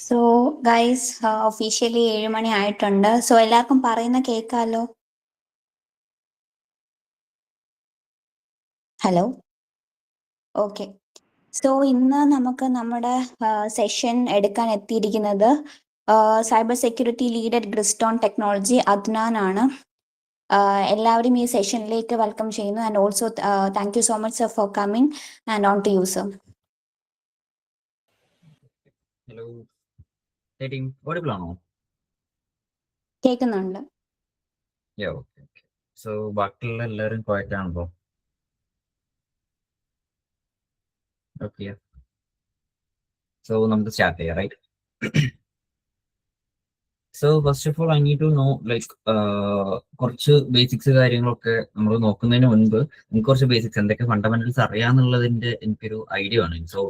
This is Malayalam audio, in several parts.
സോ ഗൈസ് ഒഫീഷ്യലി 7 മണി ആയിട്ടുണ്ട്. സോ എല്ലാവർക്കും പറയുന്ന കേൾക്കാലോ? Hello, okay. സോ ഇന്ന് നമുക്ക് നമ്മുടെ സെഷൻ എടുക്കാൻ എത്തിയിരിക്കുന്നത് cyber security lead at Greystone Technology Adnan ആണ്. എല്ലാവരും ഈ സെഷനിലേക്ക് വെൽക്കം ചെയ്യുന്നു. And also thank you so much sir for coming and on to you sir. Hello team, audible ആണോ? കേൾക്കുന്നുണ്ട്. സോ ബാക്കിയുള്ള എല്ലാവരും ക്വയറ്റ് ആണല്ലോ? ഓക്കെ, സോ നമുക്ക് സ്റ്റാർട്ട് ചെയ്യാം, right? So first of all I need to know like കുറച്ച് ബേസിക്സ് കാര്യങ്ങളൊക്കെ നമ്മൾ നോക്കുന്നതിന് മുൻപ് എനിക്ക് കുറച്ച് ബേസിക്സ് എന്തൊക്കെ ഫണ്ടമെന്റൽസ് അറിയാന്നുള്ളതിന്റെ എനിക്കൊരു ഐഡിയ വേണം. സോ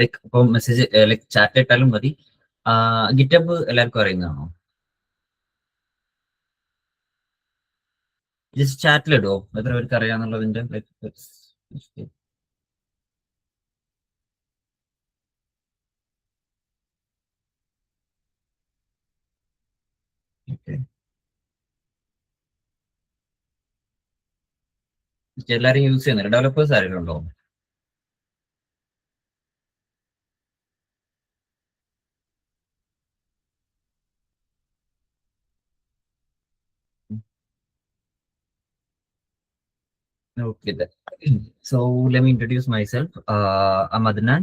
ലൈക്ക് ഇപ്പോൾ മെസ്സേജ് ലൈക്ക് ചാറ്റ് ഇട്ടാലും മതി. ഗിറ്റബ് എല്ലാവർക്കും അറിയുന്നതാണോ? ജസ്റ്റ് ചാറ്റിലിടുവോ എത്ര പേർക്ക് അറിയാന്നുള്ളതിന്റെ ലൈക്ക് എല്ലാരും യൂസ് ചെയ്യുന്നില്ല. ഡെവലപ്പേഴ്സ് ആരെങ്കിലും ഉണ്ടോ? Okay, so let me introduce myself. I'm Adnan,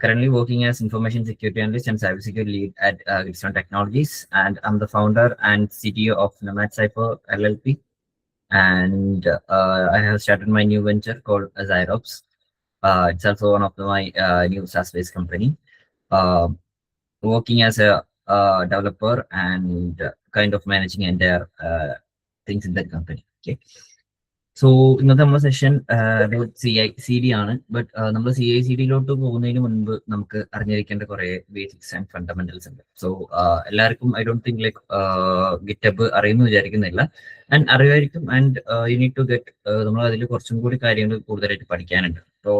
currently working as information security analyst and cybersecurity lead at Gridstone Technologies, and I'm the founder and CTO of Nomad Cypher LLP. And I have started my new venture called Zyrops. It's also one of my new SaaS-based company. Working as a developer and kind of managing entire things in that company. Okay. So ഇന്നത്തെ നമ്മുടെ സെഷൻ CI/CD ആണ്. ബട്ട് നമ്മൾ CI/CD പോകുന്നതിന് മുൻപ് നമുക്ക് അറിഞ്ഞിരിക്കേണ്ട കുറെ ബേസിക്സ് ആൻഡ് ഫണ്ടമെന്റൽസ് ഉണ്ട്. സോ എല്ലാവർക്കും I don't think like GitHub അറിയുമെന്ന് വിചാരിക്കുന്നില്ല. ആൻഡ് അറിയുമായിരിക്കും. And you need to get നമ്മൾ അതിൽ കുറച്ചും കൂടി കാര്യങ്ങൾ കൂടുതലായിട്ട് പഠിക്കാനുണ്ട്. സോ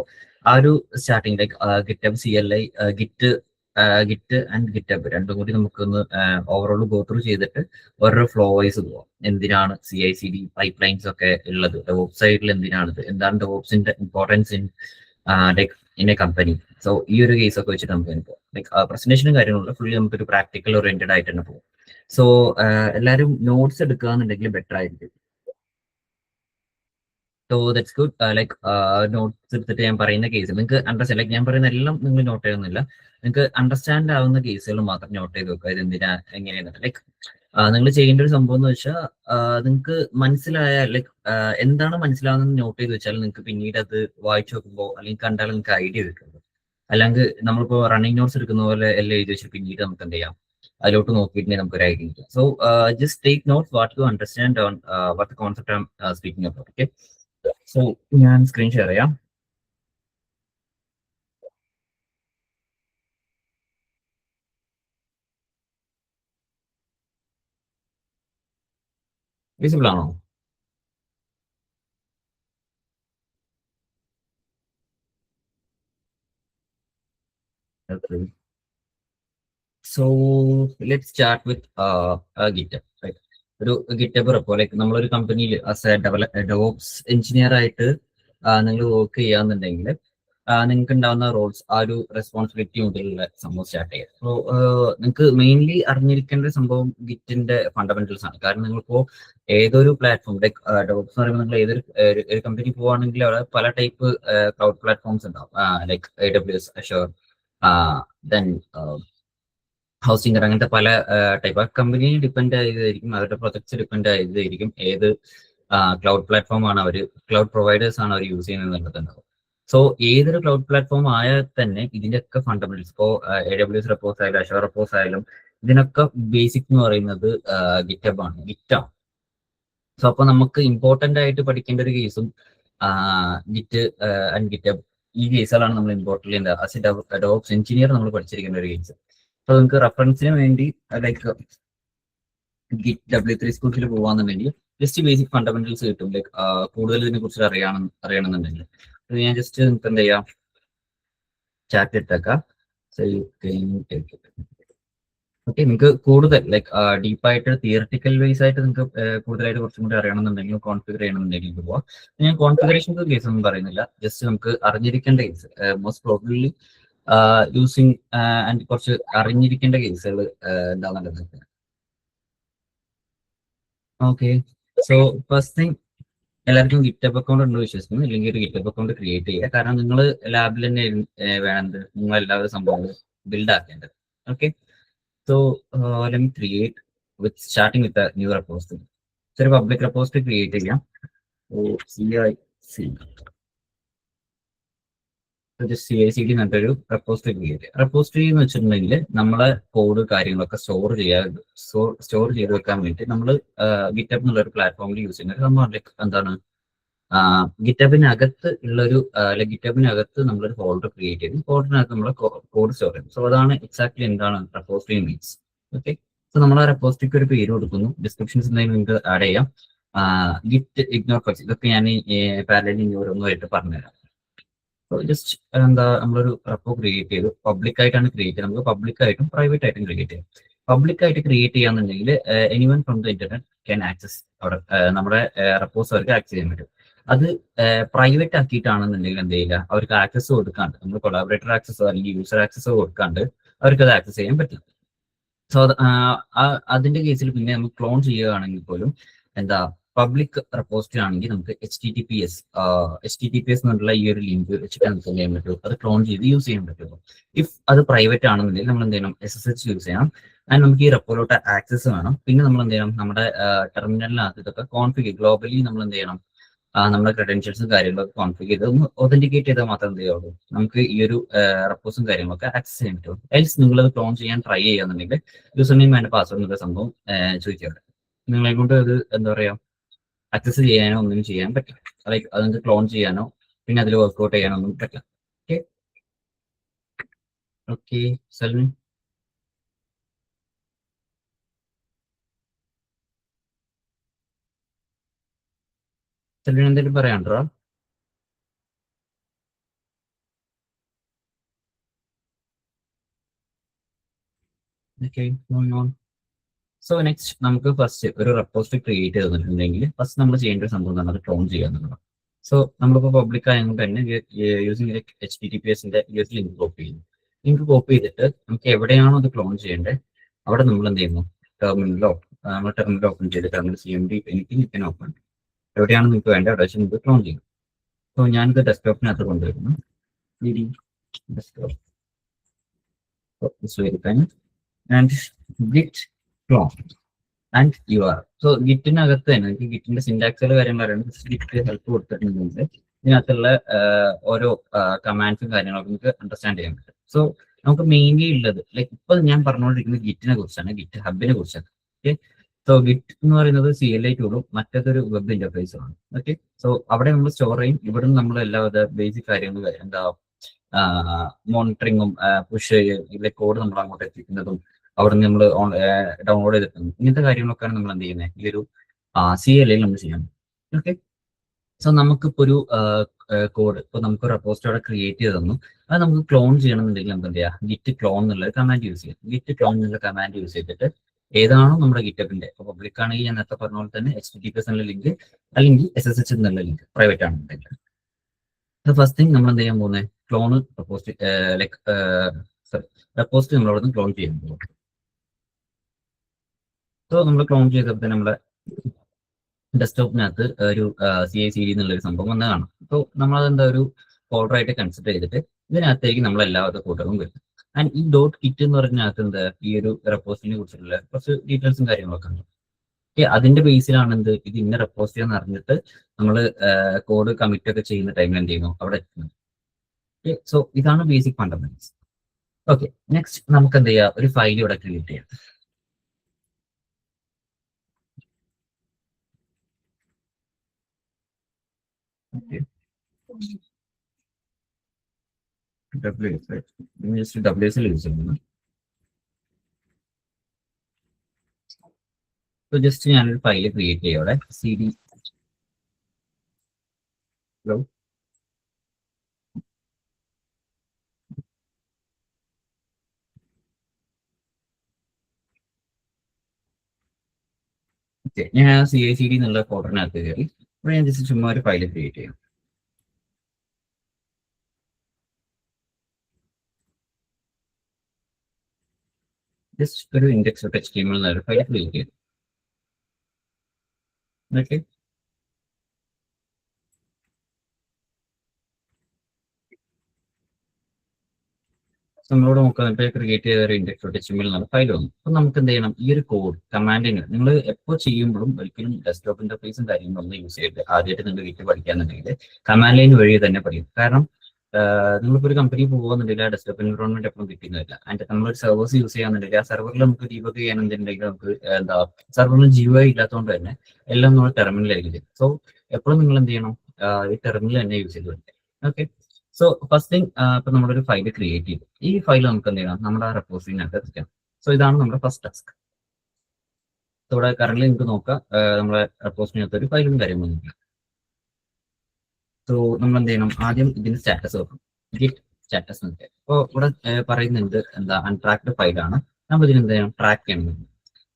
ആ ഒരു starting like GitHub CLI git and GitHub രണ്ടും കൂടി നമുക്കൊന്ന് ഓവറോൾ ഗോ ത്രൂ ചെയ്തിട്ട് ഓരോ ഫ്ലോ വൈസ് പോവാം. എന്തിനാണ് CI/CD പൈപ്പ് ലൈൻസ് ഒക്കെ ഉള്ളത്, ഡെവോപ്സ് സൈഡിൽ എന്താണ് ഡെവോപ്സിന്റെ importance in a company. So ഈ ഒരു കേസ് ഒക്കെ വെച്ചിട്ട് നമുക്ക് ഇപ്പോൾ ലൈക്ക് പ്രസന്റേഷനും കാര്യങ്ങളുള്ള ഫുള്ളി നമുക്കൊരു പ്രാക്ടിക്കൽ ഓറിയന്റഡ് ആയിട്ട് തന്നെ പോകും. സോ എല്ലാവരും നോട്ട്സ് എടുക്കുകയെന്നുണ്ടെങ്കിൽ ബെറ്റർ ആയിരിക്കും. So that's good. Like notes എടുത്തിട്ട് ഞാൻ പറയുന്ന കേസ് നിങ്ങൾക്ക് അണ്ടർസ്റ്റാൻഡ്, ലൈക്ക് ഞാൻ പറയുന്ന എല്ലാം നിങ്ങൾ നോട്ട് ചെയ്യുന്നില്ല, നിങ്ങൾക്ക് അണ്ടർസ്റ്റാൻഡ് ആവുന്ന കേസുകൾ മാത്രം നോട്ട് ചെയ്ത് വെക്കുക. ഇത് എന്തിനാ എങ്ങനെയാണ് ലൈക്ക് നിങ്ങൾ ചെയ്യേണ്ട ഒരു സംഭവം എന്ന് വെച്ചാൽ നിങ്ങൾക്ക് മനസ്സിലായ ലൈക്ക് എന്താണ് മനസ്സിലാവുന്നത് നോട്ട് ചെയ്ത് വെച്ചാൽ നിങ്ങൾക്ക് പിന്നീട് അത് വായിച്ചു നോക്കുമ്പോൾ അല്ലെങ്കിൽ കണ്ടാൽ നിങ്ങൾക്ക് ഐഡിയ കിട്ടുള്ളൂ. അല്ലെങ്കിൽ നമ്മളിപ്പോൾ റണ്ണിങ് നോട്ട്സ് എടുക്കുന്ന പോലെ എല്ലാം എഴുതി വെച്ചാൽ പിന്നീട് നമുക്ക് എന്ത് ചെയ്യാം, അതിലോട്ട് നോക്കിയിട്ടുണ്ടെങ്കിൽ നമുക്ക് ഒരു ഐഡിയ കിട്ടും. So just take notes what to understand on what the concept I am speaking about. Okay, so ഞാൻ സ്ക്രീൻ ഷെയർ ചെയ്യാം. വിസിബിൾ ആണോ? So let start with GitHub. ഒരു ഗിറ്റബ് റെപ്പോ ലൈക്ക് നമ്മളൊരു കമ്പനിയിൽ ആസ് എ ഡെവോപ്സ് എഞ്ചിനീയർ ആയിട്ട് നിങ്ങൾ വർക്ക് ചെയ്യാന്നുണ്ടെങ്കിൽ നിങ്ങൾക്ക് ഉണ്ടാവുന്ന റോൾസ് ആ ഒരു റെസ്പോൺസിബിലിറ്റി മുതലുള്ള സംഭവം സ്റ്റാർട്ട് ചെയ്യാം. സോ നിങ്ങൾക്ക് മെയിൻലി അറിഞ്ഞിരിക്കേണ്ട സംഭവം ഗിറ്റിന്റെ ഫണ്ടമെന്റൽസ് ആണ്. കാരണം നിങ്ങളിപ്പോ ഏതൊരു പ്ലാറ്റ്ഫോം ലൈക്ക് ഡെവോപ്സ് എന്ന് പറയുമ്പോൾ നിങ്ങൾ ഏതൊരു കമ്പനി പോവുകയാണെങ്കിൽ അവിടെ പല ടൈപ്പ് ക്ലൗഡ് പ്ലാറ്റ്ഫോംസ് ഉണ്ടാവും. Like AWS, Azure, then housing, അങ്ങനത്തെ പല ടൈപ്പ്. ആ കമ്പനി ഡിപ്പെൻഡ് ചെയ്തായിരിക്കും, അവരുടെ പ്രൊജക്ട്സ് ഡിപ്പെൻഡ് ചെയ്തായിരിക്കും ഏത് ക്ലൗഡ് പ്ലാറ്റ്ഫോം ആണ് അവർ, ക്ലൗഡ് പ്രൊവൈഡേഴ്സ് ആണ് അവർ യൂസ് ചെയ്യുന്നത് എന്നുള്ളതുണ്ടാവും. സോ ഏതൊരു ക്ലൗഡ് പ്ലാറ്റ്ഫോം ആയാൽ തന്നെ ഇതിന്റെയൊക്കെ ഫണ്ടമെന്റൽസ്, ഇപ്പോൾ AWS റെപ്പോസ് ആയാലും Azure റെപ്പോസ് ആയാലും ഇതിനൊക്കെ ബേസിക് എന്ന് പറയുന്നത് ഗിറ്റബ് ആണ്, ഗിറ്റാണ്. സോ അപ്പൊ നമുക്ക് ഇമ്പോർട്ടന്റ് ആയിട്ട് പഠിക്കേണ്ട ഒരു കേസും ഗിറ്റ് ആൻഡ് ഗിറ്റബ്, ഈ കേസുകളാണ് നമ്മൾ ഇമ്പോർട്ടൻ്റ് ചെയ്യുന്നത്. ആസ് എ ഡെവോപ്സ് എഞ്ചിനീയർ നമ്മൾ പഠിച്ചിരിക്കേണ്ട ഒരു കേസ്. അപ്പൊ നിങ്ങൾക്ക് റെഫറൻസിന് വേണ്ടി ലൈക്ക് ഗിറ്റ് W3 സ്കൂൾസിൽ പോവാന്നുണ്ടെങ്കിൽ ജസ്റ്റ് ബേസിക് ഫണ്ടമെന്റൽസ് കിട്ടും. ലൈക്ക് കൂടുതൽ ഇതിനെ കുറിച്ച് അറിയണമെന്നുണ്ടെങ്കിൽ ഞാൻ ജസ്റ്റ് നിങ്ങൾക്ക് എന്ത് ചെയ്യാം, ചാറ്റ് ഇട്ടേക്കാം. So you can take it. Okay, നിങ്ങൾക്ക് കൂടുതൽ ലൈക്ക് ഡീപ്പായിട്ട് തിയറട്ടിക്കൽ വൈസ് ആയിട്ട് നിങ്ങൾക്ക് കൂടുതലായിട്ട് കുറച്ചും കൂടി അറിയണമെന്നുണ്ടെങ്കിൽ കോൺഫിഗർ ചെയ്യണമെന്നുണ്ടെങ്കിൽ പോവാം. ഞാൻ കോൺഫിഗറേഷൻ്റെ കേസ് ഒന്നും പറയുന്നില്ല, ജസ്റ്റ് നമുക്ക് അറിഞ്ഞിരിക്കേണ്ട case most probably using and കുറച്ച് അറിഞ്ഞിരിക്കേണ്ട കേസുകൾ എന്താണെന്നുള്ളത്. ഓക്കെ, സോ ഫസ്റ്റ് തിങ് എല്ലാവർക്കും ഗിറ്റബ് അക്കൗണ്ട് ഉണ്ട് വിശ്വസിക്കുന്നു, ഇല്ലെങ്കിൽ ഒരു ഗിറ്റബ് അക്കൗണ്ട് ക്രിയേറ്റ് ചെയ്യുക. കാരണം നിങ്ങൾ ലാബിൽ തന്നെ വേണ്ടത് നിങ്ങൾ എല്ലാവരും സംഭവങ്ങൾ ബിൽഡ് ആക്കേണ്ടത്. Okay, so let me create with starting with a new repository. So ഒരു പബ്ലിക് repository ക്രിയേറ്റ് ചെയ്യാം. CICD എന്നൊരു റെപ്പോസിറ്ററി ക്രിയേറ്റ് ചെയ്യാം. റെപ്പോസിറ്ററി എന്ന് വെച്ചിട്ടുണ്ടെങ്കിൽ നമ്മളെ കോഡ് കാര്യങ്ങളൊക്കെ സ്റ്റോർ ചെയ്ത് വെക്കാൻ വേണ്ടി നമ്മൾ ഗിറ്റബ് എന്നുള്ള ഒരു പ്ലാറ്റ്ഫോമിൽ യൂസ് ചെയ്യുന്നത് നമ്മൾ എന്താണ് ഗിറ്റബിനകത്ത് ഉള്ളൊരു ഗിറ്റബിനകത്ത് നമ്മളൊരു ഫോൾഡർ ക്രിയേറ്റ് ചെയ്തു, ഫോൾഡറിനകത്ത് നമ്മൾ കോഡ് സ്റ്റോർ ചെയ്യും. സോ അതാണ് എക്സാക്ട്ലി എന്താണ് റെപ്പോസിറ്ററി മീൻസ്. ഓക്കെ, സോ നമ്മൾ ആ റെപ്പോസിറ്ററിക്ക് ഒരു പേര് കൊടുക്കുന്നു, ഡിസ്ക്രിപ്ഷൻസ് എന്തെങ്കിലും നിങ്ങൾക്ക് ആഡ് ചെയ്യാം. ഗിറ്റ് ഇഗ്നോർ ഫസ്റ്റ് ഇതൊക്കെ ഞാൻ പാരലലി ഓരോന്നുമായിട്ട് പറഞ്ഞുതരാം. സോ ജസ്റ്റ് നമ്മളൊരു റെപ്പോ ക്രിയേറ്റ് ചെയ്തു, പബ്ലിക് ആയിട്ടാണ് ക്രിയേറ്റ് ചെയ്യുന്നത്. നമുക്ക് പബ്ലിക് ആയിട്ടും പ്രൈവറ്റ് ആയിട്ടും ക്രിയേറ്റ് ചെയ്യാം. പബ്ലിക് ആയിട്ട് ക്രിയേറ്റ് ചെയ്യാന്നുണ്ടെങ്കിൽ anyone from the internet can access അവിടെ നമ്മുടെ റെപ്പോസ് അവർക്ക് ആക്സസ് ചെയ്യാൻ പറ്റും. അത് പ്രൈവറ്റ് ആക്കിയിട്ടാണെന്നുണ്ടെങ്കിൽ എന്ത് ചെയ്യില്ല, അവർക്ക് ആക്സസ് കൊടുക്കാണ്ട്, നമ്മൾ കൊളാബറേറ്റർ ആക്സസോ അല്ലെങ്കിൽ യൂസർ ആക്സസോ കൊടുക്കാണ്ട് അവർക്ക് അത് ആക്സസ് ചെയ്യാൻ പറ്റും. സോ അതിന്റെ കേസിൽ പിന്നെ നമുക്ക് ക്ലോൺ ചെയ്യുകയാണെങ്കിൽ പോലും എന്താ പബ്ലിക് റെപ്പോസിറ്ററി ആണെങ്കിൽ നമുക്ക് HTTPS എന്നുള്ള ഈ ഒരു ലിങ്ക് വെച്ചിട്ട് നമുക്ക് ചെയ്യാൻ പറ്റും, അത് ക്ലോൺ ചെയ്ത് യൂസ് ചെയ്യാൻ പറ്റുമോ. ഇഫ് അത് പ്രൈവറ്റ് ആണെന്നുണ്ടെങ്കിൽ നമ്മൾ എന്ത് ചെയ്യണം, SSH യൂസ് ചെയ്യണം. ആൻഡ് നമുക്ക് ഈ റെപ്പോയിലോട്ട് ആക്സസ് വേണം. പിന്നെ നമ്മൾ എന്ത് ചെയ്യണം, നമ്മുടെ ടെർമിനലിനകത്ത് ഇതൊക്കെ കോൺഫിഗർ ഗ്ലോബലി നമ്മൾ എന്ത് ചെയ്യണം, നമ്മുടെ ക്രെഡൻഷ്യൽസും കാര്യങ്ങളൊക്കെ കോൺഫിഗർ ചെയ്ത് ഒന്ന് ഒതന്റിക്കേറ്റ് ചെയ്താൽ മാത്രം എന്ത് ചെയ്യുള്ളൂ, നമുക്ക് ഈ ഒരു റെപ്പോസും കാര്യങ്ങളൊക്കെ ആക്സസ് ചെയ്യാൻ പറ്റും. എൽസ് നിങ്ങളത് ക്ലോൺ ചെയ്യാൻ ട്രൈ ചെയ്യാന്നുണ്ടെങ്കിൽ യൂസർ നെയിം ആൻഡ് പാസ്വേഡ് എന്നുള്ള സംഭവം ചോദിക്കാറുണ്ട്. നിങ്ങളെ കൊണ്ട് അത് എന്താ പറയാ ആക്സസ് ചെയ്യാനോ ഒന്നും ചെയ്യാൻ പറ്റില്ല. ലൈക്ക് അത് നിങ്ങൾക്ക് ക്ലോൺ ചെയ്യാനോ പിന്നെ അതിൽ വർക്ക്ഔട്ട് ചെയ്യാനോ ഒന്നും പറ്റില്ല. ഓക്കെ ഓക്കെ സൽമി, എന്തെങ്കിലും പറയാണ്ടോ? ഓക്കെ, സോ നെക്സ്റ്റ് നമുക്ക് ഫസ്റ്റ് ഒരു റെപ്പോസിറ്ററി ക്രിയേറ്റ് ചെയ്തിട്ടുണ്ടെങ്കിൽ ഫസ്റ്റ് നമ്മൾ ചെയ്യേണ്ട ഒരു സംഭവം നമ്മൾ ക്ലോൺ ചെയ്യുക എന്നുള്ളത്. സോ നമ്മളിപ്പോൾ പബ്ലിക് ആയതുകൊണ്ട് തന്നെ യൂസിങ് HTTPSന്റെ ലിങ്ക് കോപ്പി ചെയ്യുന്നു. ലിങ്ക് കോപ്പി ചെയ്തിട്ട് നമുക്ക് എവിടെയാണോ അത് ക്ലോൺ ചെയ്യേണ്ടത് അവിടെ നമ്മൾ എന്ത് ചെയ്യുന്നു, ടെർമിനലോ നമ്മൾ ടെർമിനൽ ഓപ്പൺ ചെയ്ത് ടെർമിനൽ CMD എനിക്ക് ഓപ്പൺ എവിടെയാണ് നിങ്ങൾക്ക് വേണ്ടത് അവിടെ വെച്ച് നിങ്ങൾക്ക് ക്ലോൺ ചെയ്യും. സോ ഞാനിത് ഡെസ്ക്ടോപ്പിനകത്ത് കൊണ്ടുവരുന്നു, desktop and git clone and URL. So ഗിറ്റിനകത്ത് തന്നെ എനിക്ക് ഗിറ്റിന്റെ സിന്റാക്സുകൾ കാര്യങ്ങൾ പറയുന്നത് ഗിറ്റ് ഹെൽപ്പ് കൊടുത്തിട്ടുണ്ടെങ്കിൽ ഇതിനകത്തുള്ള ഓരോ കമാൻഡ്സും കാര്യങ്ങളൊക്കെ നമുക്ക് അണ്ടർസ്റ്റാൻഡ് ചെയ്യാൻ പറ്റും. സോ നമുക്ക് മെയിൻലി ഉള്ളത് ലൈക്ക് ഇപ്പൊ ഞാൻ പറഞ്ഞുകൊണ്ടിരിക്കുന്നത് ഗിറ്റിനെ കുറിച്ചാണ്, ഗിറ്റ് ഹബിനെ കുറിച്ചാണ്. ഓക്കെ, സോ ഗിറ്റ് എന്ന് പറയുന്നത് CLI ടൂളും മറ്റേതൊരു വെബ് ഇന്റർഫേസും ആണ്. ഓക്കെ, സോ അവിടെ നമ്മൾ സ്റ്റോർ ചെയ്യും, ഇവിടെ നമ്മൾ എല്ലാവിധ ബേസിക് കാര്യങ്ങൾ എന്താ മോണിറ്ററിങ്ങും പുഷ് ഇതിലെ കോഡ് നമ്മൾ അങ്ങോട്ട് എത്തിക്കുന്നതും അവിടെ നിന്ന് നമ്മൾ ഡൗൺലോഡ് ചെയ്തിട്ടുണ്ട്, ഇങ്ങനത്തെ കാര്യങ്ങളൊക്കെയാണ് നമ്മൾ എന്ത് ചെയ്യുന്നത് ഈ ഒരു CLI നമ്മൾ ചെയ്യാൻ. ഓക്കെ, സോ നമുക്കിപ്പോൾ ഒരു കോഡ് ഇപ്പോൾ നമുക്ക് റെപ്പോസിറ്ററി അവിടെ ക്രിയേറ്റ് ചെയ്ത് തന്നു, അത് നമുക്ക് ക്ലോൺ ചെയ്യണമെന്നുണ്ടെങ്കിൽ നമുക്ക് എന്ത് ചെയ്യാം, ഗിറ്റ് ക്ലോൺ എന്നുള്ള കമാൻഡ് യൂസ് ചെയ്യാം. ഗിറ്റ് ക്ലോൺ എന്നുള്ള കമാൻഡ് യൂസ് ചെയ്തിട്ട് ഏതാണോ നമ്മുടെ ഗിറ്റബിന്റെ, ഇപ്പോൾ പബ്ലിക് ആണെങ്കിൽ ഞാൻ നേരത്തെ പറഞ്ഞ പോലെ തന്നെ HTTPS എന്നുള്ള ലിങ്ക് അല്ലെങ്കിൽ SSH എന്നുള്ള ലിങ്ക് പ്രൈവറ്റ് ആണെന്നുണ്ടെങ്കിൽ ഫസ്റ്റ് തിങ് നമ്മൾ എന്ത് ചെയ്യാൻ പോകുന്നത്, ക്ലോൺ റെപ്പോസിറ്ററി ലൈക്ക് റെപ്പോസിറ്ററി നമ്മൾ അവിടെ നിന്ന് ക്ലോൺ ചെയ്യാൻ പോകും. സോ നമ്മൾ ക്ലോൺ ചെയ്തപ്പോൾ നമ്മുടെ ഡെസ്ക്ടോപ്പിനകത്ത് ഒരു CICD എന്നുള്ളൊരു സംഭവം വന്ന് കാണാം. അപ്പോൾ നമ്മളതെന്താ ഒരു ഫോൾഡർ ആയിട്ട് കൺസിഡർ ചെയ്തിട്ട് ഇതിനകത്തേക്ക് നമ്മൾ എല്ലാവരുടെ കൂട്ടവും വരും. ആൻഡ് ഈ .git എന്ന് പറഞ്ഞതിനകത്ത് എന്താ ഈ ഒരു റെപ്പോസിറ്റിനെ കുറിച്ചുള്ള കുറച്ച് ഡീറ്റെയിൽസും കാര്യങ്ങളൊക്കെ ഉണ്ട്. ഓക്കെ, അതിന്റെ ബേസിലാണ് എന്ത് ഇത് ഇന്ന റെപ്പോസിറ്റി എന്ന് അറിഞ്ഞിട്ട് നമ്മൾ കോഡ് കമ്മിറ്റ് ഒക്കെ ചെയ്യുന്ന ടൈമിൽ എന്ത് ചെയ്യുന്നു അവിടെ എത്തുന്നത്. ഓക്കെ, സോ ഇതാണ് ബേസിക് ഫണ്ടമെന്റൽസ്. ഓക്കെ, നെക്സ്റ്റ് നമുക്ക് എന്ത് ചെയ്യാം, ഒരു ഫയൽ ഇവിടെ ക്രിയേറ്റ് ചെയ്യാം. WS യൂസ് ചെയ്യുന്നു. സോ ജസ്റ്റ് ഞാനൊരു ഫയൽ ക്രിയേറ്റ് ചെയ്യാം അവിടെ CD ഞാൻ CI/CD എന്നുള്ള ഫോൾഡറിനകത്ത് കയറി അപ്പോൾ ഞാൻ ജസ്റ്റ് ചുമ്മാ ഒരു ഫയൽ ക്രിയേറ്റ് ചെയ്യാം. ജസ്റ്റ് ഒരു index.html എന്നൊരു ഫയൽ ക്രിയേറ്റ് ചെയ്തു. ഓക്കെ, നമ്മളോട് നോക്കാം ക്രിയേറ്റ് ചെയ്ത ഒരു index.html എന്നുള്ള ഫയൽ വന്നു. അപ്പൊ നമുക്ക് എന്ത് ചെയ്യണം, ഈ ഒരു കോഡ് കമാൻഡിന് നിങ്ങൾ എപ്പോൾ ചെയ്യുമ്പോഴും ഒരിക്കലും ഡെസ്ക്ടോപ്പ് ഇന്റർഫേസും കാര്യങ്ങളൊന്നും യൂസ് ചെയ്യരുത്. ആദ്യമായിട്ട് നിങ്ങൾ വീട്ടിൽ പഠിക്കാന്നുണ്ടെങ്കിൽ കമാൻഡ് ലൈൻ വഴി തന്നെ പഠിക്കും. കാരണം നിങ്ങളിപ്പോൾ ഒരു കമ്പനി പോകുന്നുണ്ടെങ്കിൽ ആ ഡെസ്ക്ടോപ്പ് എൻവറോൺമെന്റ് എപ്പോഴും കിട്ടുന്നില്ല. ആൻഡ് നമ്മളൊരു സർവേഴ്സ് യൂസ് ചെയ്യാന്നുണ്ടെങ്കിൽ ആ സെർവറിൽ നമുക്ക് ഡീബഗ് ചെയ്യാന്നുണ്ടെങ്കിൽ നമുക്ക് എന്താ സെർവറിന് GUI ഇല്ലാത്തതുകൊണ്ട് തന്നെ എല്ലാം നമ്മൾ ടെർമിനലായിരിക്കും ചെയ്യും. സോ എപ്പോഴും നിങ്ങൾ എന്ത് ചെയ്യണം, ഈ ടെർമിനൽ തന്നെ യൂസ് ചെയ്ത് പഠിക്കാം. ഓക്കെ, സോ ഫസ്റ്റ് തിങ് ഇപ്പൊ നമ്മളൊരു ഫയൽ ക്രിയേറ്റ് ചെയ്തു. ഈ ഫയൽ നമുക്ക് എന്ത് ചെയ്യണം, നമ്മുടെ ആ റെപ്പോസിറ്ററിനകത്ത് എത്തിക്കണം. സോ ഇതാണ് നമ്മുടെ ഫസ്റ്റ് ടാസ്ക്. ഇവിടെ കറന്റ് നിങ്ങൾക്ക് നോക്കാം, നമ്മുടെ റെപ്പോസിറ്ററിനകത്ത് ഒരു ഫയലും കാര്യങ്ങളൊന്നും. സോ നമ്മൾ എന്ത് ചെയ്യണം, ആദ്യം ഇതിന്റെ സ്റ്റാറ്റസ് നോക്കണം, ഗിറ്റ് സ്റ്റാറ്റസ് എന്നൊക്കെ. അപ്പോൾ ഇവിടെ പറയുന്നുണ്ട് എന്താ അൺട്രാക്ട് ഫയലാണ്, നമ്മൾ ഇതിന് എന്ത് ചെയ്യണം, ട്രാക്ക് ചെയ്യണം.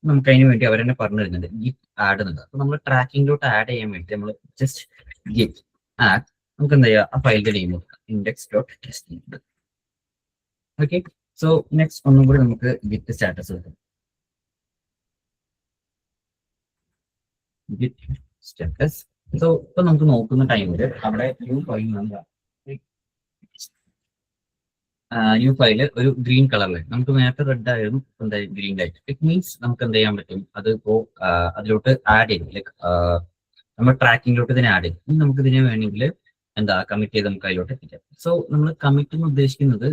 നമുക്ക് അതിന് വേണ്ടി അവർ തന്നെ പറഞ്ഞു തരുന്നുണ്ട് ഗിറ്റ് ആഡ് എന്നുള്ളത്. അപ്പൊ നമ്മൾ ട്രാക്കിങ്ങിലോട്ട് ആഡ് ചെയ്യാൻ വേണ്ടി നമ്മൾ ജസ്റ്റ് ഗിറ്റ് ആഡ്, നമുക്ക് എന്താ ചെയ്യുക, ആ ഫയലിന്റെ നെയിം കൊടുക്കാം, index.html. ഓക്കെ, സോ നെക്സ്റ്റ് ഒന്നും കൂടി നമുക്ക് ഗിറ്റ് സ്റ്റാറ്റസ് കൊടുക്കാം, ഗിറ്റ് സ്റ്റാറ്റസ്. സോ ഇപ്പൊ നമുക്ക് നോക്കുന്ന ടൈമിൽ അവിടെ ന്യൂ ഫയല് ഒരു ഗ്രീൻ കളറിൽ, നമുക്ക് നേരത്തെ റെഡ് ആയിരുന്നു, എന്താ ഗ്രീൻ ആയിട്ട്. ഇറ്റ് മീൻസ് നമുക്ക് എന്ത് ചെയ്യാൻ പറ്റും, അത് ഇപ്പോ അതിലോട്ട് ആഡ് ചെയ്യും, ലൈക്ക് നമ്മൾ ട്രാക്കിങ്ങിലോട്ട് ഇതിനെ ആഡ് ചെയ്യും. നമുക്ക് ഇതിനെ വേണമെങ്കിൽ എന്താ കമ്മിറ്റ് ചെയ്ത് നമുക്ക് അതിലോട്ട് എത്തിക്കാം. സോ നമ്മൾ കമ്മിറ്റ് എന്ന് ഉദ്ദേശിക്കുന്നത്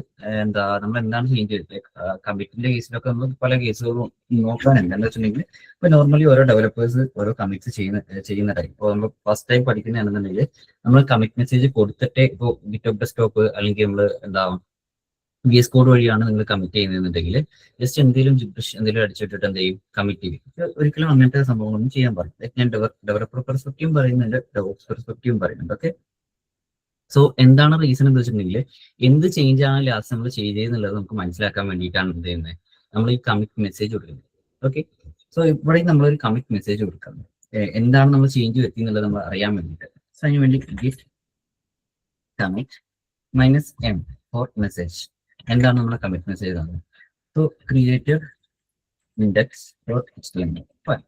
എന്താ, നമ്മൾ എന്താണ് ചേഞ്ച് ചെയ്തത്, ലൈക്ക് കമ്മിറ്റിന്റെ കേസിലൊക്കെ നമ്മൾ പല കേസുകളും നോക്കാനുണ്ട്. എന്താ വെച്ചിട്ടുണ്ടെങ്കിൽ ഇപ്പൊ നോർമലി ഓരോ ഡെവലപ്പേഴ്സ് ഓരോ കമ്മിറ്റ്സ് ചെയ്യുന്ന ടൈം. ഇപ്പോൾ നമ്മൾ ഫസ്റ്റ് ടൈം പഠിക്കുന്നതാണെന്നുണ്ടെങ്കിൽ നമ്മൾ കമ്മിറ്റ് മെസ്സേജ് കൊടുത്തിട്ടേ, ഇപ്പോൾ ഗിറ്റബ് ഡെസ്ക്ടോപ്പ് അല്ലെങ്കിൽ നമ്മൾ എന്താ VS കോഡ് വഴിയാണ് നിങ്ങൾ കമ്മിറ്റ് ചെയ്യുന്നതെന്നുണ്ടെങ്കിൽ ജസ്റ്റ് എന്തെങ്കിലും എന്തെങ്കിലും അടിച്ചിട്ടിട്ട് എന്ത് ചെയ്യും, കമ്മിറ്റ് ചെയ്യും. ഒരിക്കലും അങ്ങനത്തെ സംഭവങ്ങളൊന്നും ചെയ്യാൻ പാടില്ല. ഞാൻ ഡെവലപ്പർ പെർസ്പെക്റ്റീവും പറയുന്നുണ്ട്, ഡെവോപ്സ് പെർസ്പെക്റ്റീവും പറയുന്നുണ്ട്. ഓക്കെ, സോ എന്താണ് റീസൺ എന്ന് വെച്ചിട്ടുണ്ടെങ്കിൽ എന്ത് ചേഞ്ച് ആണ് ലാസ്റ്റ് നമ്മൾ ചെയ്യുന്നത് നമുക്ക് മനസ്സിലാക്കാൻ വേണ്ടിയിട്ടാണ് എന്ത് ചെയ്യുന്നത്, നമ്മൾ ഈ കമ്മിറ്റ് മെസ്സേജ് കൊടുക്കുന്നത്. ഓക്കെ, സോ ഇവിടെ നമ്മളൊരു കമ്മിറ്റ് മെസ്സേജ് കൊടുക്കുന്നത് എന്താണ് നമ്മൾ ചേഞ്ച് വരുത്തി എന്നുള്ളത് നമ്മൾ അറിയാൻ വേണ്ടിയിട്ട്. സോ അതിന് വേണ്ടി git commit -m for message, എന്താണ് നമ്മുടെ കമ്മിറ്റ് മെസ്സേജ് ആണ്. സോ ക്രിയേറ്റഡ് index.html ഫയൽ,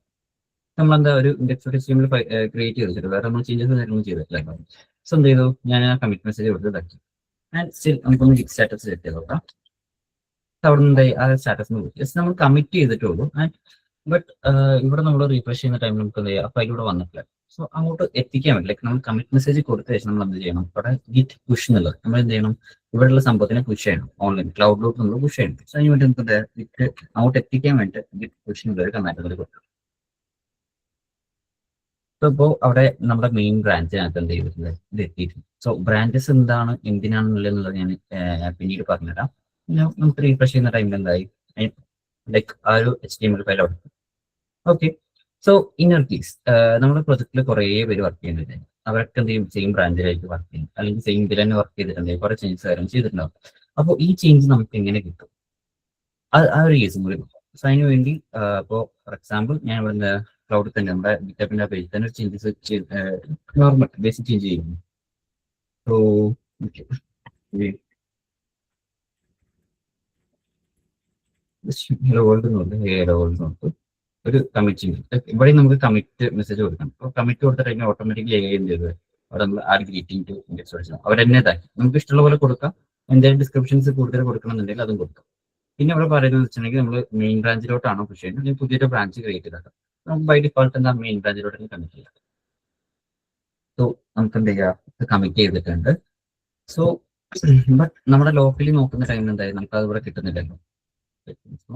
നമ്മളെന്താ ഒരു index.html ക്രിയേറ്റ് ചെയ്തിട്ട് വേറെ നമ്മൾ ചേഞ്ചസ് കാര്യങ്ങളും ചെയ്തിട്ടില്ല. സോ എന്ത് ചെയ്തു, ഞാൻ ആ കമ്മിറ്റ് മെസ്സേജ് കൊടുത്തതാക്കി. ആൻഡ് സ്റ്റിൽ നമുക്കൊന്ന് ഗിറ്റ് സ്റ്റാറ്റസ് സെറ്റ് ചെയ്ത് നോക്കാം. അവിടെ നിന്ന് ആ സ്റ്റാറ്റസ് ജസ്റ്റ് നമ്മൾ കമ്മിറ്റ് ചെയ്തിട്ടുള്ളൂ. ആൻഡ് ബട്ട് ഇവിടെ നമ്മൾ റീഫ്രഷ് ചെയ്യുന്ന ടൈമിൽ നമുക്ക് എന്ത് ചെയ്യാം, ഫയൽ ഇവിടെ വന്നിട്ടില്ല. സോ അങ്ങോട്ട് എത്തിക്കാൻ പറ്റില്ല. ലൈക്ക് നമ്മൾ കമ്മിറ്റ് മെസ്സേജ് കൊടുത്ത ശേഷം നമ്മൾ എന്ത് ചെയ്യണം, ഇവിടെ ഗിറ്റ് പുഷ് എന്നുള്ളത് നമ്മൾ എന്ത് ചെയ്യണം, ഇവിടെയുള്ള സംഭവത്തിനെ പുഷ് ചെയ്യണം, ഓൺലൈൻ ക്ലൗഡിലോട്ട് നമ്മൾ പുഷ് ചെയ്യണം. സോ അതിന് വേണ്ടി നമുക്ക് ഗിറ്റ് അങ്ങോട്ട് എത്തിക്കാൻ വേണ്ടി ഗിറ്റ് പുഷ് എന്നുള്ള ഒരു കമാൻഡ് കൊടുക്കാം. ഇപ്പോൾ അവിടെ നമ്മുടെ മെയിൻ ബ്രാഞ്ചിനകത്ത് എന്ത് ചെയ്തിട്ടുണ്ട്, ഇത് എത്തിയിട്ടുണ്ട്. സോ ബ്രാഞ്ചസ് എന്താണ് എന്തിനാണെന്നുള്ളത് ഞാൻ പിന്നീട് പറഞ്ഞുതരാം. നമുക്ക് റീഫ്രഷ് ചെയ്യുന്ന ടൈമിൽ എന്തായി, ലൈക്ക് ആ ഒരു HTML ഫയൽ അവിടെ. ഓക്കെ, സോ ഇന്നർ കീസ് നമ്മുടെ പ്രൊജക്റ്റിൽ കുറേ പേര് വർക്ക് ചെയ്യുന്നുണ്ട്. അവരൊക്കെ എന്ത് ചെയ്യും, സെയിം ബ്രാഞ്ചിലായിട്ട് വർക്ക് ചെയ്യും, അല്ലെങ്കിൽ സെയിം ഇതിൽ തന്നെ വർക്ക് ചെയ്തിട്ടുണ്ടെങ്കിൽ കുറെ ചേഞ്ചസ് കാര്യം ചെയ്തിട്ടുണ്ടാവും. അപ്പോൾ ഈ ചേഞ്ച് നമുക്ക് എങ്ങനെ കിട്ടും, ആ ഒരു കേസും കൂടി. സോ അതിന് വേണ്ടി ഇപ്പോൾ ഫോർ എക്സാമ്പിൾ ഞാൻ ഇവിടെ ക്ലൗഡിൽ തന്നെ നമ്മുടെ ഗിറ്റബിന്റെ പേജിൽ തന്നെ ചേഞ്ചസ് നോർമൽ ബേസിക് ചേഞ്ച് ചെയ്യുന്നു. സോ ഹലോ വേൾഡ് നോക്ക് ഒരു കമ്മിറ്റ് ചെയ്യും. ഇവിടെ നമുക്ക് കമ്മിറ്റ് മെസ്സേജ് കൊടുക്കണം. അപ്പോൾ കമ്മിറ്റ് കൊടുത്ത ടൈമിൽ ഓട്ടോമാറ്റിക്കലി എന്ത് ചെയ്തത്, അവിടെ നമ്മൾ ആഡ് ഗ്രീറ്റിംഗ് ടു ഇൻഡെക്സ് പഠിച്ചത് അവരെന്നെ ഇതാക്കി. നമുക്ക് ഇഷ്ടമുള്ള പോലെ കൊടുക്കാം, എന്തെങ്കിലും ഡിസ്ക്രിപ്ഷൻസ് കൂടുതൽ കൊടുക്കണമെന്നുണ്ടെങ്കിൽ അതും കൊടുക്കാം. പിന്നെ അവിടെ പറയുന്നത് വെച്ചിട്ടുണ്ടെങ്കിൽ നമ്മൾ മെയിൻ ബ്രാഞ്ചിലോട്ടാണോ പുഷ് ചെയ്യുന്നത്, അല്ലെങ്കിൽ പുതിയൊരു ബ്രാഞ്ച് ക്രിയേറ്റ് ചെയ്താൽ നമുക്ക് ബൈ ഡിഫോൾട്ട് എന്താ മെയിൻ ബ്രാഞ്ചിലോട്ട് കമ്മിറ്റ് ചെയ്യാം. സോ നമുക്ക് എന്ത് ചെയ്യാം, കമ്മിറ്റ് ചെയ്തിട്ടുണ്ട്. സോ ബട്ട് നമ്മുടെ ലോക്കലി നോക്കുന്ന ടൈമിൽ എന്തായാലും നമുക്ക് അത് ഇവിടെ കിട്ടുന്നില്ലല്ലോ. സോ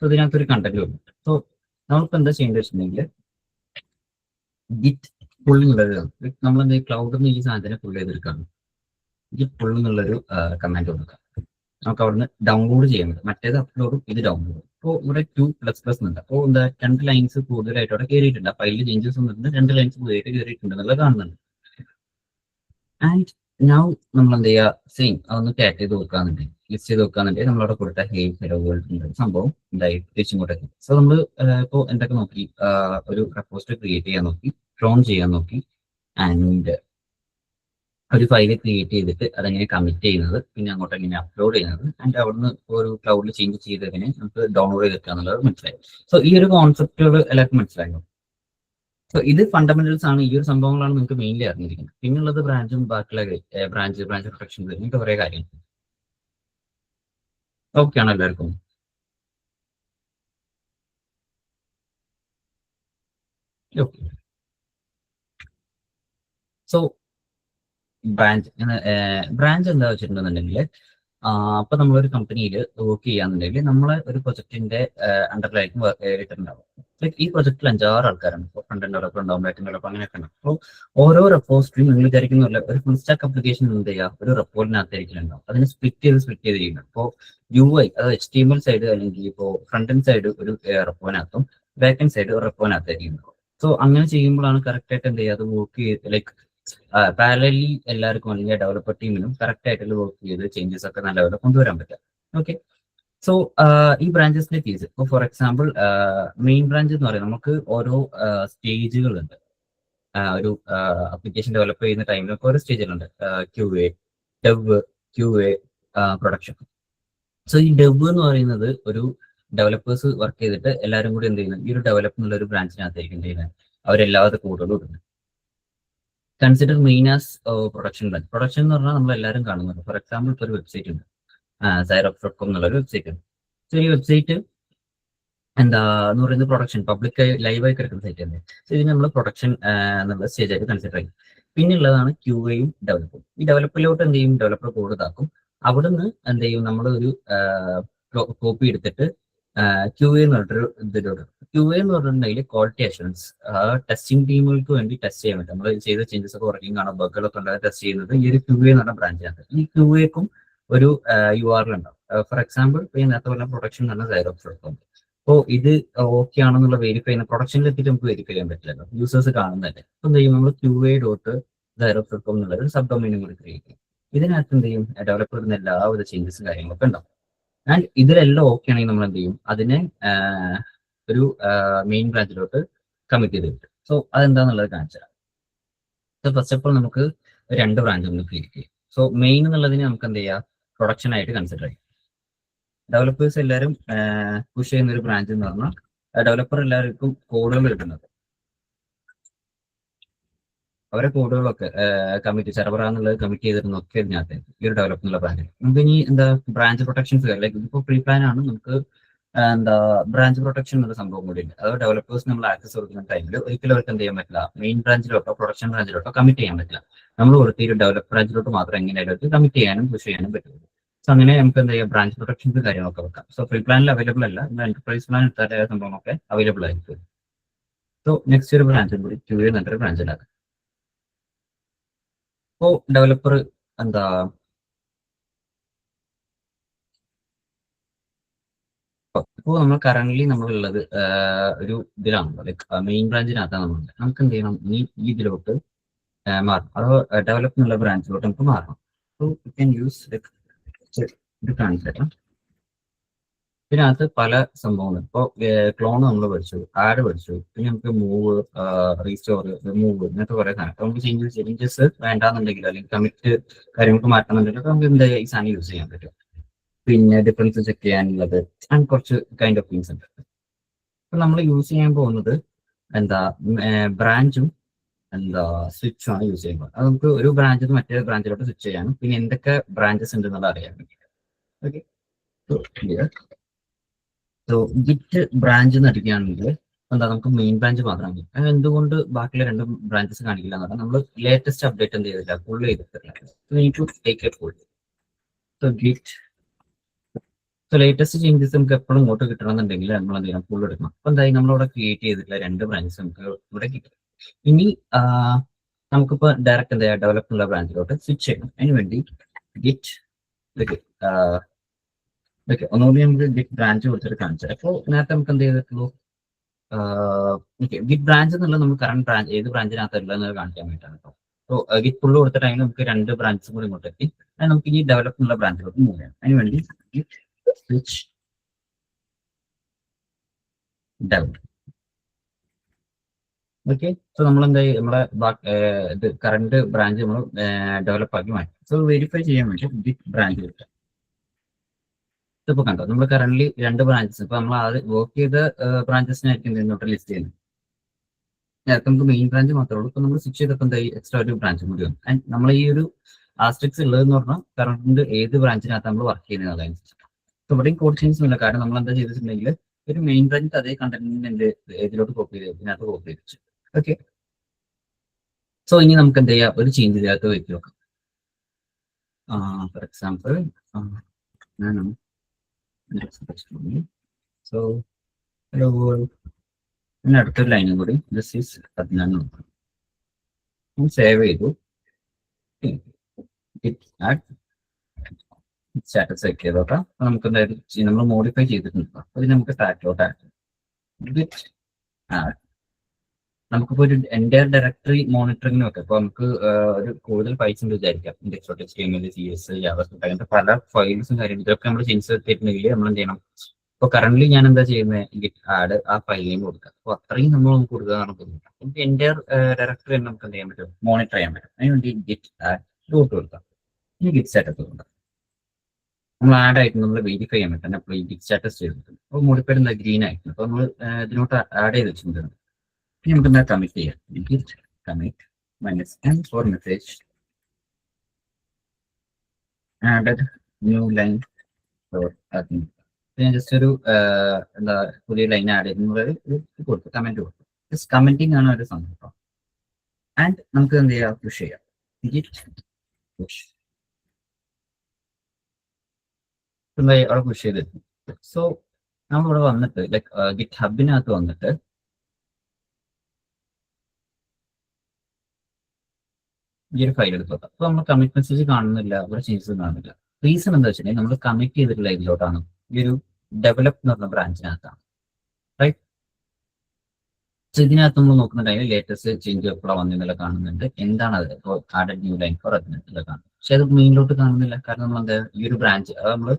ഇതിനകത്തൊരു കണ്ടന്റ് വരും. സോ നമ്മളിപ്പോൾ എന്താ ചെയ്യേണ്ടത് വെച്ചിട്ടുണ്ടെങ്കിൽ ഗിറ്റ് പുൾ എന്നുള്ളത് നമ്മൾ എന്താ ക്ലൗഡിൽ നിന്ന് ഈ സാധനത്തിനെ പുൾ ചെയ്തെടുക്കാണ്. ഗിറ്റ് പുൾ എന്നുള്ളൊരു കമാൻഡ് കൊടുക്കാം. നമുക്ക് അവിടുന്ന് ഡൗൺലോഡ് ചെയ്യുന്നത്, മറ്റേത് അപ്ലോഡും ഇത് ഡൗൺലോഡും. അപ്പോൾ ഇവിടെ 2++ ഉണ്ട്. അപ്പോൾ എന്താ 2 ലൈൻസ് കൂടുതലായിട്ട് അവിടെ കയറിയിട്ടുണ്ട്. ഫയലിൽ ചേഞ്ചസ് വന്നിട്ടുണ്ട്, 2 ലൈൻസ് കൂടുതലായിട്ട് കയറിയിട്ടുണ്ട് എന്നുള്ളത് കാണുന്നുണ്ട്. ആൻഡ് നൗ നമ്മൾ എന്ത് ചെയ്യുക, സെയിം അതൊന്ന് ടാറ്റ് ചെയ്ത് കൊടുക്കാന്നുണ്ടെങ്കിൽ ലിസ്റ്റ് ചെയ്ത് നോക്കുകയാണെങ്കിൽ നമ്മളവിടെ കൊടുത്ത ഹേ ഹലോ വേൾഡ് സംഭവം എന്തായി തിരിച്ചിങ്ങോട്ടേക്ക്. സോ നമ്മൾ ഇപ്പോൾ എന്തൊക്കെ നോക്കി, ഒരു റെപ്പോസിറ്ററി ക്രിയേറ്റ് ചെയ്യാൻ നോക്കി, ക്ലോൺ ചെയ്യാൻ നോക്കി, ആൻഡ് ഒരു ഫയൽ ക്രിയേറ്റ് ചെയ്തിട്ട് അതെങ്ങനെ കമ്മിറ്റ് ചെയ്യുന്നത്, പിന്നെ അങ്ങോട്ട് എങ്ങനെ അപ്ലോഡ് ചെയ്യുന്നത്, ആൻഡ് അവിടുന്ന് ഒരു ക്ലൗഡിൽ ചേഞ്ച് ചെയ്തതിനെ നമുക്ക് ഡൗൺലോഡ് ചെയ്തെടുക്കുക എന്നുള്ളത് മനസ്സിലായി. സോ ഈ ഒരു കോൺസെപ്റ്റുകൾ എല്ലാവർക്കും മനസ്സിലായോ? സോ ഇത് ഫണ്ടമെന്റൽസ് ആണ്, ഈ ഒരു സംഭവങ്ങളാണ് നിങ്ങൾക്ക് മെയിൻലി അറിഞ്ഞിരിക്കുന്നത്. പിന്നുള്ളത് ബ്രാഞ്ചും ബാക്കിയുള്ള ബ്രാഞ്ച് പ്രൊട്ടക്ഷൻ ഇങ്ങനത്തെ കുറേ കാര്യങ്ങൾ. ഓക്കെ ആണോ എല്ലാവർക്കും? ഓക്കെ. സോ ബ്രാഞ്ച് എന്താ വെച്ചിട്ടുണ്ടെന്നുണ്ടെങ്കിൽ, അപ്പൊ നമ്മളൊരു കമ്പനിയിൽ വർക്ക് ചെയ്യാന്നുണ്ടെങ്കിൽ നമ്മളെ ഒരു പ്രൊജക്ടിന്റെ അണ്ടറിലായിരിക്കും ഇട്ടിട്ടുണ്ടാവും. ലൈക്ക് ഈ പ്രൊജക്റ്റിൽ 5-6 ആൾക്കാരാണ്. ഇപ്പോൾ ഫ്രണ്ട് എൻഡ് ഡെവലപ്പർ ഉണ്ടാവും, ബാക്ക് എൻഡ് ഡെവലപ്പർ, അങ്ങനെയൊക്കെ ഉണ്ടാവും. അപ്പോൾ ഓരോ റെപ്പോസിറ്ററിയും നിങ്ങൾ വിചാരിക്കുന്നില്ല ഒരു ഫുൾ സ്റ്റാക്ക് ആപ്ലിക്കേഷൻ എന്ത് ചെയ്യുക, ഒരു റെപ്പോർട്ടിനകത്തായിരിക്കും ഉണ്ടാവും. അതിന് സ്പ്ലിറ്റ് ചെയ്ത് ചെയ്യുന്നത്. ഇപ്പോൾ UI അതായത് HTML സൈഡ് അല്ലെങ്കിൽ ഇപ്പോൾ ഫ്രണ്ട് എൻഡ് സൈഡ് ഒരു റെപ്പോനകത്തും ബാക്ക് എൻഡ് സൈഡ് ഒരു റെപ്പോനകത്തായിരിക്കും ഉണ്ടാവും. സോ അങ്ങനെ ചെയ്യുമ്പോഴാണ് കറക്റ്റ് ആയിട്ട് എന്ത് ചെയ്യുക, അത് വർക്ക് ചെയ്ത് ലൈക്ക് പാരലി എല്ലാവർക്കും അല്ലെങ്കിൽ ഡെവലപ്പർ ടീമിനും കറക്റ്റ് ആയിട്ടുള്ള വർക്ക് ചെയ്ത് ചേഞ്ചസ് ഒക്കെ നല്ല പോലെ കൊണ്ടുവരാൻ പറ്റുക. ഓക്കെ. സോ ഈ ബ്രാഞ്ചസിന്റെ കേസ് ഇപ്പോൾ ഫോർ എക്സാമ്പിൾ മെയിൻ ബ്രാഞ്ച് എന്ന് പറയുന്നത് നമുക്ക് ഓരോ സ്റ്റേജുകളുണ്ട്. ഒരു അപ്ലിക്കേഷൻ ഡെവലപ്പ് ചെയ്യുന്ന ടൈമിലൊക്കെ ഓരോ സ്റ്റേജുകളുണ്ട്. QA, dev, QA, production. So ഈ ഡെവ് എന്ന് പറയുന്നത് ഒരു ഡെവലപ്പേഴ്സ് വർക്ക് ചെയ്തിട്ട് എല്ലാവരും കൂടി എന്ത് ചെയ്യുന്നത്, ഈ ഒരു ഡെവലപ്പ് എന്നുള്ള ഒരു ബ്രാഞ്ചിനകത്തായിരിക്കും എന്ത് ചെയ്യുന്നത്, അവരെല്ലാവരുടെ കൂടുതലും ഇടുന്നത്. Consider main as production branch. Production എന്ന് പറഞ്ഞാൽ നമ്മൾ എല്ലാവരും കാണുന്നുണ്ട്. ഫോർ എക്സാമ്പിൾ ഇപ്പോൾ ഒരു വെബ്സൈറ്റ് ഉണ്ട്, Xerox.com എന്നുള്ളൊരു വെബ്സൈറ്റ് ഉണ്ട്. സോ ഈ വെബ്സൈറ്റ് എന്താ എന്ന് പറയുന്നത് പ്രൊഡക്ഷൻ പബ്ലിക്കായി ലൈവായി കിടക്കുന്ന സൈറ്റ് തന്നെ. സോ ഇതിന് നമ്മൾ പ്രൊഡക്ഷൻ എന്നുള്ള സ്റ്റേജ് ആയിട്ട് കൺസിഡർ ചെയ്യും. പിന്നുള്ളതാണ് QAയും ഡെവലപ്പും. ഈ ഡെവലപ്പിലോട്ട് എന്ത് ചെയ്യും, ഡെവലപ്പർ കോഡ് ഇതാക്കും. അവിടുന്ന് എന്ത് ചെയ്യും, നമ്മൾ ഒരു കോപ്പി എടുത്തിട്ട് QA എന്ന് പറഞ്ഞിട്ടൊരു ഇതിലോട്ട്. QA എന്ന് പറഞ്ഞിട്ടുണ്ടെങ്കിൽ ക്വാളിറ്റി അഷുറൻസ്, ടെസ്റ്റിംഗ് ടീമുകൾക്ക് വേണ്ടി ടെസ്റ്റ് ചെയ്യാൻ പറ്റും. നമ്മൾ ചെയ്ത ചേഞ്ചസ് ഒക്കെ വർക്കിംഗ് ആണോ, ബഗ്ഗുകളൊക്കെ ഉണ്ടാകും ടെസ്റ്റ് ചെയ്യുന്നത് ഈ ഒരു QA എന്ന് പറഞ്ഞ ബ്രാഞ്ചിനകത്ത്. ഈ QAക്കും ഒരു URL ഉണ്ടാവും. ഫോർ എക്സാമ്പിൾ ഈ നേരത്തെ പറഞ്ഞ പ്രൊഡക്ഷൻ എന്ന് പറഞ്ഞാൽ Xerox.com. അപ്പോൾ ഇത് ഓക്കെ ആണെന്നുള്ള വെരിഫൈ ചെയ്യുന്ന പ്രൊഡക്ഷനിൽ എത്തിയിട്ട് നമുക്ക് വെരിഫൈ ചെയ്യാൻ പറ്റില്ലല്ലോ, യൂസേഴ്സ് കാണുന്നതല്ലേ. അപ്പോൾ എന്ത് ചെയ്യും, നമ്മൾ QA.Xerox.com എന്നുള്ള ഒരു സബ് ഡൊമൈനും കൂടി ക്രിയേറ്റ് ചെയ്യും. ഇതിനകത്ത് എന്ത് ചെയ്യും, ഡെവലപ്പർ ഇടുന്ന എല്ലാവിധ ചേഞ്ചസും കാര്യങ്ങളൊക്കെ ഉണ്ടാവും. ആൻഡ് ഇതിലെല്ലാം ഓക്കെ ആണെങ്കിൽ നമ്മൾ എന്ത് ചെയ്യും, അതിനെ ഒരു മെയിൻ ബ്രാഞ്ചിലോട്ട് കമ്മിറ്റ് ചെയ്ത് കിട്ടും. സോ അതെന്താന്നുള്ളത് കാണിച്ചു തരാം. സോ ഫസ്റ്റ് ഓഫ് ഓൾ നമുക്ക് 2 ബ്രാഞ്ച് നമ്മൾ ക്രിയേറ്റ് ചെയ്യും. സോ മെയിൻ എന്നുള്ളതിന് നമുക്ക് എന്ത് ചെയ്യാം, പ്രൊഡക്ഷൻ ആയിട്ട് കൺസിഡർ ചെയ്യും. ഡെവലപ്പേഴ്സ് എല്ലാവരും പുഷ് ചെയ്യുന്ന ഒരു ബ്രാഞ്ച് എന്ന് പറഞ്ഞാൽ ഡെവലപ്പർ എല്ലാവർക്കും കോഡുകൾ കിട്ടുന്നത്, അവരെ കോഡുകളൊക്കെ കമ്മിറ്റ് സെർവർ എന്നുള്ളത് കമ്മിറ്റ് ചെയ്തിരുന്നൊക്കെ ഇതിനകത്ത് ഈ ഒരു ഡെവലപ്പ് എന്നുള്ള ബ്രാഞ്ചിൽ. നമുക്ക് ഇനി എന്താ ബ്രാഞ്ച് പ്രൊട്ടക്ഷൻസ് ലൈക്ക് ഇതിപ്പോൾ പ്രീ പ്ലാൻ ആണ്, നമുക്ക് എന്താ ബ്രാഞ്ച് പ്രൊട്ടക്ഷൻ എന്നുള്ള സംഭവം കൂടി ഉണ്ട്. അതായത് ഡെവലപ്പേഴ്സ് നമ്മൾ ആക്സസ് കൊടുക്കുന്ന ടൈമിൽ ഒരിക്കലും അവർക്ക് എന്ത് ചെയ്യാൻ പറ്റില്ല, മെയിൻ ബ്രാഞ്ചിലോട്ടോ പ്രൊഡക്ഷൻ ബ്രാഞ്ചിലോട്ടോ കമ്മിറ്റ് ചെയ്യാൻ പറ്റില്ല. നമ്മൾ കൊടുത്ത ഡെവലപ്പ് ബ്രാഞ്ചിലോട്ട് മാത്രം എങ്ങനെയായാലും അവർക്ക് കമ്മിറ്റ് ചെയ്യാനും പുഷ് ചെയ്യാനും പറ്റുള്ളൂ. സോ അങ്ങനെ നമുക്ക് എന്താ ചെയ്യാം, ബ്രാഞ്ച് പ്രൊട്ടക്ഷൻസ് കാര്യങ്ങളൊക്കെ വെക്കാം. സോ ഫ്രീ പ്ലാനിൽ അവൈലബിൾ അല്ല, എന്റർപ്രൈസ് പ്ലാൻ എടുത്താൽ സംഭവമൊക്കെ അവൈലബിൾ ആയിരിക്കും. സോ നെക്സ്റ്റ് ഒരു ബ്രാഞ്ചും കൂടി QA എന്നൊരു ബ്രാഞ്ച് ഉണ്ടാക്കാം. ഇപ്പോൾ ഡെവലപ്പർ എന്താ ഇപ്പോൾ നമ്മൾ കറന്റ് നമ്മളുള്ളത് ഒരു ഇതിലാണല്ലോ, ലൈക്ക് മെയിൻ ബ്രാഞ്ചിനകത്താണ് നമ്മളുണ്ട്. നമുക്ക് എന്ത് ചെയ്യണം, ഈ ഇതിലോട്ട് മാറണം, അതോ ഡെവലപ്പ് എന്നുള്ള ബ്രാഞ്ചിലോട്ട് നമുക്ക് മാറണം. സോ യു ക്യാൻ യൂസ് ഇത് കാണിച്ചു. ഇതിനകത്ത് പല സംഭവങ്ങൾ. ഇപ്പോൾ ക്ലോൺ നമ്മൾ പഠിച്ചു, ആഡ് പഠിച്ചു, പിന്നെ നമുക്ക് മൂവ്, റീസ്റ്റോർ, റിമൂവ്, ഇങ്ങനത്തെ കുറെ സാധനം. നമുക്ക് ചേഞ്ചസ് വേണ്ടാന്നുണ്ടെങ്കിൽ അല്ലെങ്കിൽ കമ്മിറ്റ് കാര്യങ്ങൾക്ക് മാറ്റണമെന്നുണ്ടെങ്കിൽ നമുക്ക് എന്താ ഈ സാധനം യൂസ് ചെയ്യാൻ പറ്റും. പിന്നെ ഡിഫറൻസ് ചെക്ക് ചെയ്യാനുള്ളത് ആൻഡ് കുറച്ച് കൈൻഡ് ഓഫ് തിങ്സ് ഉണ്ട്. അപ്പൊ നമ്മൾ യൂസ് ചെയ്യാൻ പോകുന്നത് എന്താ, ബ്രാഞ്ചും എന്താ സ്വിച്ചും ആണ് യൂസ് ചെയ്യുമ്പോൾ. അത് നമുക്ക് ഒരു ബ്രാഞ്ചിൽ നിന്ന് മറ്റേ ബ്രാഞ്ചിലോട്ട് സ്വിച്ച് ചെയ്യാനും പിന്നെ എന്തൊക്കെ ബ്രാഞ്ചസ് ഉണ്ടെന്നുള്ളത് അറിയാൻ വേണ്ടിയിട്ട്. ഓക്കെ. സോ ഗിറ്റ് ബ്രാഞ്ച് നടിക്കുകയാണെങ്കിൽ എന്താ, നമുക്ക് മെയിൻ ബ്രാഞ്ച് മാത്രം മതി. എന്തുകൊണ്ട് ബാക്കിയുള്ള 2 ബ്രാഞ്ചസ് കാണിക്കില്ല എന്ന് പറഞ്ഞാൽ നമ്മൾ ലേറ്റസ്റ്റ് അപ്ഡേറ്റ് എന്ത് ചെയ്തില്ല, ഫുൾ ചെയ്തിട്ടില്ല. So git so latest changes നമുക്ക് എപ്പോഴും ഇങ്ങോട്ട് കിട്ടണമെന്നുണ്ടെങ്കിൽ നമ്മൾ എന്ത് ചെയ്യണം, ഫുൾ എടുക്കണം. അപ്പൊ എന്തായാലും നമ്മളിവിടെ ക്രിയേറ്റ് ചെയ്തിട്ടുള്ള 2 ബ്രാഞ്ചസ് നമുക്ക് ഇവിടെ കിട്ടും. ഇനി നമുക്കിപ്പോൾ ഡയറക്റ്റ് എന്താ ഡെവലപ്മെന്റുള്ള ബ്രാഞ്ചിലോട്ട് സ്വിച്ച് ചെയ്യണം. അതിന് വേണ്ടി ഗിറ്റ് ഓക്കെ ഒന്നുകൂടി നമുക്ക് ഗിറ്റ് ബ്രാഞ്ച് കൊടുത്തിട്ട് കാണിച്ചാൽ. അപ്പോൾ നേരത്തെ നമുക്ക് എന്ത് ചെയ്തിട്ടുള്ളൂ, ഓക്കെ ഗിറ്റ് ബ്രാഞ്ച് എന്നുള്ളത് നമുക്ക് കറണ്ട് ബ്രാഞ്ച് ഏത് ബ്രാഞ്ചിനകത്തുള്ളത് കാണിക്കാൻ വേണ്ടിയിട്ടാണ് കേട്ടോ. സോ ഗിറ്റ് ഫുള്ള് കൊടുത്ത ടൈമിൽ നമുക്ക് 2 ബ്രാഞ്ചസും കൂടി ഇങ്ങോട്ട് എത്തി. അത് നമുക്ക് ഇനി ഡെവലപ്പ് എന്നുള്ള ബ്രാഞ്ചിലോട്ട് മൂവ് ചെയ്യാം. അതിനുവേണ്ടി git switch develop. Okay, so നമ്മൾ എന്തായി നമ്മുടെ ഇത് കറണ്ട് ബ്രാഞ്ച് നമ്മൾ ഡെവലപ്പ് ആക്കി മാറ്റി. സോ വെരിഫൈ ചെയ്യാൻ വേണ്ടി ഗിറ്റ് ബ്രാഞ്ച് കിട്ടുക. ഇപ്പൊ കണ്ടോ, നമ്മൾ കറന്റ് 2 ബ്രാഞ്ചസ്, ഇപ്പൊ നമ്മൾ അത് വർക്ക് ചെയ്ത ബ്രാഞ്ചസിനായിരിക്കും ഇങ്ങോട്ട് ലിസ്റ്റ് ചെയ്യുന്നത്. നേരത്തെ നമുക്ക് മെയിൻ ബ്രാഞ്ച് മാത്രമേ ഉള്ളൂ. ഇപ്പൊ നമ്മൾ സ്വിച്ച് ചെയ്തപ്പോൾ എന്തായി, എക്സ്ട്രാ ഒരു ബ്രാഞ്ച് കൂടി വന്നു. ആൻഡ് നമ്മൾ ഈ ഒരു ആസ്ട്രിക്സ് ഉള്ളതെന്ന് പറഞ്ഞാൽ കറണ്ട് ഏത് ബ്രാഞ്ചിനകത്ത് നമ്മൾ വർക്ക് ചെയ്യുന്നത് അതനുസരിച്ച്. ഇവിടെയും കോഡ് ചേഞ്ച് ഇല്ല, കാരണം നമ്മൾ എന്താ ചെയ്തിട്ടുണ്ടെങ്കിൽ ഒരു മെയിൻ ബ്രാഞ്ചിന്റെ അതേ കണ്ടന്റിന്റെ ഏതിലോട്ട് കോപ്പി ചെയ്ത് ഇതിനകത്ത് കോപ്പി ചെയ്തു. ഓക്കെ, സോ ഇനി നമുക്ക് എന്ത് ചെയ്യാം, ഒരു ചേഞ്ച് ഇതിനകത്ത് വെച്ച് നോക്കാം. ഫോർ എക്സാമ്പിൾ ഞാനാണ് സോ ഹലോ വേൾഡ്, പിന്നെ അടുത്തൊരു ലൈനും കൂടി ദിസ് ഈസ് 14 സേവ് ചെയ്തു. സ്റ്റാറ്റസ് ചെക്ക് ചെയ്തോട്ടാ. നമുക്ക് എന്തായാലും നമ്മൾ മോഡിഫൈ ചെയ്തിട്ടുണ്ട്. അത് നമുക്ക് ടാറ്റിലോട്ട് ആഡ്. നമുക്കിപ്പോൾ ഒരു എൻ്റയർ ഡയറക്ടറി മോണിറ്ററിംഗ് ഒക്കെ ഇപ്പോൾ നമുക്ക് ഒരു കൂടുതൽ ഫയൽസ് ഉണ്ട് വിചാരിക്കാം. ഇൻഡെക്സ് HTML, CS, JavaScript അങ്ങനത്തെ പല ഫയൽസും കാര്യങ്ങളും ഇതൊക്കെ നമ്മൾ ചേഞ്ച് ചെയ്തിട്ടുണ്ടെങ്കിൽ നമ്മൾ എന്ത് ചെയ്യണം. ഇപ്പോൾ കറന്റ് ഞാൻ എന്താ ചെയ്യുന്നത്, ഗിറ്റ് ആഡ് ആ ഫയലിലേക്ക് കൊടുക്കുക. അപ്പോൾ അത്രയും നമുക്ക് കൊടുക്കുക നമുക്ക് എൻ്റയർ ഡയറക്ടറി നമുക്ക് എന്ത് ചെയ്യാൻ പറ്റും, മോണിറ്റർ ചെയ്യാൻ പറ്റും. അതിനുവേണ്ടി ഗിറ്റ് ആഡ് റൂട്ട് കൊടുക്കാം. ഇനി ഗിറ്റ് സ്റ്റാറ്റസ് കൊടുക്കാം. നമ്മൾ ആഡ് ആയിട്ട് നമ്മൾ വെരിഫൈ ചെയ്യാൻ പറ്റും. അപ്പോൾ ഈ ഗിറ്റ് സ്റ്റാറ്റസ് ചെയ്തിട്ടുണ്ട്. അപ്പോൾ മോഡിഫൈഡ് എന്താ ഗ്രീൻ ആയിട്ടുണ്ട്. അപ്പോൾ നമ്മൾ ഇതിനോട്ട് ആഡ് ചെയ്ത് വെച്ചിട്ടുണ്ട്. ഇനി നമുക്ക് എന്താ കമ്മിറ്റ് ചെയ്യാം. Git commit -n for message added new line for admin. ഞാൻ ജസ്റ്റ് ഒരു എന്താ പുതിയ ലൈൻ ആഡ് ചെയ്യുന്നത് കൊടുത്തു, കമന്റ് കൊടുത്തു. ജസ്റ്റ് കമന്റിങ് ആണ് ഒരു സംഭവം. ആൻഡ് നമുക്ക് എന്ത് ചെയ്യാം, പുഷ് ചെയ്യാം. ഗിറ്റ് പുഷ് അവിടെ പുഷ് ചെയ്തിട്ടുണ്ട്. സോ നമ്മളിവിടെ വന്നിട്ട് ലൈക്ക് ഗിറ്റ് ഹബിനകത്ത് വന്നിട്ട് ഈ ഒരു ഫയൽ എടുത്തു. അപ്പൊ നമ്മൾ കമ്മിറ്റ് മെസ്സേജ് കാണുന്നില്ല, ഇവിടെ ചേഞ്ചസ് കാണുന്നില്ല. റീസൺ എന്താ വെച്ചിട്ടുണ്ടെങ്കിൽ നമ്മൾ കമ്മിറ്റ് ചെയ്തിട്ടുള്ള ഇതിലോട്ടാണ്, ഈ ഒരു ഡെവലപ്പ് എന്ന് പറഞ്ഞ ബ്രാഞ്ചിനകത്താണ്. റൈറ്റ്, സോ ഇതിനകത്ത് നമ്മൾ നോക്കുന്നുണ്ടെങ്കിൽ ലേറ്റസ്റ്റ് ചേഞ്ച് എപ്പോഴാണ് വന്നില്ല കാണുന്നുണ്ട്. എന്താണ് അത്, ഇപ്പോൾ ആഡഡ് ന്യൂ ലൈൻ ഫോർ അതിനകത്തുള്ള കാണുന്നത്. പക്ഷെ അത് മെയിനിലോട്ട് കാണുന്നില്ല. കാരണം നമ്മൾ എന്താ ഈ ഒരു ബ്രാഞ്ച് അത് നമ്മൾ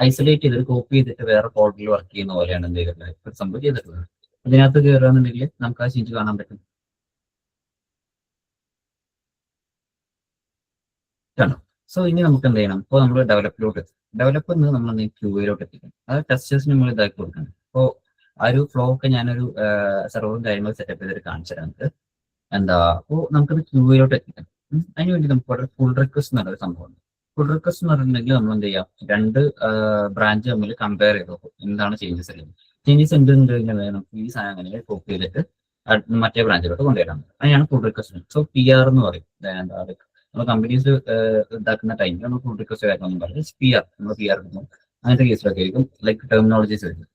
ഐസൊലേറ്റ് ചെയ്ത് കോപ്പി ചെയ്തിട്ട് വേറെ ഫോൾഡറിൽ വർക്ക് ചെയ്യുന്ന പോലെയാണ് എന്ത് ചെയ്തിട്ടുള്ളത്, സംഭവം ചെയ്തിട്ടുള്ളത്. അതിനകത്ത് കയറുകയാണെന്നുണ്ടെങ്കിൽ നമുക്ക് ആ ചേഞ്ച് കാണാൻ പറ്റും. കണ്ടോ, സോ ഇനി നമുക്ക് എന്ത് ചെയ്യണം, ഇപ്പോൾ നമ്മൾ ഡെവലപ്പ് നമ്മൾ എന്തെങ്കിലും ക്യൂയിലോട്ട് എത്തിക്കണം. അത് ടെസ്റ്റേഴ്സിന് നമ്മൾ ഇതാക്കി കൊടുക്കണം. അപ്പോൾ ആ ഒരു ഫ്ലോ ഒക്കെ ഞാനൊരു സെർവറും കാര്യങ്ങളും സെറ്റപ്പ് ചെയ്തിട്ട് കാണിച്ചു തരാം. എന്താ, അപ്പോൾ നമുക്കത് ക്യൂയിലോട്ട് എത്തിക്കണം. അതിനുവേണ്ടി നമുക്ക് ഇവിടെ ഫുൾ റിക്വസ്റ്റ് എന്നൊരു സംഭവമുണ്ട്. ഫുൾ റിക്വസ്റ്റ് എന്ന് പറഞ്ഞിട്ടുണ്ടെങ്കിൽ നമ്മൾ എന്ത് ചെയ്യാം, 2 ബ്രാഞ്ച് തമ്മിൽ കമ്പയർ ചെയ്ത് നോക്കും എന്താണ് ചേഞ്ചസ് ഉള്ളത്. ചേഞ്ചസ് ഉണ്ട് വേണം ഈ സാധനം അങ്ങനെ കോപ്പി ചെയ്തിട്ട് മറ്റേ ബ്രാഞ്ചിലോട്ട് കൊണ്ടുവരാൻ. അതിനാണ് ഫുൾ റിക്വസ്റ്റ്. സോ PR എന്ന് പറയും. എന്താ, നമ്മൾ കമ്പനീസ് ഇതാക്കുന്ന ടൈമിൽ നമ്മൾ ഫുൾ റിക്വസ്റ്റ് കാര്യങ്ങളൊന്നും പറയും. PR നമ്മൾ PR എടുക്കുന്നു. അങ്ങനത്തെ കേസിലൊക്കെ ആയിരിക്കും ലൈക്ക് ടെർമിനോളജീസ് വരും.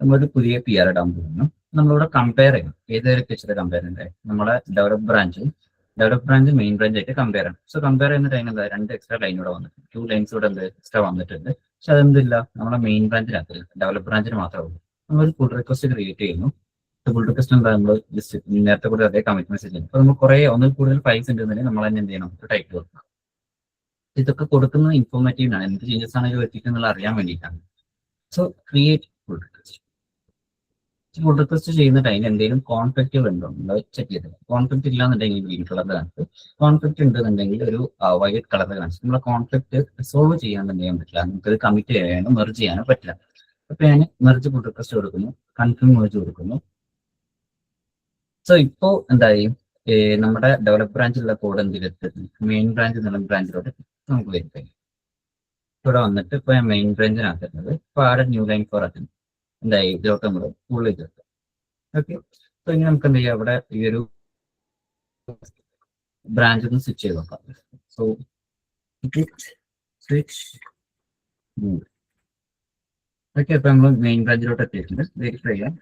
നമ്മളൊരു പുതിയ PR ഇടാൻ പോകുന്നു. നമ്മളിവിടെ കമ്പയർ ചെയ്യണം. ഏതൊക്കെ വെച്ചിട്ട് കമ്പയർ ചെയ്യണ്ടേ, നമ്മളെ ഡെവലപ്പ് ബ്രാഞ്ച് മെയിൻ ബ്രാഞ്ച് ആയിട്ട് കമ്പയർ ചെയ്യണം. സോ കമ്പയർ ചെയ്യുന്ന ടൈം എന്താ, 2 എക്സ്ട്രാ ലൈൻ ഇവിടെ വന്നിട്ടുണ്ട്, 2 ലൈൻസ് ഇവിടെ എന്ത് എക്സ്ട്രാ വന്നിട്ടുണ്ട്. പക്ഷെ അതെന്തില്ല, നമ്മളെ മെയിൻ ബ്രാഞ്ചിനകത്ത് ഡെവലപ്പ് ബ്രാഞ്ചിന് മാത്രമേ ഉള്ളൂ. നമ്മളൊരു ഫുൾ റിക്വസ്റ്റ് ക്രിയേറ്റ് ചെയ്യുന്നു. ഫുൾ റിക്വസ്റ്റ് എന്താ, നമ്മൾ ജസ്റ്റ് നേരത്തെ കൂടെ അതേ കമ്മിറ്റ് മെസ്സേജ് ചെയ്യുന്നു. അപ്പോൾ നമ്മൾ കുറേ ഒന്നിൽ കൂടുതൽ ഫയൽസ് ഉണ്ടെന്നുണ്ടെങ്കിൽ നമ്മൾ തന്നെ എന്ത് ചെയ്യണം, ഒരു ടൈപ്പ് കൊടുക്കണം. ഇതൊക്കെ കൊടുക്കുന്നത് ഇൻഫോർമേറ്റീവ് ആണ്, എന്ത് ചേഞ്ചസ് ആണ് ഇത് വരുത്തിയിട്ടുള്ളത് അറിയാൻ വേണ്ടിയിട്ടാണ്. സോ ക്രിയേറ്റ് ഫുൾ റിക്വസ്റ്റ് ചെയ്യുന്ന ടൈം എന്തെങ്കിലും കോൺഫ്ലിക്റ്റുകൾ ഉണ്ടോ ചെക്ക് ചെയ്ത്. കോൺഫ്ലിക്റ്റ് ഇല്ലാന്നുണ്ടെങ്കിൽ ഗ്രീൻ കളറിൽ കാണിച്ചു, കോൺഫ്ലിക്റ്റ് ഉണ്ടെന്നുണ്ടെങ്കിൽ ഒരു വൈറ്റ് കളറിൽ കാണിച്ചു. നമ്മളെ കോൺഫ്ലിക്റ്റ് റിസോൾവ് ചെയ്യാൻ പറ്റില്ല, നമുക്കത് കമ്മിറ്റ് ചെയ്യാനോ മെർജ് ചെയ്യാനോ പറ്റില്ല. അപ്പൊ ഞാൻ മെർജ് ഫുൾ റിക്വസ്റ്റ് കൊടുക്കുന്നു, കൺഫേം മെർജ് കൊടുക്കുന്നു. സോ ഇപ്പോ എന്തായി, നമ്മുടെ ഡെവലപ്പ് ബ്രാഞ്ചിലുള്ള കോഡ് എന്തിലെത്തി, മെയിൻ ബ്രാഞ്ച് എന്നുള്ള ബ്രാഞ്ചിലോട്ട് നമുക്ക് വെരിഫൈ. ഇവിടെ വന്നിട്ട് ഇപ്പൊ ഞാൻ മെയിൻ ബ്രാഞ്ചിനകത്തുള്ളത് ഇപ്പൊ ആഡ് ന്യൂ ലൈൻ ഫോർ അതിന് എന്തായി ഇതിലോട്ട് നമ്മൾ ഫുൾ ചെയ്തിട്ട്. ഓക്കെ, സോ ഇനി നമുക്ക് എന്ത് ചെയ്യാം, ഇവിടെ ഈ ഒരു ബ്രാഞ്ച് ഒന്ന് സ്വിച്ച് ചെയ്ത് നോക്കാം. സോ സ്വിച്ച് ഓക്കെ, ഇപ്പൊ നമ്മൾ മെയിൻ ബ്രാഞ്ചിലോട്ട് എത്തിയിട്ടുണ്ട്. വെരിഫൈ ചെയ്യാം,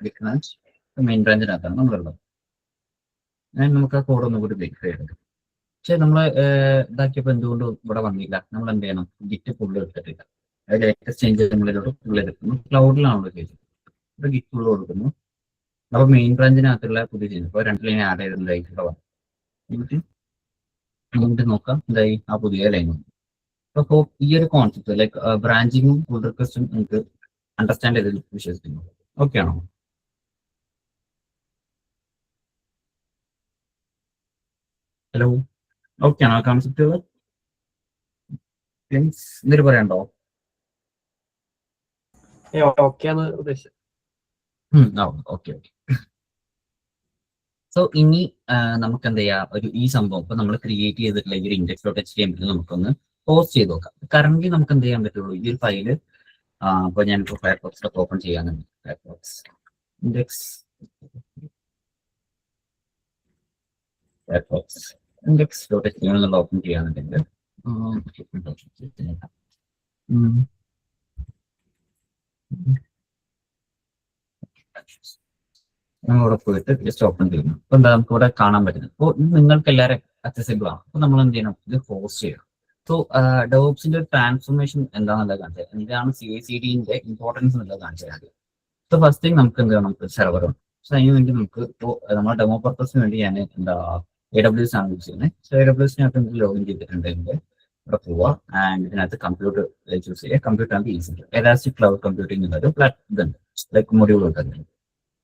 മെയിൻ ബ്രാഞ്ചിനകത്താണ് നമ്മളുള്ളത്. നമുക്ക് ആ കോഡ് ഒന്നും കൂടി വെരിഫൈ ചെയ്തത്. പക്ഷെ നമ്മൾ ഇതാക്കിയപ്പോൾ എന്തുകൊണ്ട് ഇവിടെ വന്നില്ല, നമ്മൾ എന്ത് ചെയ്യണം, ഗിറ്റ് ഫുള്ള് എടുത്തിട്ടില്ല. അത് ലേറ്റസ്റ്റ് ചേഞ്ച് നമ്മളിലോട്ട് ഫുള്ള് എടുക്കുന്നു. ക്ലൗഡിലാണല്ലോ ചെയ്തത്. ഇവിടെ ഗിറ്റ് ഫുള്ള് കൊടുക്കുന്നു. അപ്പോൾ മെയിൻ ബ്രാഞ്ചിനകത്തുള്ള പുതിയ ചേഞ്ച് ഇപ്പോൾ 2 ലൈൻ ആഡ് ചെയ്തിട്ടുണ്ടായിട്ട് നമുക്ക് നോക്കാം എന്തായി ആ പുതിയ ലൈൻ. അപ്പോൾ ഈ ഒരു കോൺസെപ്റ്റ് ലൈക്ക് ബ്രാഞ്ചിങ്ങും പുൾ റിക്വസ്റ്റും നിങ്ങൾക്ക് അണ്ടർസ്റ്റാൻഡ് ചെയ്ത് വിശ്വസിക്കുന്നു. ഓക്കെ ആണോ? ഹലോ, ഓക്കെ ആണോ കോൺസെപ്റ്റുകൾ? എന്തൊരു പറയണ്ടോ? ഓക്കെയാണ് ഉദ്ദേശിച്ചത്. ഓക്കെ. സോ ഇനി നമുക്ക് എന്ത് ചെയ്യാം, ഈ സംഭവം ഇപ്പൊ നമ്മൾ ക്രിയേറ്റ് ചെയ്തിട്ടുള്ള ഈ ഒരു ഇൻഡെക്സ് ഡോട്ട് HTML നമുക്കൊന്ന് പോസ്റ്റ് ചെയ്ത് നോക്കാം. കറന്റ് നമുക്ക് എന്ത് ചെയ്യാൻ പറ്റുള്ളൂ, ഈ ഒരു ഫയല് അപ്പൊ ഞാനിപ്പോ ഫയർഫോക്സ് ഓപ്പൺ ചെയ്യാനുണ്ട്. ഫയർഫോക്സ് ഇൻഡെക്സ് ഡോട്ട് HTML എന്നുള്ള ഓപ്പൺ ചെയ്യാന്നുണ്ടെങ്കിൽ നമ്മളിവിടെ പോയിട്ട് ജസ്റ്റ് ഓപ്പൺ ചെയ്യുന്നു. അപ്പൊ എന്താ നമുക്ക് ഇവിടെ കാണാൻ പറ്റുന്നത്, അപ്പോൾ ഇത് നിങ്ങൾക്ക് എല്ലാവരും അക്സസിബിൾ ആണ്. അപ്പൊ നമ്മൾ എന്ത് ചെയ്യണം, ഇത് ഹോസ്റ്റ് ചെയ്യണം. സോ ഡെവോപ്സിന്റെ ട്രാൻസ്ഫോർമേഷൻ എന്താണെന്നുള്ളത് കാണിച്ചത്, എന്താണ് CI/CD ഇമ്പോർട്ടൻസ് എന്നുള്ളത് കാണിച്ചത്. സോ ഫസ്റ്റ് തിങ് നമുക്ക് എന്ത് വേണം, സെർവർ ഉണ്ട്. സോ അതിന് വേണ്ടി നമുക്ക് ഇപ്പോൾ നമ്മുടെ ഡെമോ പർപ്പസിന് വേണ്ടി ഞാൻ എന്താ AWS ആണ് യൂസ് ചെയ്യുന്നത്. സോ AWSനകത്ത് നമുക്ക് ലോഗിൻ ചെയ്തിട്ടുണ്ടെങ്കിൽ ഇവിടെ പോവുക ആൻഡ് ഇതിനകത്ത് കമ്പ്യൂട്ടർ ചൂസ് ചെയ്യുക. കമ്പ്യൂട്ടർ ആണ് ഈസി. എലാസ്റ്റിക് ക്ലൗഡ് കമ്പ്യൂട്ടിംഗ് എന്നൊരു ഇതുണ്ട്, ലൈക്ക് മൊഡ്യൂൾ ഉണ്ട്.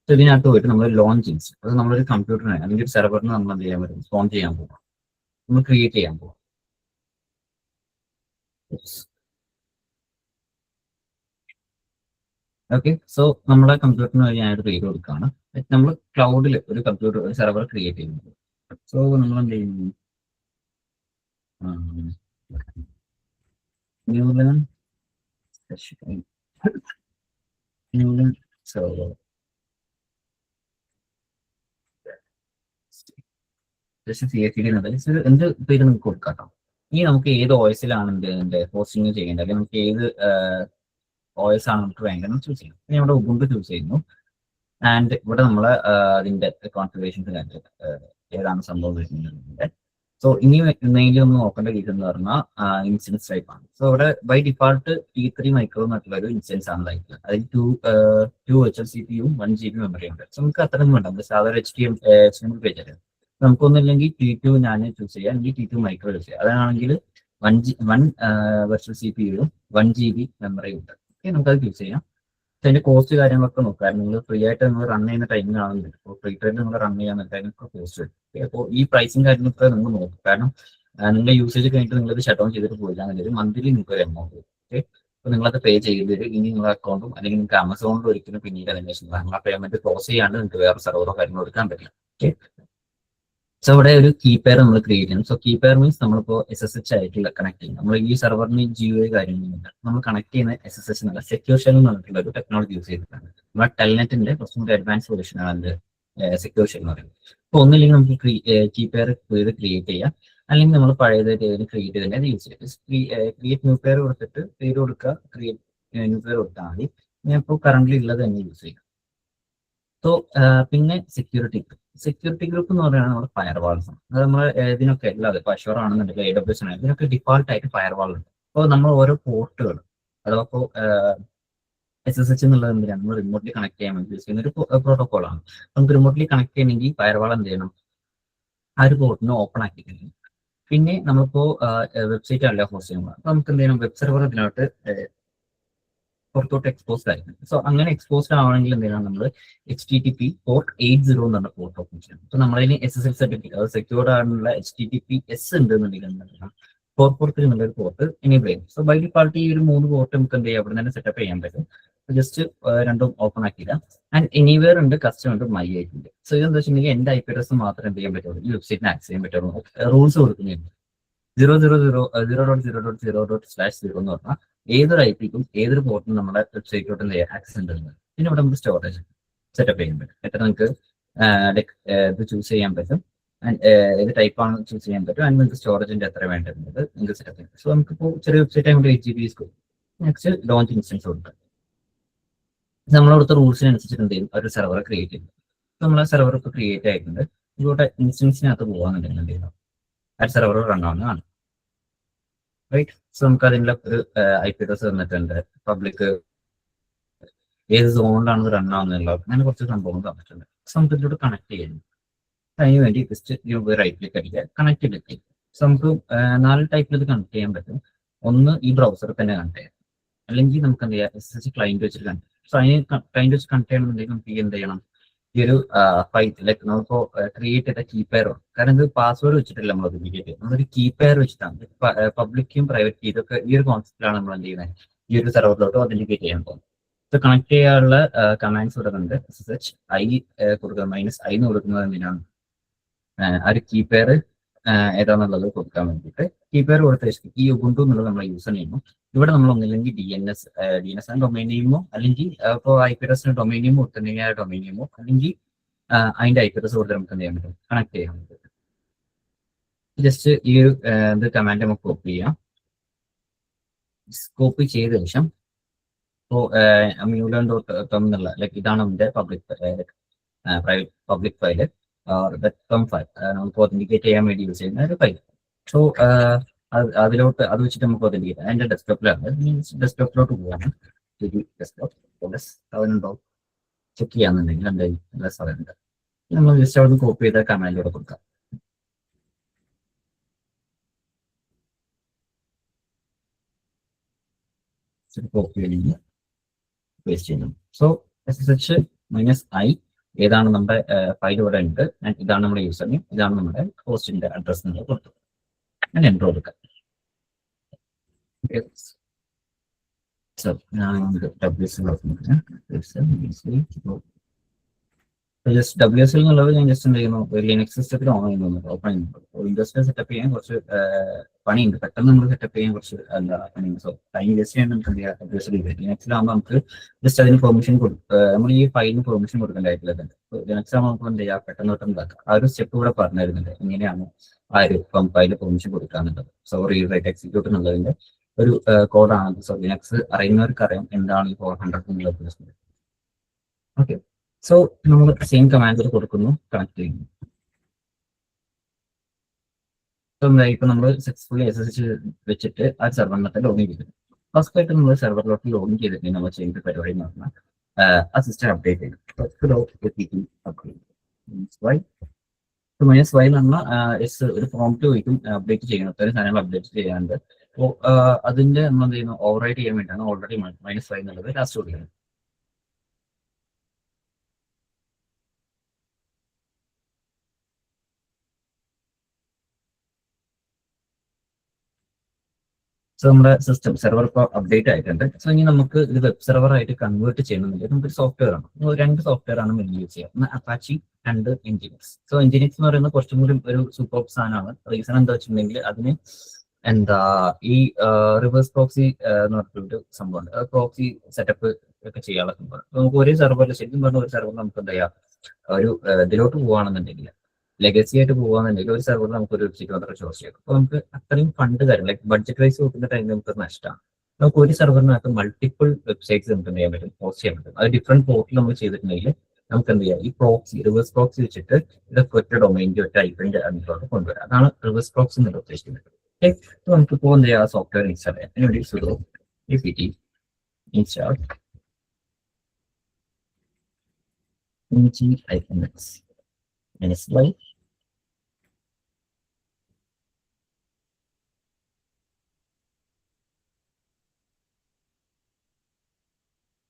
സോ ഇതിനകത്ത് പോയിട്ട് നമ്മൾ ലോഞ്ച് ചെയ്യും. അത് നമ്മളൊരു കമ്പ്യൂട്ടറിനെ അല്ലെങ്കിൽ ഒരു സെർവറിന് നമ്മൾ എന്ത് ചെയ്യാൻ പറ്റും, സ്പോൺ ചെയ്യാൻ പോകാം, നമ്മൾ ക്രിയേറ്റ് ചെയ്യാൻ പോകാം. ഓക്കെ, സോ നമ്മുടെ കമ്പ്യൂട്ടറിന് ഞാനൊരു പേര് കൊടുക്കുകയാണ്. നമ്മൾ ക്ലൗഡിൽ ഒരു കമ്പ്യൂട്ടർ ഒരു സെർവർ ക്രിയേറ്റ് ചെയ്യുന്നത്. സോ നമ്മൾ എന്ത് ചെയ്യുന്നു, ന്യൂലൻ സെർവർ CI/CD എന്നുള്ളത് എന്ത് പേര് നമുക്ക് കൊടുക്കാം. ഇനി നമുക്ക് ഏത് OS-ലാണ് ഇതിന്റെ ഹോസ്റ്റിംഗ് ചെയ്യേണ്ടത്, അല്ലെങ്കിൽ നമുക്ക് ഏത് OS ആണ് നമുക്ക് വേണ്ടതെന്ന് ചൂസ് ചെയ്യാം. ഇനി നമ്മുടെ ഉബുണ്ടു ചൂസ് ചെയ്യുന്നു ആൻഡ് ഇവിടെ നമ്മൾ അതിന്റെ കോൺഫിഗറേഷൻസ് കണ്ടിട്ട് ഏതാണ് സംഭവം വരുന്നത്. സോ ഇനി മെയിൻലി നമ്മൾ നോക്കേണ്ട രീതി എന്ന് പറഞ്ഞാൽ ഇൻസ്റ്റൻസ് ടൈപ്പ് ആണ്. സോ ഇവിടെ ബൈ ഡിഫാൾട്ട് T3 മൈക്രോ എന്നുള്ള ഒരു ഇൻസ്റ്റൻസ് ആണ് ലൈക്ക്. അതിൽ 2 virtual CPU 1 GB മെമ്മറി ഉണ്ട്. സോ നമുക്ക് അത്രയൊന്നും വേണ്ട, നമുക്ക് സാധാരണ HTML പേജ് അല്ലേ. നമുക്കൊന്നില്ലെങ്കിൽ T2 ഞാൻ ചൂസ് ചെയ്യാം, അല്ലെങ്കിൽ T2 മൈക്രോ യൂസ് ചെയ്യാം. അതാണെങ്കിൽ 1 virtual CPU 1 GB മെമ്മറി ഉണ്ട്. ഓക്കെ, നമുക്കത് യൂസ് ചെയ്യാം. അതിന്റെ കോസ്റ്റ് കാര്യങ്ങളൊക്കെ നോക്കാം. നിങ്ങൾ ഫ്രീ ആയിട്ട് നിങ്ങൾ റൺ ചെയ്യുന്ന ടൈമിലാണെങ്കിൽ, ഇപ്പോൾ ഫ്രീ ടൈമിൽ നിങ്ങൾ റൺ ചെയ്യാൻ അതിനൊക്കെ കോസ്റ്റ് വരും. അപ്പോൾ ഈ പ്രൈസിങ് കാര്യങ്ങളൊക്കെ നിങ്ങൾ നോക്കും. കാരണം നിങ്ങളുടെ യൂസേജ് കഴിഞ്ഞിട്ട് നിങ്ങളിത് ഷട്ട് ഡൗൺ ചെയ്തിട്ട് പോയില്ല എന്നുള്ളത് മന്ത്ലി നിങ്ങൾക്ക് ഒരു എമൗണ്ട് വരും. ഓക്കെ, അപ്പോൾ നിങ്ങളത് പേ ചെയ്ത് തരും. ഇനി നിങ്ങളുടെ അക്കൗണ്ടും അല്ലെങ്കിൽ നിങ്ങൾക്ക് ആമസോണിൽ ഒരിക്കലും പിന്നീട് അതിന്റെ പേയ്മെന്റ് ക്ലോസ് ചെയ്യാണ്ട് നിങ്ങൾക്ക് വേറെ സെർവറോ കാര്യങ്ങളോ എടുക്കാൻ പറ്റില്ല. ഓക്കെ, സോ ഇവിടെ ഒരു കീപെയർ നമ്മൾ ക്രിയേറ്റ് ചെയ്യണം. സോ കീപെയർ മീൻസ് നമ്മളിപ്പോൾ SSH ആയിട്ടുള്ള കണക്ട് ചെയ്യും. നമ്മൾ ഈ സെർവറിന് GUI കാര്യങ്ങളൊന്നുമില്ല. നമ്മൾ കണക്ട് ചെയ്യുന്ന SSH എന്നുള്ള സെക്യൂർ ഷെൽ എന്ന് പറഞ്ഞിട്ടുള്ള ഒരു ടെക്നോളജി യൂസ് ചെയ്തിട്ടാണ്. നമ്മുടെ ടെൽനെറ്റിന്റെ കുറച്ചും കൂടി അഡ്വാൻസ് സൊല്യൂഷൻ ആണ് അതിന്റെ സെക്യൂർ ഷെൽ എന്ന് പറയുന്നത്. അപ്പോൾ ഒന്നില്ലെങ്കിൽ നമുക്ക് കീപെയർ ക്രിയേറ്റ് ചെയ്യാം, അല്ലെങ്കിൽ നമ്മൾ പഴയതായിട്ട് ക്രിയേറ്റ് ചെയ്തതിന്റെ യൂസ് ചെയ്യാം. ക്രിയേറ്റ് ന്യൂ പെയർ കൊടുത്തിട്ട് പേര് കൊടുക്കുക, ക്രിയേറ്റ് ന്യൂ പെയർ കൊടുത്താൽ മതി. ഞാൻ ഇപ്പോൾ കറന്റ് ഉള്ളത് തന്നെ യൂസ് ചെയ്യാം. സോ പിന്നെ സെക്യൂരിറ്റി ഗ്രൂപ്പ് എന്ന് പറയുന്നത് നമ്മുടെ ഫയർവാൾസ് ആണ്. അത് നമ്മൾ ഇതിനൊക്കെ എല്ലാവരും ഇപ്പോൾ അഷ്യൂർ ആണെന്നുണ്ടെങ്കിൽ AWS ആണ്, ഇതിനൊക്കെ ഡിഫാൾട്ട് ആയിട്ട് ഫയർവാൾ ഉണ്ട്. അപ്പോൾ നമ്മൾ ഓരോ പോർട്ടുകൾ അഥവാ ഇപ്പോൾ SSH എന്നുള്ളത് എന്തിനാണ്, നമ്മൾ റിമോട്ട്ലി കണക്ട് ചെയ്യാൻ വേണ്ടി യൂസ് ചെയ്യുന്ന ഒരു പ്രോട്ടോകോളാണ്. നമുക്ക് റിമോട്ട്ലി കണക്ട് ചെയ്യണമെങ്കിൽ ഫയർവാൾ എന്ത് ചെയ്യണം, ആ ഒരു പോർട്ടിനെ ഓപ്പൺ ആക്കി കഴിഞ്ഞു. പിന്നെ നമ്മളിപ്പോൾ വെബ്സൈറ്റ് അല്ല ഹോസ്റ്റ് ചെയ്യുമ്പോൾ അപ്പോൾ നമുക്ക് എന്ത് ചെയ്യണം, വെബ് സെർവർ ഇതിനകത്ത് പുറത്തോട്ട് എക്സ്പോസ്ഡ് ആയിരുന്നു. സോ അങ്ങനെ എക്സ്പോസ്ഡ് ആവണമെങ്കിൽ എന്താണ് നമ്മൾ HTTP port 80 എന്നുള്ള പോർട്ട് ഓപ്പൺ ചെയ്യണം. അപ്പോൾ നമ്മളതിന് SSL സർട്ടിഫിക്കറ്റ്, അത് സെക്യൂർഡ് ആയിട്ടുള്ള HTTPS ഉണ്ടെന്നുണ്ടെങ്കിൽ 443 എന്നുള്ള ഒരു പോർട്ട് എനേബിൾ ചെയ്യും. സോ ബൈ ഡിഫാൾട്ട് ഈ ഒരു 3 പോർട്ട് നമുക്ക് എന്ത് ചെയ്യാം, അവിടെ തന്നെ സെറ്റപ്പ് ചെയ്യാൻ പറ്റും. ജസ്റ്റ് രണ്ടും ഓപ്പൺ ആക്കിയില്ല. ആൻഡ് എനിവേർ ഉണ്ട്, കസ്റ്റം ഉണ്ട്, മൈ ആയിട്ടുണ്ട്. സോ ഇതെന്താ വെച്ചിട്ടുണ്ടെങ്കിൽ എൻ്റെ IP അഡ്രസ് മാത്രം എന്ത് ചെയ്യാൻ പറ്റുള്ളൂ, ഈ വെബ്സൈറ്റിന് ആക്സസ് ചെയ്യാൻ പറ്റുള്ളൂ. റൂൾസ് കൊടുക്കുന്നുണ്ട് 0.0.0.0.0.0 എന്ന് പറഞ്ഞാൽ ഏതൊരു IPക്കും ഏതൊരു പോർട്ടിനും നമ്മുടെ വെബ്സൈറ്റിലോട്ട് ആക്സസ് ഉണ്ടെന്ന്. പിന്നെ ഇവിടെ നമുക്ക് സ്റ്റോറേജ് സെറ്റപ്പ് ചെയ്യാൻ പറ്റും. എത്ര നിങ്ങൾക്ക് ഇത് ചൂസ് ചെയ്യാൻ പറ്റും, ഏത് ടൈപ്പ് ആണ് ചൂസ് ചെയ്യാൻ പറ്റും. ആൻഡ് നിങ്ങൾക്ക് സ്റ്റോറേജിന്റെ എത്ര വേണ്ടത് നിങ്ങൾക്ക് സെറ്റപ്പ് ചെയ്യാം. സോ നമുക്കിപ്പോൾ ചെറിയ വെബ്സൈറ്റ് ആയതുകൊണ്ട് 8 GB നെക്സ്റ്റ് ലോഞ്ച് ഇൻസ്റ്റൻസ് കൊടുക്കാം. നമ്മളവിടുത്തെ റൂൾസിനനുസരിച്ചിട്ട് എന്ത് ചെയ്യും, ഒരു സെർവർ ക്രിയേറ്റ് ചെയ്യും. നമ്മളെ സെർവർ ഇപ്പോൾ ക്രിയേറ്റ് ആയിട്ടുണ്ട്. ഇവിടെ ഇൻസ്റ്റൻസിനകത്ത് പോകാന്നുണ്ടെങ്കിൽ എന്ത് ചെയ്യണം, ആ സെർവർ റൺ ആവുന്നതാണ്. റൈറ്റ്, സോ നമുക്ക് അതിനുള്ള ഒരു IP അഡ്രസ് തന്നിട്ടുണ്ട്, പബ്ലിക് ഏത് സോണിലാണ് റൺ ആവുന്നുള്ള അങ്ങനെ കുറച്ച് സംഭവങ്ങൾ തന്നിട്ടുണ്ട്. സോ നമുക്ക് ഇതിലൂടെ കണക്ട് ചെയ്യുന്നു. അതിന് വേണ്ടി ജസ്റ്റ് റൈറ്റ് ക്ലിക്ക് അടിക്കുക, കണക്ട് ക്ലിക്ക്. സോ നമുക്ക് 4 ടൈപ്പിൽ ഇത് കണക്ട് ചെയ്യാൻ പറ്റും. ഒന്ന് ഈ ബ്രൗസറിൽ തന്നെ കണക്ട് ചെയ്യാം, അല്ലെങ്കിൽ നമുക്ക് എന്ത് ചെയ്യാം SSH ക്ലയന്റ് വെച്ചിട്ട് കണക്ട് ചെയ്യാം. സോ അതിന് ക്ലയന്റ് വെച്ച് കണക്ട് ചെയ്യണമെന്നുണ്ടെങ്കിൽ നമുക്ക് എന്ത് ചെയ്യണം, ഈ ഒരു ഫൈൽ ലൈക്ക് നമ്മളിപ്പോ ക്രിയേറ്റ് ചെയ്ത കീ പെയർ, കാരണം ഇത് പാസ്വേഡ് വെച്ചിട്ടില്ല നമ്മൾ ക്രിയേറ്റ് ചെയ്യുന്നത്, നമ്മളൊരു കീ പെയർ വെച്ചിട്ടാണ് പബ്ലിക്കും പ്രൈവറ്റ് കീ ഇതൊക്കെ ഈ ഒരു കോൺസെപ്റ്റിലാണ് നമ്മൾ എന്ത് ചെയ്യുന്നത്, ഈ ഒരു സെർവറിലോട്ട് ഒതന്റിക്കേറ്റ് ചെയ്യാൻ പോകുന്നത്. ഇത് കണക്ട് ചെയ്യാനുള്ള കമാൻഡ്സ് കൊടുക്കുന്നുണ്ട്. SSH കൊടുക്കുക -i എന്ന് കൊടുക്കുന്നത് എന്തിനാണ്, ആ ഒരു കീ പെയർ ഏതാണെന്നുള്ളത് കൊടുക്കാൻ വേണ്ടിയിട്ട്. കീ പെയർ കൊടുത്ത ശേഷം ഈ ഉബുണ്ടു എന്നുള്ളത് നമ്മൾ യൂസ് ചെയ്യുന്നു. ഇവിടെ നമ്മൾ ഒന്നില്ലെങ്കിൽ DNS ഡൊമൈൻ നെയിമോ, അല്ലെങ്കിൽ ഇപ്പോൾ IPRS ഡൊമൈൻ നെയിമോ കൊടുത്തിട്ടുണ്ടെങ്കിൽ ആ ഡൊമൈൻ നെയിമോ, അല്ലെങ്കിൽ അതിന്റെ IPRS കൊടുത്ത് നമുക്ക് എന്ത് ചെയ്യാൻ പറ്റും, കണക്ട് ചെയ്യാൻ പറ്റും. ജസ്റ്റ് ഈ ഒരു ഇത് കമാൻഡ് നമുക്ക് കോപ്പി ചെയ്യാം. കോപ്പി ചെയ്ത ശേഷം ഇപ്പോൾ mulan.com എന്നുള്ള ലൈക്ക് ഇതാണ് നമ്മുടെ പ്രൈവറ്റ് പബ്ലിക് ഫയല്, ഫയൽ നമുക്ക് ഒതന്റിക്കേറ്റ് ചെയ്യാൻ വേണ്ടി യൂസ് ചെയ്യുന്ന ഒരു ഫയൽ. സോ അതിലോട്ട് അത് വെച്ചിട്ട് നമുക്ക് ഒതന്റിക്കേറ്റ് ചെയ്യാം. അതിന്റെ ഡെസ്ക്ടോപ്പിലാണ്, മീൻസ് ഡെസ്ക്ടോപ്പിലോട്ട് പോകാണ്. ഡെസ്ക്ടോപ്പ് ചെക്ക് ചെയ്യാന്നുണ്ടെങ്കിൽ എന്തായാലും 7 നമ്മൾ ജസ്റ്റ് അവിടെ കോപ്പി ചെയ്ത കമാൻഡിലൂടെ കൊടുക്കാം. കോപ്പി ചെയ്യുന്നു, പേസ്റ്റ് ചെയ്യുന്നു. സോ SSH -i ഏതാണ് നമ്മുടെ ഫയൽ ഇവിടെ ഉണ്ട്, ഇതാണ് നമ്മുടെ യൂസർ നെയിം, ഇതാണ് നമ്മുടെ ഹോസ്റ്റിന്റെ അഡ്രസ് നിങ്ങൾ കൊടുത്തു, ഞാൻ എൻ്റർ കൊടുക്കാം. WSL എന്നുള്ളത് ഞാൻ ജസ്റ്റ് എന്ത് ചെയ്യുന്നു, ലിനക്സ് സിസ്റ്റത്തിൽ ഓൺ ചെയ്യുന്നു, ഓപ്പൺ ചെയ്യുന്നു. വിൻഡോസിൽ സെറ്റപ്പ് ചെയ്യാൻ കുറച്ച് പണിയുണ്ട്, പെട്ടെന്ന് നമ്മൾ സെറ്റപ്പ് ചെയ്യാൻ കുറച്ച് എന്താ പണിയുണ്ട്. സോ ടൈം വേസ്റ്റ് ചെയ്യാൻ നമുക്ക് എന്ത് ചെയ്യാം, WSL ലിനക്സിലാകുമ്പോൾ നമുക്ക് ജസ്റ്റ് അതിന് പെർമിഷൻ നമ്മൾ ഈ ഫയലിന് പെർമിഷൻ കൊടുക്കേണ്ടതായിട്ടില്ല. ലിനക്സ് ആകുമ്പോൾ നമുക്ക് എന്ത് ചെയ്യാം, പെട്ടെന്ന് ഉണ്ടാക്കാം. ആ ഒരു സ്റ്റെപ്പ് ഇവിടെ പറഞ്ഞു തരുന്നുണ്ട്, എങ്ങനെയാണ് ആ ഒരു ഫയലിന് പെർമിഷൻ കൊടുക്കാന്നുള്ളത്. സോ റീഡ് റൈറ്റ് എക്സിക്യൂട്ട് എന്നുള്ളതിന്റെ ഒരു കോഡാണ്. സോ ലിനക്സ് അറിയുന്നവർക്ക് അറിയാം എന്താണ് ഈ 400 എന്നുള്ളത്. ഓക്കെ, സോ നമ്മൾ സെയിം കമാൻഡ് കൊടുക്കുന്നു, കണക്ട് ചെയ്യുന്നു. ഇപ്പൊ നമ്മൾ സക്സസ്ഫുള്ളി SSH വെച്ചിട്ട് ആ സെർവറിനകത്ത് ലോഗിൻ ചെയ്തു. ഫസ്റ്റ് ആയിട്ട് നമ്മൾ സെർവറിലോട്ട് ലോഗിൻ ചെയ്തിട്ട് നമ്മൾ ചെയ്യുന്ന പരിപാടി എന്ന് പറഞ്ഞാൽ ആ സിസ്റ്റം അപ്ഡേറ്റ് ചെയ്യും. -y എന്ന് പറഞ്ഞാൽ ഒരു പ്രോംപ്റ്റ് വയ്ക്കും അപ്ഡേറ്റ് ചെയ്യണം, അത്തരം സാധനങ്ങൾ അപ്ഡേറ്റ് ചെയ്യാറുണ്ട്. അപ്പോൾ അതിന്റെ നമ്മൾ എന്ത് ചെയ്യുന്നു, ഓവർറൈഡ് ചെയ്യാൻ വേണ്ടിയിട്ടാണ് ഓൾറെഡി -y എന്നുള്ളത് ലാസ്റ്റ് കൊടുക്കുന്നത്. സോ നമ്മുടെ സിസ്റ്റം സെർവർ ഇപ്പോൾ അപ്ഡേറ്റ് ആയിട്ടുണ്ട്. സോ ഇനി നമുക്ക് ഇത് വെബ് സെർവർ ആയിട്ട് കൺവേർട്ട് ചെയ്യണമെന്നുണ്ടെങ്കിൽ നമുക്കൊരു സോഫ്റ്റ്വെയർ ആണ്, 2 സോഫ്റ്റ്വെയർ ആണ് മെയിൻ യൂസ് ചെയ്യുക. ഒന്ന് Apache and Nginx. So Nginx എന്ന് പറയുന്നത് കുറച്ചും കൂടി ഒരു സൂപ്പർ സാധനമാണ്. റീസൺ എന്താ വെച്ചിട്ടുണ്ടെങ്കിൽ അതിന് ഈ റിവേഴ്സ് പ്രോക്സി എന്ന് പറഞ്ഞൊരു സംഭവമുണ്ട്. അത് പ്രോക്സി സെറ്റപ്പ് ഒക്കെ ചെയ്യാനുള്ള സംഭവമാണ്. നമുക്ക് ഒരേ സെർവറിൽ ശരിക്കും പറഞ്ഞ ഒരു സെർവർ നമുക്ക് എന്താ ചെയ്യാം, ഒരു ഇതിലോട്ട് പോകുകയാണെന്നുണ്ടെങ്കിൽ ലെഗസി ആയിട്ട് പോകുകയാണെന്നുണ്ടെങ്കിൽ ഒരു സെർവറിൽ നമുക്ക് ഒരു വെബ്സൈറ്റ് മാത്രമേ ചോർച്ച ചെയ്യും. അപ്പോൾ നമുക്ക് അത്രയും ഫണ്ട് തരും, ലൈക്ക് ബഡ്ജറ്റ് വൈസ് നോക്കുന്ന ടൈമിൽ നമുക്ക് നഷ്ടമാണ്. നമുക്ക് ഒരു സെർവറിനകത്ത് മൾട്ടിപ്പിൾ വെബ്സൈറ്റ്സ് നമുക്ക് എന്ത് ചെയ്യാൻ പറ്റും, പോസ്റ്റ് ചെയ്യാൻ പറ്റും. അത് ഡിഫറെന്റ് പോർട്ടിൽ നമ്മൾ ചെയ്തിട്ടുണ്ടെങ്കിൽ നമുക്ക് എന്ത് ചെയ്യാം, ഈ പ്രോക്സി റിവേഴ്സ് പ്രോക്സി വെച്ചിട്ട് ഇതൊക്കെ ഒറ്റ ഡൊമൈൻ്റെ ഒറ്റ ഐപ്പിന്റെ അതിലോട്ട് കൊണ്ടുവരാം. അതാണ് റിവേഴ്സ് പ്രോക്സി എന്നുള്ള ഉദ്ദേശിക്കുന്നത്. ഓക്കെ, നമുക്കിപ്പോൾ എന്ത് ചെയ്യാം, സോഫ്റ്റ്വെയർ ഇൻസ്റ്റാൾ ചെയ്യാം. അതിനുവേണ്ടി sudo apt install -y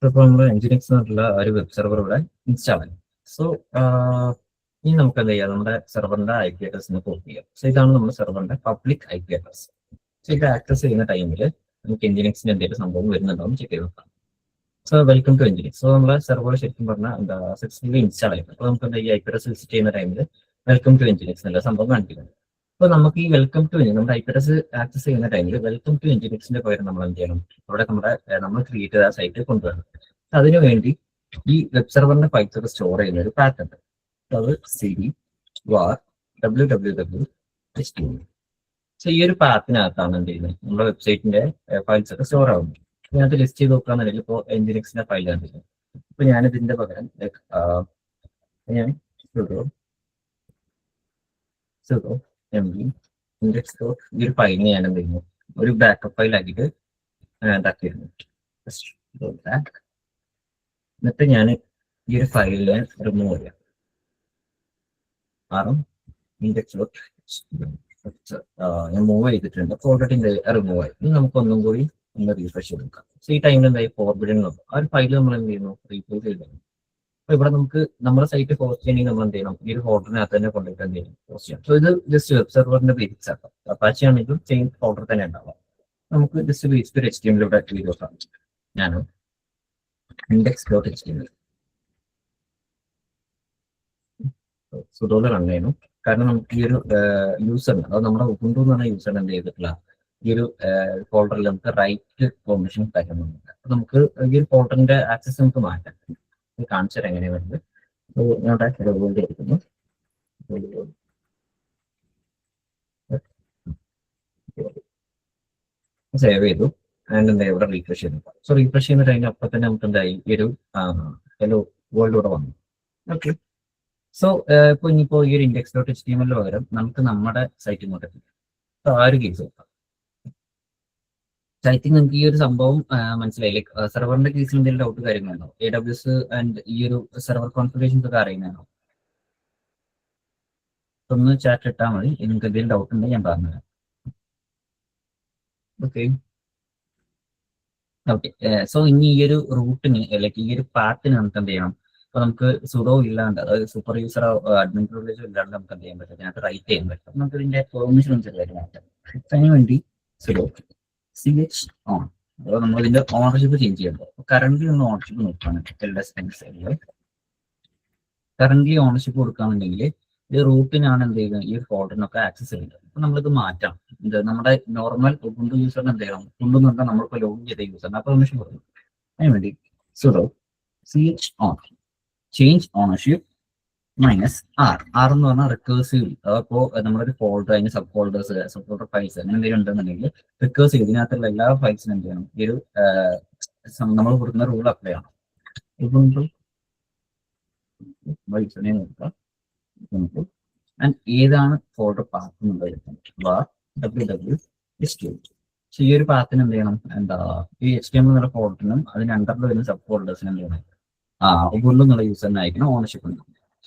ഇപ്പോൾ നമ്മൾ Nginx എന്നുള്ള ഒരു വെബ് സെർവർ ഇവിടെ ഇൻസ്റ്റാൾ ചെയ്യും. സോ ഇനി നമുക്ക് എന്ത് ചെയ്യാം, നമ്മുടെ സെർവറിന്റെ IP അഡ്രസ്സിനെ കോപ്പി ചെയ്യാം. സോ ഇതാണ് നമ്മുടെ സെർവറിന്റെ പബ്ലിക് IP അഡ്രസ്. സോ ഇത് ആക്സസ് ചെയ്യുന്ന ടൈമിൽ നമുക്ക് Nginxന്റെ എന്തെങ്കിലും സംഭവം വരുന്നുണ്ടോ എന്ന് ചെക്ക് ചെയ്ത് നോക്കാം. So welcome to Nginx. So നമ്മുടെ സെർവർ ശരിക്കും പറഞ്ഞാൽ എന്താ സക്സസ്ഫുള്ളി ഇൻസ്റ്റാൾ ചെയ്യും. അപ്പോൾ നമുക്ക് എന്താ ഈ IP അഡ്രസ് വിസിറ്റ് ചെയ്യുന്ന ടൈമിൽ വെൽക്കം ടു Nginx എന്നുള്ള സംഭവം കാണിക്കുന്നത്. അപ്പോൾ നമുക്ക് ഈ വെൽക്കം ടു നമ്മുടെ IP അഡ്രസ് ആക്സസ് ചെയ്യുന്ന ടൈമിൽ വെൽക്കം ടു Nginxന്റെ പകരം നമ്മൾ എന്ത് ചെയ്യണം, അവിടെ നമ്മൾ ക്രിയേറ്റ് ചെയ്ത സൈറ്റ് കൊണ്ടുവരണം. അതിനുവേണ്ടി ഈ വെബ് സെർവറിന്റെ പൈത്തൊക്കെ സ്റ്റോർ ചെയ്യുന്ന ഒരു പാത്ത് ഉണ്ട്. അത് cd var www. സോ ഈ ഒരു പാത്തിനകത്താണ് എന്ത് ചെയ്യുന്നത്, നമ്മുടെ വെബ്സൈറ്റിന്റെ ഫയൽസ് ഒക്കെ സ്റ്റോർ ആവുന്നത്. ഇതിനകത്ത് ലിസ്റ്റ് ചെയ്ത് നോക്കുകയാണെന്നുണ്ടെങ്കിൽ ഇപ്പോൾ Nginxന്റെ ഫയൽ കണ്ടില്ല. ഇപ്പൊ ഞാനിതിന്റെ പകരം ഞാൻ sudo md index dot ഈ ഒരു ഫയലിന് ഞാൻ എന്ത് ചെയ്യുന്നു, ഒരു ബാക്കപ്പ് ഫയൽ ആക്കിയിട്ട് ഇതാക്കിയിരുന്നു. എന്നിട്ട് ഞാൻ ഈ ഒരു ഫയലിനെ റിമൂവ് ചെയ്യാം. index dot ഞാൻ മൂവ് ചെയ്തിട്ടുണ്ട്. ഓൾറെഡി റിമൂവ് ആയി. ഇനി നമുക്ക് ഒന്നും കൂടി ഒന്ന് റീഫ്രഷ് ചെയ്തെടുക്കാം. സോ ഈ ടൈമിൽ എന്തായി ഫോർവേഡിങ് ആ ഒരു ഫയൽ നമ്മൾ എന്ത് ചെയ്യുന്നു, റീപ്ലേസ് ചെയ്തു. അപ്പൊ ഇവിടെ നമുക്ക് നമ്മുടെ സൈറ്റ് പോസ്റ്റ് ചെയ്യണമെങ്കിൽ നമ്മൾ എന്ത് ചെയ്യണം, ഈ ഒരു ഫോൾഡറിനകത്ത് തന്നെ കൊണ്ടുപോയിട്ട് എന്ത് ചെയ്യണം, പോസ്റ്റ് ചെയ്യണം. സോ ഇത് ജസ്റ്റ് വെബ് സെർവറിന്റെ ബേസിക്സ് ആക്കാം. അപ്പാച്ചി ആണെങ്കിലും സെയിം ഫോൾഡർ തന്നെ ഉണ്ടാവാം. നമുക്ക് ജസ്റ്റ് ബേസിക് ഒരു HTML ഇവിടെ വീഡിയോ കാണാം. ഞാൻ index.html സുഡോയിൽ റൺ ചെയ്യുന്നു. കാരണം നമുക്ക് ഈ ഒരു യൂസറിന്, അത് നമ്മുടെ ഉബുണ്ടു എന്ന് പറഞ്ഞ യൂസറിന് എന്ത് ചെയ്തിട്ടില്ല, ഈ ഒരു ഫോൾഡറിൽ നമുക്ക് റൈറ്റ് പെർമിഷൻ തരുന്നുണ്ട്. അപ്പൊ നമുക്ക് ഈ ഒരു ഫോൾഡറിന്റെ ആക്സസ് നമുക്ക് മാറ്റാം. കാണിച്ചു തരാം എങ്ങനെയാണ് വരുന്നത്. ഞാൻ വേണ്ടി എടുക്കുന്നു, സേവ് ചെയ്തു. ആൻഡ് എന്താ ഇവിടെ റീഫ്രഷ് ചെയ്തു. സോ റീഫ്രഷ് ചെയ്യുന്ന ടൈമിൽ അപ്പൊ തന്നെ നമുക്ക് എന്തായി, ഈ ഒരു ഹലോ വേൾഡ് ഇവിടെ വന്നു. ഓക്കെ, സോ ഇപ്പൊ ഇനിയിപ്പോ ഈ ഒരു index.html പകരം നമുക്ക് നമ്മുടെ സൈറ്റ് ഇങ്ങോട്ട് എത്തിക്കാം. സോ ആ ഒരു കേസ് നോക്കാം. ഐ തിങ്ക് നിങ്ങൾക്ക് ഈ ഒരു സംഭവം മനസ്സിലായി. ലൈക്ക് സെർവറിന്റെ കേസിൽ എന്തെങ്കിലും ഡൗട്ട് കാര്യങ്ങളുണ്ടോ? AWS ആൻഡ് ഈ ഒരു സെർവർ കോൺഫിഗറേഷൻസ് ഒക്കെ അറിയുന്നതാണോ? ഒന്ന് ചാറ്റ് ഇട്ടാൽ മതി. നിങ്ങൾക്ക് എന്തെങ്കിലും ഡൗട്ട് ഉണ്ടെങ്കിൽ ഞാൻ പറഞ്ഞുതരാം. ഓക്കെ ഓക്കെ, സോ ഇനി ഈ ഒരു റൂട്ടിന്, ലൈക്ക് ഈ ഒരു പാത്തിന് നമുക്ക് എന്ത് ചെയ്യണം? അപ്പൊ നമുക്ക് സുഡോ ഇല്ലാണ്ട്, അതായത് സൂപ്പർ യൂസറോ അഡ്മിൻ പ്രിവിലേജോ ഇല്ലാണ്ട് നമുക്ക് എന്ത് ചെയ്യാൻ പറ്റും, അതിനകത്ത് റൈറ്റ് ചെയ്യാൻ പറ്റും. നമുക്ക് ഇതിന്റെ പെർമിഷൻ അനുസരിച്ച് മാറ്റാം. അതിന് വേണ്ടി സുഡോ CH ഓൺ, അതായത് നമ്മൾ ഇതിന്റെ ഓണർഷിപ്പ് ചേഞ്ച് ചെയ്യണ്ടോ. കറന്റ് ഒന്ന് ഓണർഷിപ്പ് നോക്കുകയാണ്. കറന്റ്ലി ഓണർഷിപ്പ് കൊടുക്കുകയാണെന്നുണ്ടെങ്കിൽ ഈ റൂട്ടിനാണ് എന്ത് ചെയ്യുന്നത്, ഈ ഫോൾഡറിനൊക്കെ ആക്സസ് ചെയ്യുന്നത്. അപ്പൊ നമ്മളിത് മാറ്റാം. ഇത് നമ്മുടെ നോർമൽ ഉബുണ്ടു യൂസറിന് എന്ത് ചെയ്യണം, ഉബുണ്ടു എന്ന് പറഞ്ഞാൽ നമ്മളിപ്പോൾ ലോഗിൻ ചെയ്ത യൂസറിന് പെർമിഷൻ കൊടുക്കും. അതിന് വേണ്ടി sudo CH on change ownership -R. R എന്ന് പറഞ്ഞാൽ റിക്കേഴ്സീവ്. അപ്പോൾ നമ്മളൊരു ഫോൾഡർ, അതിന് sub folders, sub folder files അങ്ങനെ എന്തെങ്കിലും ഉണ്ടെന്നുണ്ടെങ്കിൽ റിക്കേഴ്സീവ് ഇതിനകത്തുള്ള എല്ലാ ഫയൽസിനും എന്ത് ചെയ്യണം, ഈ ഒരു നമ്മൾ കൊടുക്കുന്ന റൂൾ അപ്ലൈ ചെയ്യണം. ഉബുണ്ടു നോക്കാം. ആൻഡ് ഏതാണ് ഫോൾഡർ പാത്ത് എന്നുള്ളത് www.html. സോ ഈ ഒരു പാത്തിന് എന്ത് ചെയ്യണം, എന്താ ഈ HTML എന്നുള്ള ഫോൾഡറിനും അതിന് അണ്ടറിൽ വരുന്ന സബ് ഫോൾഡേഴ്സിനും എന്ത് ചെയ്യണം, ഉബുണ്ടു എന്നുള്ള യൂസറിനായിരിക്കണം ഓണർഷിപ്പ് ഉണ്ട്.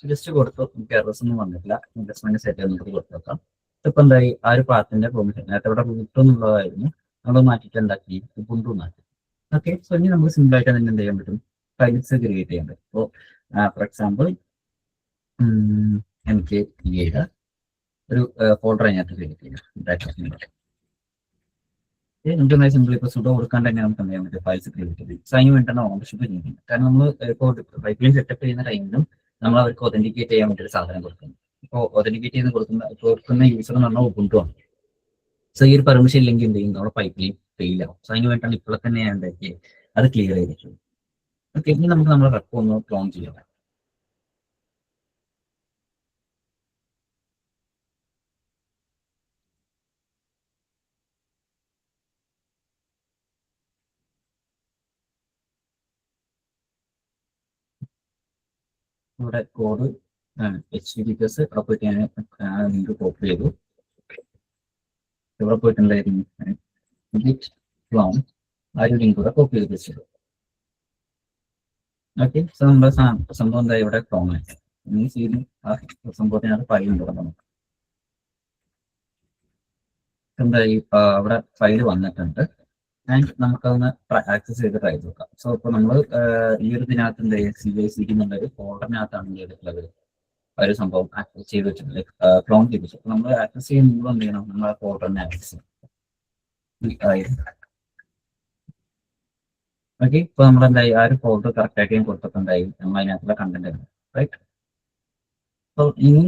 ജസ്റ്റ് കൊടുത്തു, നമുക്ക് എറേഴ്സ് ഒന്നും വന്നിട്ടില്ല. ഇൻവെസ്റ്റ്മെന്റ് സെറ്റ് നമുക്ക് കൊടുത്തു വെക്കാം. ഇപ്പൊ എന്തായി, ആ ഒരു പാത്തിന്റെ പെർമിഷൻ നേരത്തെ ഇവിടെ റൂട്ട് എന്നുള്ളതായിരുന്നു, നമ്മൾ മാറ്റിയിട്ട് എന്താക്കി, ഉബുണ്ടു മാറ്റി. ഓക്കെ, സോ ഇനി നമുക്ക് സിമ്പിൾ ആയിട്ട് തന്നെ എന്ത് ചെയ്യാൻ പറ്റും, ഫയൽസ് ക്രിയേറ്റ് ചെയ്യാൻ പറ്റും. ഇപ്പോൾ ഫോർ എക്സാമ്പിൾ എനിക്ക് ഒരു ഫോൾഡർ അതിനകത്ത് ക്രിയേറ്റ് ചെയ്യാം. നമുക്ക് സിമ്പിൾ ഇപ്പോൾ സുഡോ കൊടുക്കാണ്ട് തന്നെ നമുക്ക് എന്ത് ചെയ്യാൻ പറ്റും, ഫയൽസ് ക്രിയേറ്റ് ചെയ്യും. സോ അതിന് വേണ്ടിയാണ് ഓണർഷിപ്പ് ചെയ്യുന്നത്. കാരണം നമ്മൾ ഇപ്പോൾ പൈപ്പ്ലൈൻ സെറ്റപ്പ് ചെയ്യുന്ന ടൈമിലും നമ്മൾ അവർക്ക് ഒതന്റിക്കേറ്റ് ചെയ്യാൻ വേണ്ടി ഒരു സാധനം കൊടുക്കുന്നു. ഇപ്പോൾ ഒതന്റിക്കേറ്റ് ചെയ്ത് കൊടുക്കുന്ന യൂസർ എന്ന് പറഞ്ഞാൽ ഉബുണ്ടു ആണ്. സോ ഈ ഒരു പെർമിഷൻ ഇല്ലെങ്കിൽ എന്ത് ചെയ്യും, നമ്മുടെ പൈപ്പ്ലൈൻ ഫെയിൽ ആവും. സോ അതിന് വേണ്ടിയാണ് ഇപ്പോൾ തന്നെ ഞാൻ എന്താക്കി അത് ക്ലിയർ ചെയ്തിട്ടുള്ളത്. ഓക്കെ, ഇനി നമുക്ക് നമ്മുടെ റെപ്പ് ഒന്ന് ക്ലോൺ ചെയ്യാം. ഇവിടെ കോഡ് HTTPS അവിടെ പോയിട്ട് ഞാൻ ലിങ്ക് കോപ്പി ചെയ്തു. ഇവിടെ പോയിട്ട് എന്തായിരുന്നു ക്ലോൺ ആ ഒരു ലിങ്ക് കൂടെ കോപ്പി ചെയ്ത് വെച്ചത്. ഓക്കെ, സോ നമ്മുടെ സംഭവം എന്താ ഇവിടെ ക്ലോൺ ആയിട്ട് മീൻസ് ഈ ആ സംഭവത്തിനകത്ത് ഫയൽ ഉണ്ട്. നമുക്ക് എന്തായി, അവിടെ ഫയൽ വന്നിട്ടുണ്ട്. ആൻഡ് നമുക്കതൊന്ന് ആക്സസ് ചെയ്ത് ട്രൈ നോക്കാം. സോ ഇപ്പോൾ നമ്മൾ ഈ ഒരു ഇതിനകത്ത് എന്താ CICD എന്നുള്ളൊരു ഫോൾഡറിനകത്താണ് ചെയ്തിട്ടുള്ളത്. ഒരു സംഭവം ആക്സസ് ചെയ്ത് വെച്ചിട്ടുണ്ട്, ക്ലോൺ ചെയ്ത് വെച്ചു. അപ്പോൾ നമ്മൾ ആക്സസ് ചെയ്യുമ്പോൾ എന്ത് ചെയ്യണം, നമ്മൾ ആ ഫോൾഡറിനെ ആക്സസ് ചെയ്യണം. ഓക്കെ, ഇപ്പോൾ നമ്മളെന്തായി ആ ഒരു ഫോൾഡർ കറക്റ്റ് ആയിട്ട് കൊടുത്തിട്ടുണ്ടായി, നമ്മൾ അതിനകത്തുള്ള കണ്ടന്റ് റൈറ്റ്. അപ്പോൾ ഇനി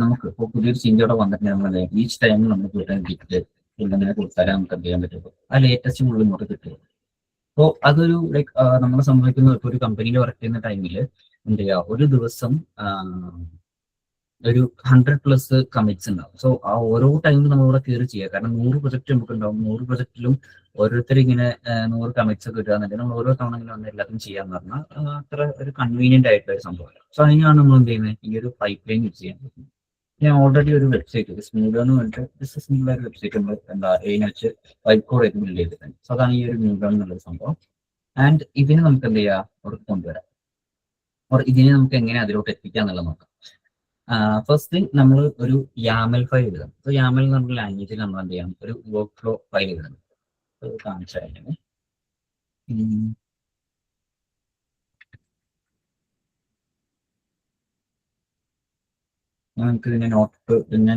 നമുക്ക് ഇപ്പോൾ പുതിയൊരു ചേഞ്ചോടെ വന്നിട്ട് നമ്മൾ ഈച്ച് ടൈം നമ്മൾ കിട്ടാൻ ഗിറ്റ് ഉള്ളതിനെ കൊടുത്താലേ നമുക്ക് എന്ത് ചെയ്യാൻ പറ്റുള്ളൂ, ആ ലേറ്റസ്റ്റ് മുകളിൽ ഇങ്ങോട്ട് കിട്ടുള്ളൂ. അപ്പോൾ അതൊരു ലൈക്ക് നമ്മൾ സംഭവിക്കുന്ന ഇപ്പോൾ ഒരു കമ്പനിയിൽ വർക്ക് ചെയ്യുന്ന ടൈമിൽ എന്ത് ചെയ്യുക, ഒരു ദിവസം ഒരു 100+ കമ്മിറ്റ്സ് ഉണ്ടാവും. സോ ആ ഓരോ ടൈമിലും നമ്മളിവിടെ കയറി ചെയ്യുക. കാരണം 100 പ്രൊജക്ട് നമുക്ക് ഉണ്ടാവും. 100 പ്രൊജക്റ്റിലും ഓരോരുത്തർ ഇങ്ങനെ 100 കമ്മിറ്റ്സ് ഒക്കെ കിട്ടുകയെന്നുണ്ടെങ്കിൽ നമ്മൾ ഓരോ തവണ ഇങ്ങനെ വന്ന് എല്ലാത്തിനും ചെയ്യാന്ന് പറഞ്ഞാൽ അത്ര ഒരു കൺവീനിയന്റ് ആയിട്ടുള്ള ഒരു സംഭവമല്ല. സോ അതിനാണ് നമ്മൾ എന്ത് ചെയ്യുന്നത്, ഈ ഒരു പൈപ്പ് ലൈൻ യൂസ് ചെയ്യാൻ പറ്റുന്നത്. ഞാൻ ഓൾറെഡി ഒരു വെബ്സൈറ്റ് സ്മൂഡ് എന്ന് പറഞ്ഞിട്ട് സിമ്പിൾ ആയിട്ട് വെബ്സൈറ്റ് നമ്മൾ എന്താ അതിനെ വെച്ച് വൈറ്റ് കോഡ് ആയിട്ട് ബിൽഡ് ചെയ്തിട്ടുണ്ട്. സോ അതാണ് ഈ ഒരു മ്യൂഡ് എന്നുള്ള സംഭവം. ആൻഡ് ഇതിനെ നമുക്ക് എന്ത് ചെയ്യാം, അവിടെ കൊണ്ടുവരാം. ഇതിനെ നമുക്ക് എങ്ങനെ അതിലോട്ട് എത്തിക്കാം എന്നുള്ളത് നോക്കാം. ഫസ്റ്റ് തിങ് നമ്മൾ ഒരു YAML ഫയൽ എഴുതണം. സോ YAML എന്ന് പറഞ്ഞ ലാംഗ്വേജിൽ നമ്മൾ എന്ത് ചെയ്യണം, ഒരു വർക്ക് ഫ്ലോ ഫയൽ എഴുതണം. കാണിച്ചായിരുന്നു നമുക്ക് ഇതിന്റെ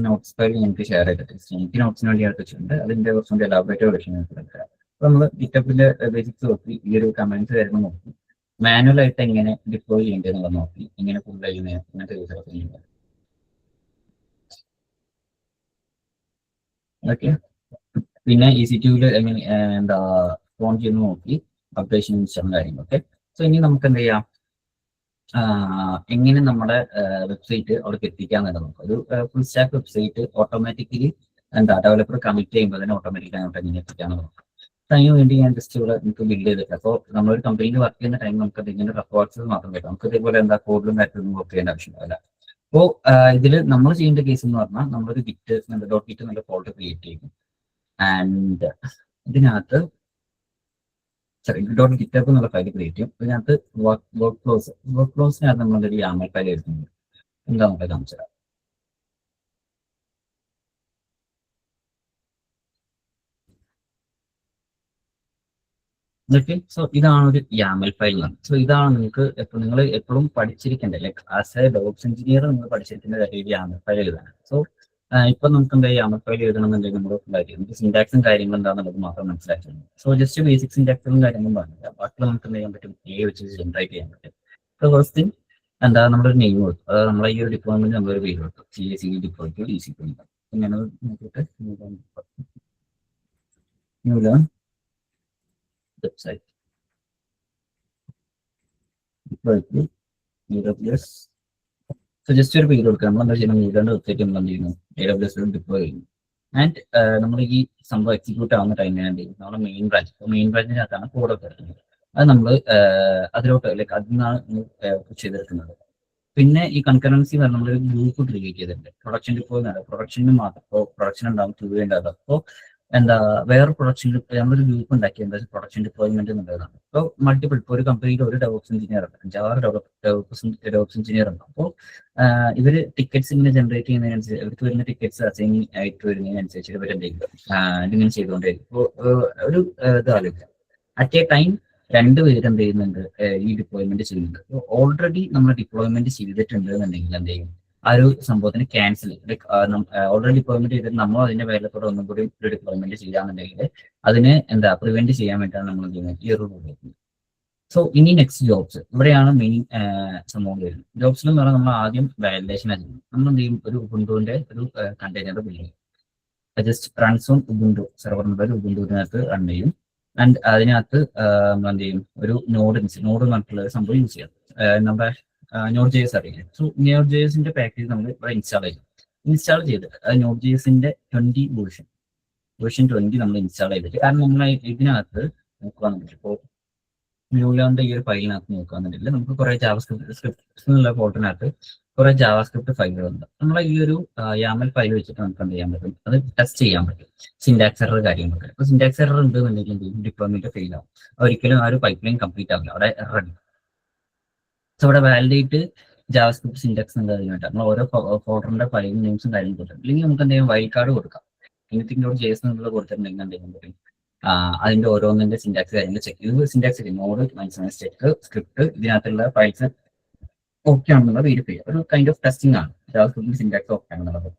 നോട്ട്സ് ഫയൽ ഞങ്ങൾക്ക് ഷെയർ ചെയ്തിട്ട് എനിക്ക് നോട്ട്സിന് വേണ്ടി എടുത്ത് വെച്ചിട്ടുണ്ട്. അതിന്റെ കുറച്ചും എലാബറേറ്റീവ് വെർഷൻ എടുക്കാം. അപ്പൊ നമ്മൾ ഗിറ്റപ്പിന്റെ ബേസിക്സ് നോക്കി, ഈ ഒരു കമന്റ്സ് വരുമ്പോൾ നോക്കി, മാനുവൽ ആയിട്ട് എങ്ങനെ ഡിപ്ലോയ് ചെയ്യേണ്ടതെന്ന് നോക്കി, എങ്ങനെ ഫുൾ ചെയ്യുന്നത് അങ്ങനത്തെ യൂസറൊക്കെ ചെയ്യുന്നത്. ഓക്കെ, പിന്നെ EC2 എങ്ങനെ എന്താ ഫോൺ ചെയ്ത് നോക്കി, അപ്ഡേഷൻ ഇൻസ്റ്റാളും കാര്യങ്ങളൊക്കെ. സോ ഇനി നമുക്ക് എന്ത് ചെയ്യാം, എങ്ങനെ നമ്മുടെ വെബ്സൈറ്റ് അവിടേക്ക് എത്തിക്കാന്നുള്ളത് നോക്കാം. ഒരു full stack website automatically developer commit ചെയ്യുമ്പോൾ തന്നെ ഓട്ടോമാറ്റിക്കലി അങ്ങോട്ട് എങ്ങനെ എത്തിക്കാന്ന് നോക്കാം. അതിന് വേണ്ടി ഞാൻ ജസ്റ്റ് ഇവിടെ നമുക്ക് ബിൽഡ് ചെയ്തിട്ട്, അപ്പോൾ നമ്മളൊരു കമ്പനിയിൽ വർക്ക് ചെയ്യുന്ന ടൈം നമുക്ക് ഇങ്ങനെ റെക്കോർഡ്സ് മാത്രം കിട്ടും. നമുക്ക് ഇതേപോലെ കോഡിലും കാര്യത്തിലും വർക്ക് ചെയ്യേണ്ട ആവശ്യമില്ല. അപ്പോൾ ഇതിൽ നമ്മൾ ചെയ്യേണ്ട കേസ് എന്ന് പറഞ്ഞാൽ, നമ്മളൊരു ഗിറ്റ് നല്ല ഫോൾഡർ ക്രിയേറ്റ് ചെയ്യും. ആൻഡ് ഇതിനകത്ത് ഗിറ്റപ്പ് എന്നുള്ള ഫയൽ ക്രിയേറ്റ് ചെയ്യും. ഇതിനകത്ത് വർക്ക് ഫ്ലോസിനകത്ത് നമ്മളൊരു YAML ഫയൽ എഴുതുന്നുണ്ട്. എന്താ നമുക്ക് കാണിച്ചു തരാം. ഓക്കെ, സോ ഇതാണ് ഒരു YAML ഫയൽ. സോ ഇതാണ് നിങ്ങൾക്ക് നിങ്ങൾ എപ്പോഴും പഠിച്ചിരിക്കേണ്ടത്, like as a devops engineer നിങ്ങൾ പഠിച്ചിരിക്കേണ്ട കാര്യം YAML ഫയൽ എഴുതാണ്. സോ ഇപ്പൊ നമുക്ക് എന്താ YAML ഫയൽ എഴുതണമെന്നുണ്ടെങ്കിൽ നമുക്ക് സിന്റാക്സും കാര്യങ്ങളും എന്താണെന്നുള്ളത് മാത്രം മനസ്സിലാക്കുന്നത്. സോ ജസ്റ്റ് ബേസിക് സിന്റാക്സും കാര്യങ്ങളും പറഞ്ഞില്ല, ബാക്കി നമുക്ക് എന്ത് ചെയ്യാൻ പറ്റും, വെച്ച് ജനറേറ്റ് ചെയ്യാൻ പറ്റും. സോ ഫസ്റ്റ് തിങ് നമ്മളൊരു നെയിം കൊടുക്കും. അതായത് നമ്മളെ ഈ ഒരു ഡിപ്ലോയ്മെന്റ് നമ്മളൊരു പേര് കൊടുക്കും, CACD ഡിപ്ലോയ്ക്ക് EC2. ഇങ്ങനെ നോക്കിയിട്ട് വെബ്സൈറ്റ് AWS. സോ ജസ്റ്റ് ഒരു പേര് കൊടുക്കുക. നമ്മൾ എന്താ ചെയ്യുന്നത്, ഏതാണ്ട് വെബ്സൈറ്റ് നമ്മൾ എന്ത് ചെയ്യുന്നു, AWS ഡിപ്ലോയ് ചെയ്യുന്നു. ആൻഡ് നമ്മൾ ഈ സംഭവം എക്സിക്യൂട്ട് ആവുന്ന ടൈമിന് എന്ത് ചെയ്യും, നമ്മുടെ മെയിൻ ബ്രാഞ്ചിനകത്താണ് കോഡൊക്കെ എടുക്കുന്നത്. അത് നമ്മൾ അതിലോട്ട് ലൈക്ക് അതിൽ നിന്നാണ് ചെയ്തെടുക്കുന്നത്. പിന്നെ ഈ കൺകറൻസി നമ്മളൊരു ഗ്രൂപ്പ് ക്രിയേറ്റ് ചെയ്തിട്ടുണ്ട്. പ്രൊഡക്ഷൻ ഡിപ്ലോയ് പ്രൊഡക്ഷന് മാത്രം. ഇപ്പോൾ പ്രൊഡക്ഷൻ ഉണ്ടാവും, ക്യൂ ഉണ്ടാകും. അപ്പോൾ വേറെ പ്രൊഡക്ഷൻ നമ്മളൊരു ഗ്രൂപ്പ് ഉണ്ടാക്കി പ്രൊഡക്ഷൻ ഡിപ്ലോയ്മെന്റ് എന്നുള്ളതാണ്. അപ്പോൾ മൾട്ടിപ്പിൾ, ഇപ്പോൾ ഒരു കമ്പനിയിൽ ഒരു ഡെവലപ്സ് എഞ്ചിനീയർ ഉണ്ട്, 5-6 ഡെവലപ്സ് എഞ്ചിനീയർ ഉണ്ട്. അപ്പോൾ ഇവര് ടിക്കറ്റ്സ് ഇങ്ങനെ ജനറേറ്റ് ചെയ്യുന്നതിനനുസരിച്ച്, ഇവർക്ക് വരുന്ന ടിക്കറ്റ്സ് അസൈൻ ആയിട്ട് വരുന്നതിനനുസരിച്ച് ഇവരെന്തെങ്കിലും ഇതിങ്ങനെ ചെയ്തുകൊണ്ടേയിരിക്കും. ഇപ്പോൾ ഒരു ഇത് ആലോചിക്കാം, അറ്റ് എ ടൈം 2 പേര് എന്ത് ചെയ്യുന്നുണ്ട്, ഈ ഡിപ്ലോയ്മെന്റ് ചെയ്യുന്നുണ്ട്. ഓൾറെഡി നമ്മൾ ഡിപ്ലോയ്മെന്റ് ചെയ്തിട്ടുണ്ട് എന്നുണ്ടെങ്കിൽ എന്ത് ചെയ്യും, ആ ഒരു സംഭവത്തിന് ക്യാൻസൽ, ഓൾറെഡി ഡിപ്ലോയ്മെന്റ് ചെയ്തിട്ട് നമ്മൾ അതിന്റെ പേരിലൂടെ ഒന്നും കൂടി ഒരു ഡിപ്ലോയ്മെന്റ് ചെയ്യാന്നുണ്ടെങ്കിൽ അതിന് പ്രിവെന്റ് ചെയ്യാൻ വേണ്ടിയിട്ടാണ് നമ്മൾ എന്ത് ചെയ്യുന്നത്, ഈ ഒരു റൂൾ വരുന്നത്. സോ ഇനി നെക്സ്റ്റ് ജോബ്സ്, ഇവിടെയാണ് മെയിൻ സംഭവം വരുന്നത്. ജോബ്സിൽ എന്ന് പറഞ്ഞാൽ നമ്മൾ ആദ്യം വാലിഡേഷൻ ചെയ്യുന്നത്. നമ്മൾ എന്ത് ചെയ്യും, ഒരു ഉബുണ്ടുവിന്റെ ഒരു കണ്ടെയ്നർ ബിൽഡ് ചെയ്യും. ജസ്റ്റ് റൺസ് ഓൺ ഉബുണ്ടു സെർവറിന്റെ ഒരു ഉബുണ്ടുവിനകത്ത് റൺ ചെയ്യും. ആൻഡ് അതിനകത്ത് നമ്മൾ എന്ത് ചെയ്യും, ഒരു നോഡ് പറഞ്ഞിട്ടുള്ള ഒരു സംഭവം യൂസ് ചെയ്യാം. നമ്മുടെ Node.js അറിയാം. സോ Node.jsന്റെ പാക്കേജ് നമ്മൾ ഇവിടെ ഇൻസ്റ്റാൾ ചെയ്തിട്ട് Node.jsന്റെ 20 വേർഷൻ 20 നമ്മൾ ഇൻസ്റ്റാൾ ചെയ്തിട്ട്, കാരണം നമ്മൾ ഇതിനകത്ത് നോക്കുകയാണെന്നുണ്ടെങ്കിൽ, ഇപ്പോൾ ന്യൂലാൻഡ് ഈ ഒരു ഫയലിനകത്ത് നോക്കുകയാണെന്നുണ്ടെങ്കിൽ നമുക്ക് കുറെ ജാവാസ്ക്രിപ്റ്റ് ഫോൾഡറിനകത്ത് കുറെ ജാവാസ്ക്രിപ്റ്റ് ഫയലുകളുണ്ട്. നമ്മളെ ഈ ഒരു YAML ഫയൽ വെച്ചിട്ട് നമുക്ക് എന്ത് ചെയ്യാൻ പറ്റും, അത് ടെസ്റ്റ് ചെയ്യാൻ പറ്റും. സിന്റാക്സ് എറർ കാര്യങ്ങളൊക്കെ. അപ്പോൾ സിന്റാക്സ് എറർ ഉണ്ട് എന്നുണ്ടെങ്കിൽ ഡിപ്ലോയ്മെന്റ് ഫെയിൽ ആവും. ഒരിക്കലും ആ ഒരു പൈപ്പ് ലൈൻ കംപ്ലീറ്റ് ആവില്ല, അവിടെ എറർ ഉണ്ട്. സോ ഇവിടെ വാലിഡേറ്റ് ജാവാസ്ക്രിപ്റ്റ് സിന്റാക്സ് എന്താ വേണ്ട, നമ്മൾ ഓരോ ഫോൾഡറിന്റെ ഫയൽ നെയിംസും കാര്യങ്ങളും കൊടുക്കാം. അല്ലെങ്കിൽ നമുക്ക് എന്തെങ്കിലും വൈൽഡ് കാർഡ് കൊടുക്കാം. എനിത്തിനോട്.js എന്നുള്ളത് കൊടുത്തിട്ടുണ്ടെങ്കിൽ എന്തെങ്കിലും പറയും, അതിന്റെ ഓരോന്നിന്റെ സിന്റാക്സ് കാര്യങ്ങൾ ചെക്ക് ചെയ്ത് സിന്റാക്സ് നോഡ് സ്റ്റെക്ക് സ്ക്രിപ്റ്റ് ഇതിനകത്തുള്ള ഫയൽസ് ഓക്കെ ആണെന്നുള്ള വെരിഫൈ ചെയ്യുക. ഒരു കൈൻഡ് ഓഫ് ടെസ്റ്റിംഗ് ആണ് ജാവാസ്ക്രിപ്റ്റ് സിന്റാക്സ് ഓക്കെ ആണെന്നുള്ളത്.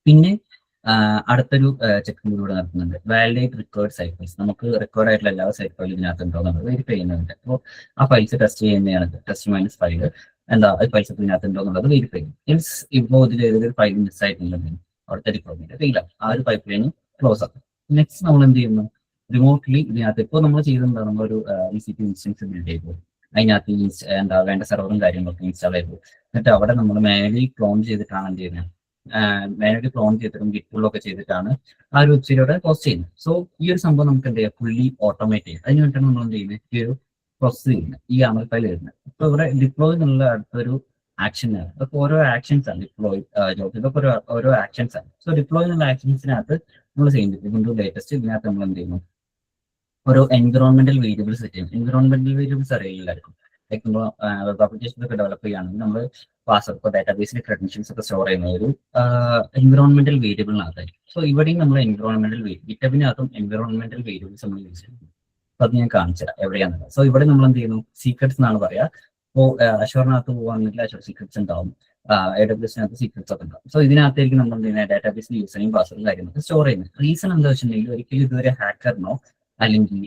പിന്നെ അടുത്തൊരു ചെക്കിംഗ് കൂടെ നടത്തുന്നുണ്ട്, വാലിഡേറ്റ് റിക്വയർഡ് സൈറ്റ് ഫയൽസ്. നമുക്ക് റിക്വയർഡ് ആയിട്ടുള്ള എല്ലാ സൈറ്റ് ഫയലും ഇതിനകത്ത് ഉണ്ടോ എന്നുള്ളത് വെരിഫൈ ചെയ്യുന്നുണ്ട്. അപ്പോൾ ആ ഫയൽസ് ടെസ്റ്റ് ചെയ്യുന്നതാണ് ടെസ്റ്റ് മൈനസ് ഫയൽ ഫയൽസ് ഇതിനകത്ത് ഉണ്ടോ എന്നുള്ളത് വെരിഫൈ ചെയ്യും. മീൻസ് ഇപ്പോൾ ഇതിൽ ഏതൊരു ഫയൽ മിസ് ആയിട്ടുണ്ടെങ്കിൽ അവിടുത്തെ ഡിപ്ലോയ്മെന്റ് ഫെയിൽ ആവും, ആ ഒരു പൈപ്പ് ലൈൻ ക്ലോസ് ആക്കും. നെക്സ്റ്റ് നമ്മൾ എന്ത് ചെയ്യുന്നു, റിമോട്ട്ലി ഇതിനകത്ത് ഇപ്പോൾ നമ്മൾ ചെയ്തിട്ടുണ്ടാകും, നമ്മളൊരു EC2 ഇൻസ്റ്റൻസ് ബിൽഡ് ചെയ്തു, അതിനകത്ത് വേണ്ട സെർവറും കാര്യങ്ങളൊക്കെ ഇൻസ്റ്റാൾ ചെയ്തു. എന്നിട്ട് അവിടെ നമ്മൾ മാനുവലി ക്ലോൺ ചെയ്തിട്ടാണ് എന്ത് ചെയ്യുന്നത്, മാനുവലി ക്ലോൺ ചെയ്തിട്ടും ഗിറ്റുകളൊക്കെ ചെയ്തിട്ടാണ് ആ ഒരു വെബ്സൈറ്റോടെ പോസ്റ്റ് ചെയ്യുന്നത്. സോ ഈ ഒരു സംഭവം നമുക്ക് എന്ത് ചെയ്യാം, ഫുള്ളി ഓട്ടോമേറ്റ് ചെയ്യാം. അതിന് വേണ്ടിയിട്ടാണ് നമ്മൾ എന്ത് ചെയ്യുന്നത്, ഈ ഒരു പ്രോസസ് ചെയ്യുന്നത്, ഈ YAML ഫയൽ വരുന്നത്. ഇപ്പോൾ ഇവിടെ ഡിപ്ലോയ് എന്നുള്ള അടുത്തൊരു ആക്ഷൻ ആണ്. ഇതൊക്കെ ഓരോ ആക്ഷൻസ് ആണ്. ഡിപ്ലോയ് ജോബ് ഇതൊക്കെ ഓരോ ആക്ഷൻസ് ആണ്. സോ ഡിപ്ലോയ് എന്നുള്ള ആക്ഷൻസിനകത്ത് നമ്മൾ ചെയ്യുന്നത് ഇതിന്റെ ലേറ്റസ്റ്റ് ഇതിനകത്ത് നമ്മൾ എന്ത് ചെയ്യുന്നു, ഓരോ എൻവിറോൺമെന്റൽ വേരിയബിൾസ് സെറ്റ് ചെയ്യും. എൻവിറോൺമെന്റൽ വേരിയബിൾസ് അറിയില്ലായിരിക്കും. ലൈക്ക് നമ്മൾ വെബ് ആപ്ലിക്കേഷൻസ് ഒക്കെ ഡെവലപ്പ് ചെയ്യുകയാണെങ്കിൽ നമ്മൾ പാസ്വേഡ് ഇപ്പോൾ ഡാറ്റാബേസിന്റെ ക്രെഡൻഷ്യൽസ് ഒക്കെ സ്റ്റോർ ചെയ്യുന്ന ഒരു എൻവിറോൺമെന്റൽ വേരിയബിളിനകത്തായിരിക്കും. സോ ഇവിടെയും നമ്മൾ എൻവിറോൺമെന്റൽ ഗിറ്റബിനകത്തും എൻവിറോൺമെന്റൽ വേരിയബിൾസ് നമ്മൾ യൂസ് ചെയ്യുന്നു. അപ്പൊ അത് ഞാൻ കാണിച്ചുതരാം എവിടെയാണെന്നുള്ളത്. സോ ഇവിടെ നമ്മൾ എന്ത് ചെയ്യുന്നു, സീക്രട്സ് എന്നാണ് പറയാ. ഇപ്പോൾ അഷോറിനകത്ത് പോകുകയാണെങ്കിൽ അഷോർ സീക്രട്സ് ഉണ്ടാവും, AWSനകത്ത് സീക്രട്സ് ഒക്കെ ഉണ്ടാവും. സോ ഇതിനകത്തേക്ക് നമ്മൾ എന്ത് ചെയ്യുന്നത്, ഡാറ്റാബേസിൽ യൂസ് ചെയ്യും പാസ്വേഡും കാര്യങ്ങളൊക്കെ സ്റ്റോർ ചെയ്യുന്നത്. റീസൺ എന്താ വെച്ചിട്ടുണ്ടെങ്കിൽ ഒരിക്കലും ഇതുവരെ ഹാക്കറിനോ അല്ലെങ്കിൽ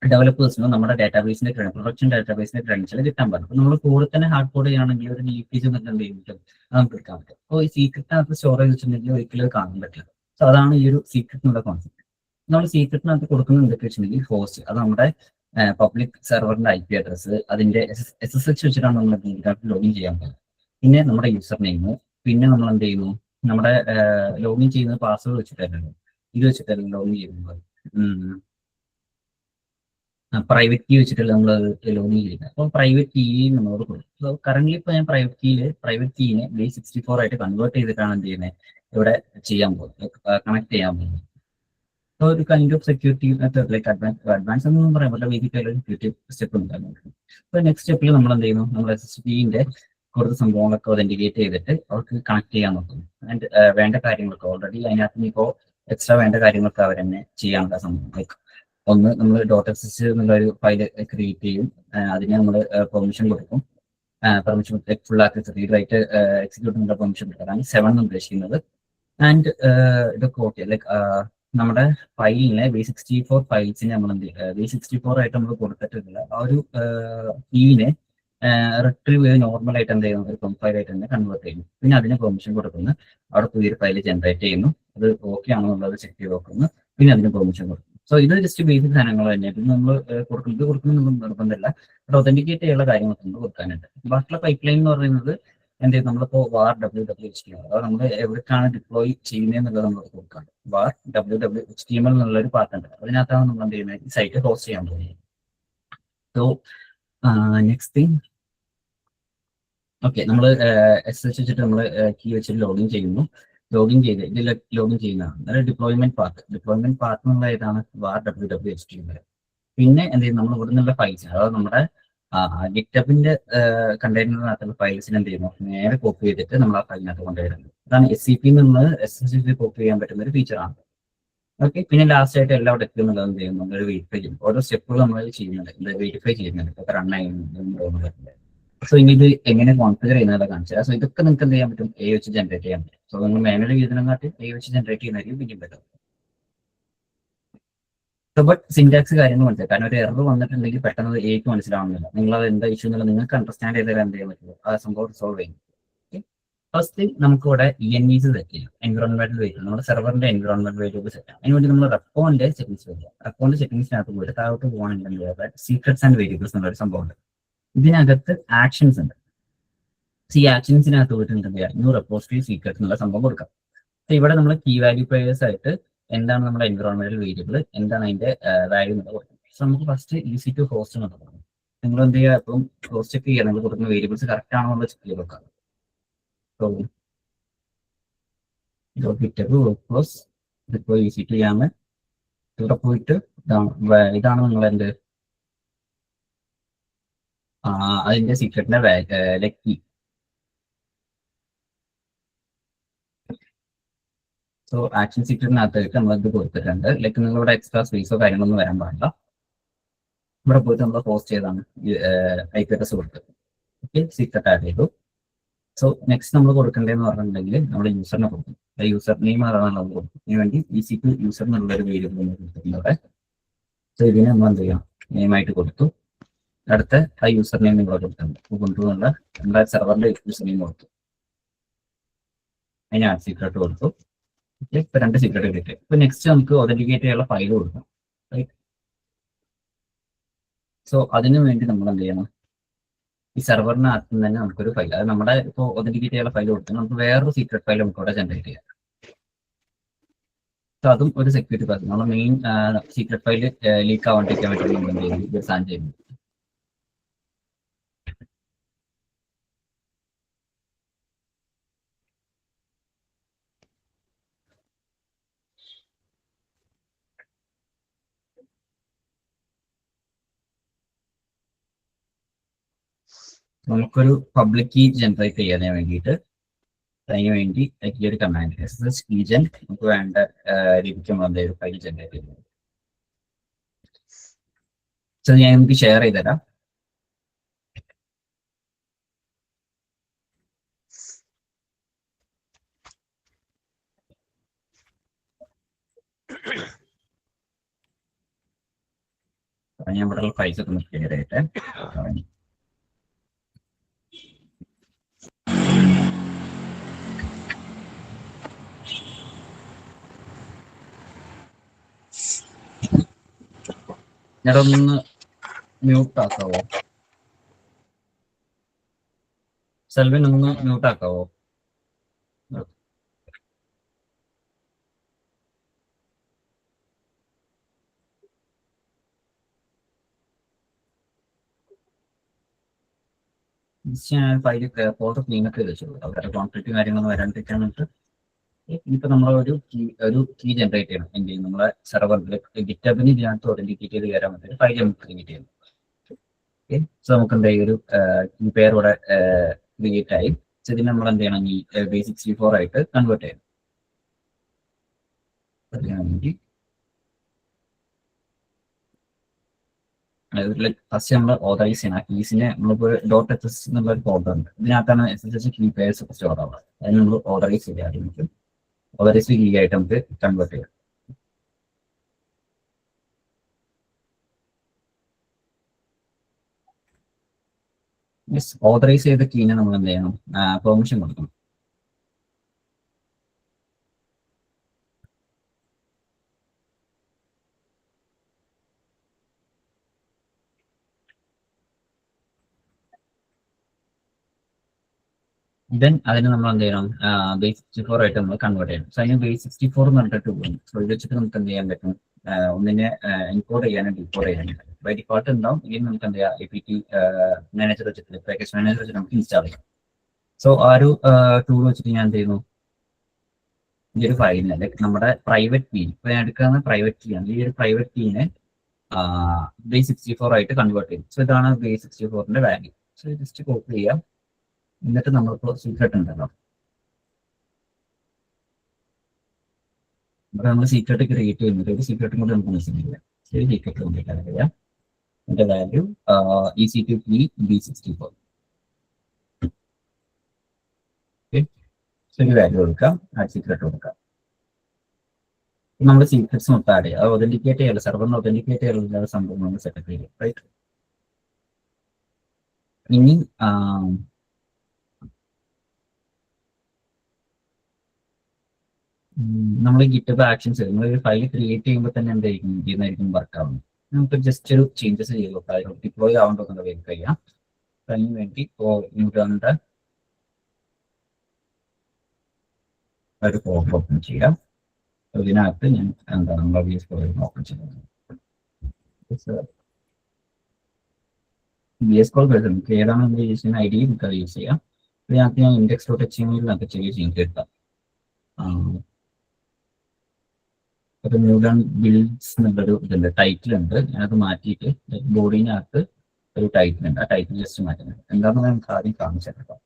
ഡെവലപ്പേഴ്സിനോ നമ്മുടെ ഡാറ്റാബേസിന്റെ പ്രൊഡക്ഷൻ ഡാറ്റാബേസിന്റെ ക്രെഡൻഷ്യൽ കിട്ടാൻ പറ്റും. അപ്പോൾ നമ്മൾ കൂടെ തന്നെ ഹാർഡ് കോഡ് ചെയ്യുകയാണെങ്കിൽ ഒരു ലീക്കേജ് എന്നൊക്കെ എന്ത് ചെയ്യാൻ പറ്റും, നമുക്ക് എടുക്കാൻ പറ്റും. അപ്പോൾ ഈ സീക്രറ്റിനകത്ത് സ്റ്റോർ ചെയ്ത് വെച്ചിട്ടുണ്ടെങ്കിൽ ഒരിക്കലും അത് കാണാൻ പറ്റില്ല. സോ അതാണ് ഈ ഒരു സീക്രറ്റ് എന്നുള്ള കോൺസെപ്റ്റ്. നമ്മൾ സീക്രറ്റിനകത്ത് കൊടുക്കുന്നത് എന്തൊക്കെ വെച്ചിട്ടുണ്ടെങ്കിൽ ഹോസ്റ്റ്, അത് നമ്മുടെ പബ്ലിക് സെർവറിന്റെ IP അഡ്രസ്, അതിന്റെ SSH വെച്ചിട്ടാണ് നമ്മൾ ഇതിനകത്ത് ലോഗിൻ ചെയ്യാൻ പറ്റുന്നത്. പിന്നെ നമ്മുടെ യൂസർ നെയിം, പിന്നെ നമ്മൾ എന്ത് ചെയ്യുന്നു, നമ്മുടെ ലോഗിൻ ചെയ്യുന്നത് പാസ്വേഡ് വെച്ചിട്ടല്ലോ, ഇത് വെച്ചിട്ടല്ലോ ലോഗിൻ ചെയ്യുന്നത്, പ്രൈവറ്റ് കീ വെച്ചിട്ടല്ല നമ്മൾ ലോഗിൻ ചെയ്യുന്നത്. അപ്പോൾ പ്രൈവറ്റ് കീ നമ്മളോട് കൊടുക്കും. സോ കറന്റ് ഇപ്പോൾ ഞാൻ പ്രൈവറ്റ് കീനെ base64 ആയിട്ട് കൺവേർട്ട് ചെയ്തിട്ടാണ് എന്ത് ചെയ്യുന്നത്, ഇവിടെ ചെയ്യാൻ പോകുന്നത്, കണക്ട് ചെയ്യാൻ പോകുന്നത്. സോ ഒരു kind of security method, like advance എന്നൊന്നും പറയാൻ പറ്റില്ല, ബേസിക്കലി സെക്യൂരിറ്റി സ്റ്റെപ്പ് ഉണ്ടാകുന്നുണ്ട്. അപ്പോൾ നെക്സ്റ്റ് സ്റ്റെപ്പിൽ നമ്മൾ എന്ത് ചെയ്യുന്നു, നമ്മൾ SSDന്റെ കുറച്ച് സംഭവങ്ങളൊക്കെ ഒതന്റിക്കേറ്റ് ചെയ്തിട്ട് അവർക്ക് കണക്ട് ചെയ്യാൻ നോക്കുന്നു. ആൻഡ് വേണ്ട കാര്യങ്ങളൊക്കെ ഓൾറെഡി അതിനകത്ത് ഇപ്പോൾ എക്സ്ട്രാ വേണ്ട കാര്യങ്ങളൊക്കെ അവർ തന്നെ ചെയ്യാനുള്ള സംഭവം. ലൈക്ക് ഒന്ന്, നമ്മൾ .sh എന്നുള്ള ഒരു ഫയൽ ക്രിയേറ്റ് ചെയ്യും, അതിന് നമ്മൾ പെർമിഷൻ കൊടുക്കും. പെർമിഷൻ ഫുൾ ആക്കി റീഡ് റൈറ്റ് എക്സിക്യൂട്ട് എന്നുള്ള പെർമിഷൻ കൊടുക്കാനാണ് 7 ഉദ്ദേശിക്കുന്നത്. ആൻഡ് ഇതൊക്കെ ഓക്കെ, ലൈക്ക് നമ്മുടെ ഫയലിനെ base64 ഫയൽസിനെ നമ്മൾ എന്ത് base64 ആയിട്ട് നമ്മൾ കൊടുത്തിട്ടില്ല, ആ ഒരു കീനെ റിട്രീവ് ചെയ്ത് നോർമൽ ആയിട്ട് എന്ത് ചെയ്യുന്നു, ഒരു ഫയൽ ആയിട്ട് തന്നെ കൺവേർട്ട് ചെയ്യുന്നു. പിന്നെ അതിന് പെർമിഷൻ കൊടുക്കുന്നു, അവിടെ പുതിയൊരു ഫയൽ ജനറേറ്റ് ചെയ്യുന്നു, അത് ഓക്കെ ആണോ എന്നുള്ളത് ചെക്ക് ചെയ്ത് നോക്കുന്നു, പിന്നെ അതിന് പെർമിഷൻ കൊടുക്കുന്നു. സോ ഇത് ജസ്റ്റ് ബേസിക് സാധനങ്ങൾ തന്നെ. ഇത് നമ്മൾ കൊടുക്കുന്നൊന്നും നിർബന്ധമില്ല, ബട്ട് ഒതന്റിക്കേറ്റ് ചെയ്യാനുള്ള കാര്യങ്ങളൊക്കെ നമ്മൾ കൊടുക്കാനുണ്ട്. ബാക്കിയുള്ള പൈപ്പ് ലൈൻ എന്ന് പറയുന്നത് എന്ത് ചെയ്യും, നമ്മളിപ്പോൾ var www.html, അത് നമ്മൾ എവിടേക്കാണ് ഡിപ്ലോയ് ചെയ്യുന്നത് എന്നുള്ളത് നമ്മൾ കൊടുക്കാം. var www.html എന്നുള്ളൊരു പാർട്ട് ഉണ്ട്, അതിനകത്താണ് നമ്മൾ എന്ത് ചെയ്യുന്നത്, ഈ സൈറ്റ് ഹോസ്റ്റ് ചെയ്യാൻ പോകുന്നത്. സോ നെക്സ്റ്റ് തിങ്, ഓക്കെ, നമ്മൾ SSH വെച്ചിട്ട് നമ്മൾ കീ വെച്ചിട്ട് ലോഗിൻ ചെയ്യുന്നു. ലോഗിൻ ചെയ്ത് ഇതിൽ ലോഗിൻ ചെയ്യുന്നതാണ്. അതായത് ഡിപ്ലോയ്മെന്റ് പാർട്ട് എന്നുള്ള ഏതാണ്, var www.html. പിന്നെ എന്ത് ചെയ്യും, നമ്മൾ ഇവിടെ നിന്നുള്ള ഫയൽസ്, അതായത് നമ്മുടെ ഗിറ്റബിന്റെ കണ്ടെയ്നറിനകത്തുള്ള ഫയൽസിന് എന്ത് ചെയ്യുന്നു, നേരെ കോപ്പി ചെയ്തിട്ട് നമ്മൾ ആ ഫയലിനകത്ത് കൊണ്ടുവരുന്നത്. അതാണ് SCP നിന്ന് SSH കോപ്പി ചെയ്യാൻ പറ്റുന്ന ഒരു ഫീച്ചറാണ്. ഓക്കെ, പിന്നെ ലാസ്റ്റ് ആയിട്ട് എല്ലാം അവിടെ എത്തുന്നുള്ളത് എന്ത് ചെയ്യുന്നു, നമ്മളൊരു വെരിഫൈ ചെയ്യും. ഓരോ സ്റ്റെപ്പുകൾ നമ്മൾ ചെയ്യുന്നുണ്ട്, വെരിഫൈ ചെയ്യുന്നുണ്ട്, ഇപ്പൊ റൺ ആയിരുന്നു. സോ ഇനി ഇത് എങ്ങനെ കോൺഫിഗർ ചെയ്യുന്നതൊക്കെ കാണിച്ചാൽ, സോ ഇതൊക്കെ നിങ്ങൾക്ക് എന്ത് ചെയ്യാൻ പറ്റും, വെച്ച് ജനറേറ്റ് ചെയ്യാൻ പറ്റും. സോ നിങ്ങൾ മാനുവലി ചെയ്തതിനെക്കാട്ടി വെച്ച് ജനറേറ്റ് ചെയ്യുന്നതായിരിക്കും പിന്നെയും പറ്റും. സോ ബട്ട് സിൻടാക്സ് കാര്യങ്ങൾ മനസ്സിലായി, കാരണം ഒരു എറർ വന്നിട്ടുണ്ടെങ്കിൽ പെട്ടെന്ന് എനിക്ക് മനസ്സിലാവുന്നില്ല, നിങ്ങൾ അത് എന്താ ഇഷ്യൂ എന്നുള്ളത് നിങ്ങൾക്ക് അണ്ടർസ്റ്റാൻഡ് ചെയ്താൽ എന്ത് ചെയ്യാൻ പറ്റുമോ, ആ സംഭവം സോൾവ് ചെയ്യും. ഫസ്റ്റ് നമുക്ക് ഇവിടെ ENVs സെറ്റ് ചെയ്യാം, എൻവിറോൺമെന്റൽ വേരിയബിൾ, നമ്മുടെ സെർവറിന്റെ എൻവിറോൺമെന്റൽ വേരിയബിൾ സെറ്റ് ചെയ്യാം. അതിനുവേണ്ടി നമ്മൾ റെക്കോന്റെ സെറ്റിംഗ്സ് വരിക. റെക്കോന്റെ സെറ്റിംഗ്സിനകത്ത് പോയിട്ട് താഴോട്ട് പോകണമെങ്കിൽ സീക്രട്സ് ആൻഡ് വേരിയബിൾസ് എന്നുള്ളൊരു സംഭവമുണ്ട്. ഇതിനകത്ത് ആക്ഷൻസ് ഉണ്ട്. ഈ ആക്ഷൻസിനകത്ത് പോയിട്ട് എന്ത് ന്യൂ റെപ്പോസിറ്ററി സീക്രട്ട് എന്നുള്ള സംഭവം കൊടുക്കാം. ഇവിടെ നമ്മൾ കീ വാല്യൂ പേയേഴ്സ് ആയിട്ട് എന്താണ് നമ്മുടെ എൻവിറോൺമെന്റൽ വേരിയബിൾ, എന്താണ് അതിന്റെ വാല്യൂ എന്നുള്ളത് കൊടുക്കാം. സോ നമുക്ക് ഫസ്റ്റ് ഈസി ടു ഹോസ്റ്റ് എന്ന് കൊടുക്കാം. നിങ്ങൾ എന്ത് ചെയ്യുക, ഇപ്പം ഹോസ്റ്റ് ചെക്ക് ചെയ്യുക, നിങ്ങൾ കൊടുക്കുന്ന വേരിയബിൾസ് കറക്റ്റ് ആണോ എന്ന് ചെക്ക് ചെയ്ത് നോക്കാം. സോ ഗിറ്റബ് വർക്ക്ഫ്ലോസ് ഇതിപ്പോൾ ഈസി ടു ചെയ്യാൻ ഇവിടെ പോയിട്ട് ഇതാണ് നിങ്ങൾ എന്ത് അതിന്റെ സീക്രട്ടിന്റെ കീ. സോ ആക്ഷൻ സീക്രട്ടിനകത്തായിട്ട് നമ്മൾ ഇത് കൊടുത്തിട്ടുണ്ട്. ലൈക്ക് നിങ്ങളിവിടെ എക്സ്ട്രാ സ്പേസോ കാര്യങ്ങളൊന്നും വരാൻ പാടില്ല. ഇവിടെ പോയിട്ട് നമ്മൾ പോസ്റ്റ് ചെയ്താണ് IP അഡ്രസ് കൊടുത്തത്. ഓക്കെ, സീക്രട്ട് ആഡ് ചെയ്തു. സോ നെക്സ്റ്റ് നമ്മൾ കൊടുക്കേണ്ടതെന്ന് പറഞ്ഞിട്ടുണ്ടെങ്കിൽ നമ്മൾ യൂസറിനെ കൊടുക്കും. യൂസർ നെയിം അതാണ് നമ്മൾ കൊടുക്കും. ഇതിന് വേണ്ടി ഈസി ടു യൂസർ എന്നുള്ളൊരു വേരിയബിൾ നമ്മൾ കൊടുത്തിട്ടുണ്ട് അവിടെ. സോ ഇതിനെ നമ്മൾ എന്ത് ചെയ്യാം, നെയിമായിട്ട് കൊടുത്തു. അടുത്ത ആ യൂസർ നെയിം നിങ്ങൾ കൊടുത്തിട്ടുണ്ട്, കൊണ്ടുവന്നുള്ള നമ്മുടെ സെർവറിന്റെ യൂസർ നെയിം കൊടുത്തു. അതിന് ആഡ് സീക്രട്ട് കൊടുത്തു. ഇപ്പൊ 2 സീക്രട്ട് കിട്ടി. ഇപ്പൊ നെക്സ്റ്റ് നമുക്ക് ഒതന്റിക്കേറ്റ് ചെയ്യാനുള്ള ഫയൽ കൊടുക്കാം. റൈറ്റ്, സോ അതിനു വേണ്ടി നമ്മൾ എന്ത് ചെയ്യണം, ഈ സെർവറിനകത്ത് തന്നെ നമുക്കൊരു ഫയൽ, അത് നമ്മുടെ ഇപ്പോൾ ഒതന്റിക്കേറ്റ് ചെയ്യാനുള്ള ഫയൽ കൊടുത്താൽ നമുക്ക് വേറൊരു സീക്രട്ട് ഫയൽ നമുക്ക് ഇവിടെ ജനറേറ്റ് ചെയ്യാം. സോ അതും ഒരു സെക്യൂരിറ്റി പർപ്പസ്, നമ്മുടെ മെയിൻ സീക്രട്ട് ഫയൽ ലീക്ക് ആവാണ്ടിരിക്കാൻ വേണ്ടി നമ്മൾ എന്ത് ചെയ്യുന്നു, ഇത് സാൻ ചെയ്യുന്നു. നമുക്കൊരു പബ്ലിക് കീ ജനറേറ്റ് ചെയ്യാൻ വേണ്ടിയിട്ട് അതിന് വേണ്ടി ഈ ഒരു കമാൻഡ് SSH keygen നമുക്ക് വേണ്ട രീതിക്ക് നമ്മൾ എന്തെങ്കിലും ഫയൽ ജനറേറ്റ് ചെയ്യുന്നത്. സോ ഞാൻ നമുക്ക് ഷെയർ ചെയ്തുതരാം. ഞാൻ ഇവിടെ ഫയൽസ് ഒക്കെ ഒന്ന് ക്ലിയർ ചെയ്യട്ടെ. ഞാനൊന്ന് മ്യൂട്ട് ആക്കാവോ? സെൽവിൻ ഒന്ന് മ്യൂട്ട് ആക്കാവോ? ഞാൻ ഫയൽ ഫോട്ടോ ക്ലീൻ ഒക്കെ വെച്ചോളൂ. അവരുടെ കോൺഫ്ലിക്റ്റ് കാര്യങ്ങളൊന്നും വരാണ്ടിരിക്കാൻ വേണ്ടിയിട്ട് ഇപ്പൊ നമ്മൾ ഒരു കീ ജനറേറ്റ് ചെയ്യണം. എന്ത് ചെയ്യും? നമ്മളെ സെർവറിൽ ഗിറ്റബിന് ഇതിനകത്ത് ഒതന്റിക്കേറ്റ് ചെയ്ത് കയറാൻ പറ്റും ഫയൽ നമുക്ക് ക്രിയേറ്റ് ചെയ്യണം. ഓക്കെ, സോ നമുക്ക് എന്താ ഒരു കീ പെയർ ഇവിടെ ക്രിയേറ്റ് ആയി. സോ ഇതിന് നമ്മൾ എന്ത് ചെയ്യണം? ഈ base64 ആയിട്ട് കൺവേർട്ട് ചെയ്യണം. ഫസ്റ്റ് നമ്മൾ ഓതറൈസ് ചെയ്യണം. ആ കീസിനെ നമ്മളിപ്പോൾ .ss എന്നുള്ള ഒരു ഫോൾഡർ ഉണ്ട്. ഇതിനകത്താണ് SSH കീ പെയർസ് ഒക്കെ സ്റ്റോർ ആവുക. അതിന് നമ്മൾ ഓതറൈസ് ചെയ്യാൻ പറ്റും. ഓതറൈസ് കീ ആയിട്ട് നമുക്ക് കൺവേർട്ട് ചെയ്യാം. ഓതറൈസ് ചെയ്ത കീനെ നമ്മൾ എന്ത് ചെയ്യണം? പെർമിഷൻ കൊടുക്കണം. ദെൻ അതിന് നമ്മൾ എന്ത് ചെയ്യണം? base64 ആയിട്ട് നമ്മൾ കൺവേർട്ട് ചെയ്യണം. സോ അതിന് base64 എന്ന് പറഞ്ഞിട്ട് പോകും. സോ ഇത് വെച്ചിട്ട് നമുക്ക് എന്ത് ചെയ്യാൻ പറ്റും? ഒന്നിനെ എൻകോഡ് ചെയ്യാനും ഡീകോഡ് ചെയ്യാനും പറ്റും. ബൈ ഡിഫോൾട്ട് ഉണ്ടാവും. ഇനി നമുക്ക് എന്ത് ചെയ്യാം? APT മാനേജർ വെച്ചിട്ട് പാക്കേജ് മാനേജർ വെച്ചിട്ട് നമുക്ക് ഇൻസ്റ്റാൾ ചെയ്യാം. സോ ആ ഒരു ടൂൾ വെച്ചിട്ട് ഞാൻ എന്ത് ചെയ്യുന്നു? ഈ ഒരു ഫയലിനെ ലൈക്ക് നമ്മുടെ പ്രൈവറ്റ് കീ, ഇപ്പൊ ഞാൻ എടുക്കുന്ന പ്രൈവറ്റ് കീ ആണ്. ഈ ഒരു പ്രൈവറ്റ് കീനെ base64 ആയിട്ട് കൺവേർട്ട് ചെയ്യും. സോ ഇതാണ് base64ന്റെ വാല്യൂ. സോ ജസ്റ്റ് കോപ്പി ചെയ്യാം. എന്നിട്ട് നമ്മളിപ്പോൾ സീക്രട്ട് ഉണ്ടല്ലോ, അപ്പൊ നമ്മൾ സീക്രട്ട് ക്രിയേറ്റ് ചെയ്യുന്നത് ഒരു സീക്രട്ടും കൂടെ നമുക്ക് മനസ്സിലായില്ല. ശരി, സീക്രട്ട് കംപ്ലീറ്റ് അറിയാം. അതിന്റെ വാല്യൂ EC2 B64. ശരി, വാല്യൂ കൊടുക്കാം. ആ സീക്രട്ട് കൊടുക്കാം. നമ്മുടെ സീക്രട്സ് മൊത്തം ആഡ് ചെയ്യാം. അത് ഒതന്റിക്കേറ്റ് ചെയ്യാനുള്ള സെർവറിന് ഒതന്റിക്കേറ്റ് ചെയ്യാനുള്ള സംഭവം നമ്മൾ സെറ്റപ്പ് ചെയ്യും. റൈറ്റ്, ഇനി നമ്മൾ ഗിറ്റബ് ആക്ഷൻസ് നമ്മൾ ഒരു ഫയൽ ക്രിയേറ്റ് ചെയ്യുമ്പോൾ തന്നെ എന്തായിരിക്കും ചെയ്യുന്നതായിരിക്കും വർക്ക് ആവുന്നത്. നമുക്ക് ജസ്റ്റ് ഒരു ചേഞ്ചസ് ചെയ്ത് നോക്കാം. ഡിപ്ലോയ് ആവുമ്പോൾ വെരിഫൈ ചെയ്യാം. അതിന് വേണ്ടി ഇപ്പോൾ ന്യൂട്ടന്റെ ഒരു ഫോം ഓപ്പൺ ചെയ്യാം. ഇതിനകത്ത് ഞാൻ എന്താ നമ്മൾ VS Code ഓപ്പൺ ചെയ്യുന്നത്. VS Code നമുക്ക് ഏതാണ് നമ്മൾ യൂസ് ചെയ്യുന്ന ID നമുക്ക് അത് യൂസ് ചെയ്യാം. ഇതിനകത്ത് ഞാൻ index.html ചെറിയ ചേഞ്ച് എടുത്താം. അപ്പൊ ന്യൂഡൺ ബിൽഡ്സ് എന്നുള്ളൊരു ഇതുണ്ട്, ടൈറ്റിൽ ഉണ്ട്. ഞാനത് മാറ്റിയിട്ട് ബോഡിനകത്ത് ഒരു ടൈറ്റിൽ ഉണ്ട്. ആ ടൈറ്റിൽ ജസ്റ്റ് മാറ്റുന്നത് എന്താണെന്ന് നമുക്ക് ആദ്യം കാണിച്ചെടുക്കാം.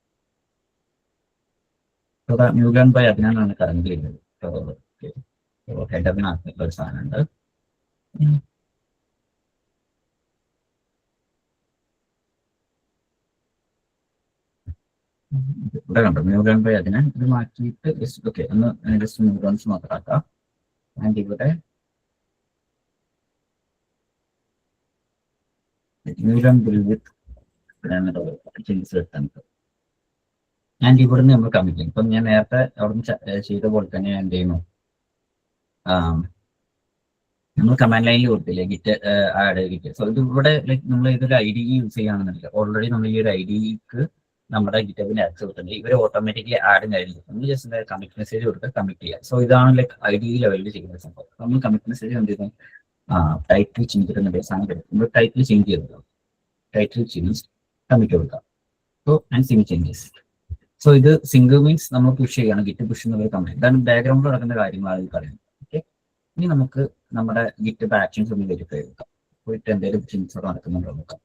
ന്യൂഡൺ ബൈ അതിനാണ് കറന്റ് ചെയ്യുന്നത്. ഹെഡറിനകത്ത് ഒരു സാധനം ഉണ്ട്. ഇവിടെ കണ്ടോ ന്യൂഡൺ ബൈ അതിനെ ഇത് മാറ്റിയിട്ട് ജസ്റ്റ് ഓക്കെ ഒന്ന് ജസ്റ്റ് ന്യൂഡൺസ് മാത്രമാക്കാം. ആൻഡ് ഇവിടെ ന്യൂഡൺ ബിൽ വിത്ത് ചേഞ്ചസ് എടുത്തുണ്ട്. ആൻഡ് ഇവിടുന്ന് നമ്മൾ കമ്മിറ്റ് ചെയ്യും. ഇപ്പം ഞാൻ നേരത്തെ അവിടുന്ന് ചെയ്ത പോലെ തന്നെ ഞാൻ എന്ത് ചെയ്യുന്നു? നമ്മൾ കമാൻഡ് ലൈനിൽ കൊടുത്തില്ലേ ഗിറ്റ് ആഡ് ഗിറ്റ്. സോ ഇത് ഇവിടെ ലൈക്ക് നമ്മൾ ഇതൊരു ID യൂസ് ചെയ്യുകയാണെന്നില്ല. ഓൾറെഡി നമ്മൾ ഈ ഒരു IDക്ക് നമ്മുടെ ഗിറ്റബിന് ആക്സസ് കൊടുത്തിട്ടുണ്ട്. ഇവർ ഓട്ടോമാറ്റിക്കലി ആഡ് കഴിഞ്ഞു. നമ്മൾ ജസ്റ്റ് കമ്മിറ്റ് മെസ്സേജ് കൊടുത്ത് കമ്മിറ്റ് ചെയ്യാം. സോ ഇതാണ് ലൈക്ക് ID ലെവലിൽ ചെയ്യുന്ന സംഭവം. നമ്മൾ കമ്മിറ്റ് മെസ്സേജ് എന്ത് ചെയ്യുന്നു? ടൈറ്റിൽ ചേഞ്ച് ചെയ്യുന്ന സാധനം വരും. നമ്മൾ ടൈറ്റിൽ ചേഞ്ച് ചെയ്തോ, ടൈറ്റിൽ ചേഞ്ച് കമ്മിറ്റ് കൊടുക്കാം. So and sing changes. So ഇത് സിംഗിൾ മീൻസ് നമ്മൾ പുഷ് ചെയ്യണം. ഗിറ്റ് പുഷ് എന്നുള്ള കമ്മിറ്റ് ഇതാണ് ബാക്ക്ഗ്രൗണ്ടിൽ നടക്കുന്ന കാര്യങ്ങളാണ് പറയുന്നത്. ഓക്കെ, ഇനി നമുക്ക് നമ്മുടെ ഗിറ്റ് ആക്ഷൻസ് ഒന്ന് വെരിഫൈ ചെയ്തെടുക്കാം. പോയിട്ട് എന്തെങ്കിലും ചേഞ്ചസ് നടക്കുന്നുണ്ടോ നോക്കാം.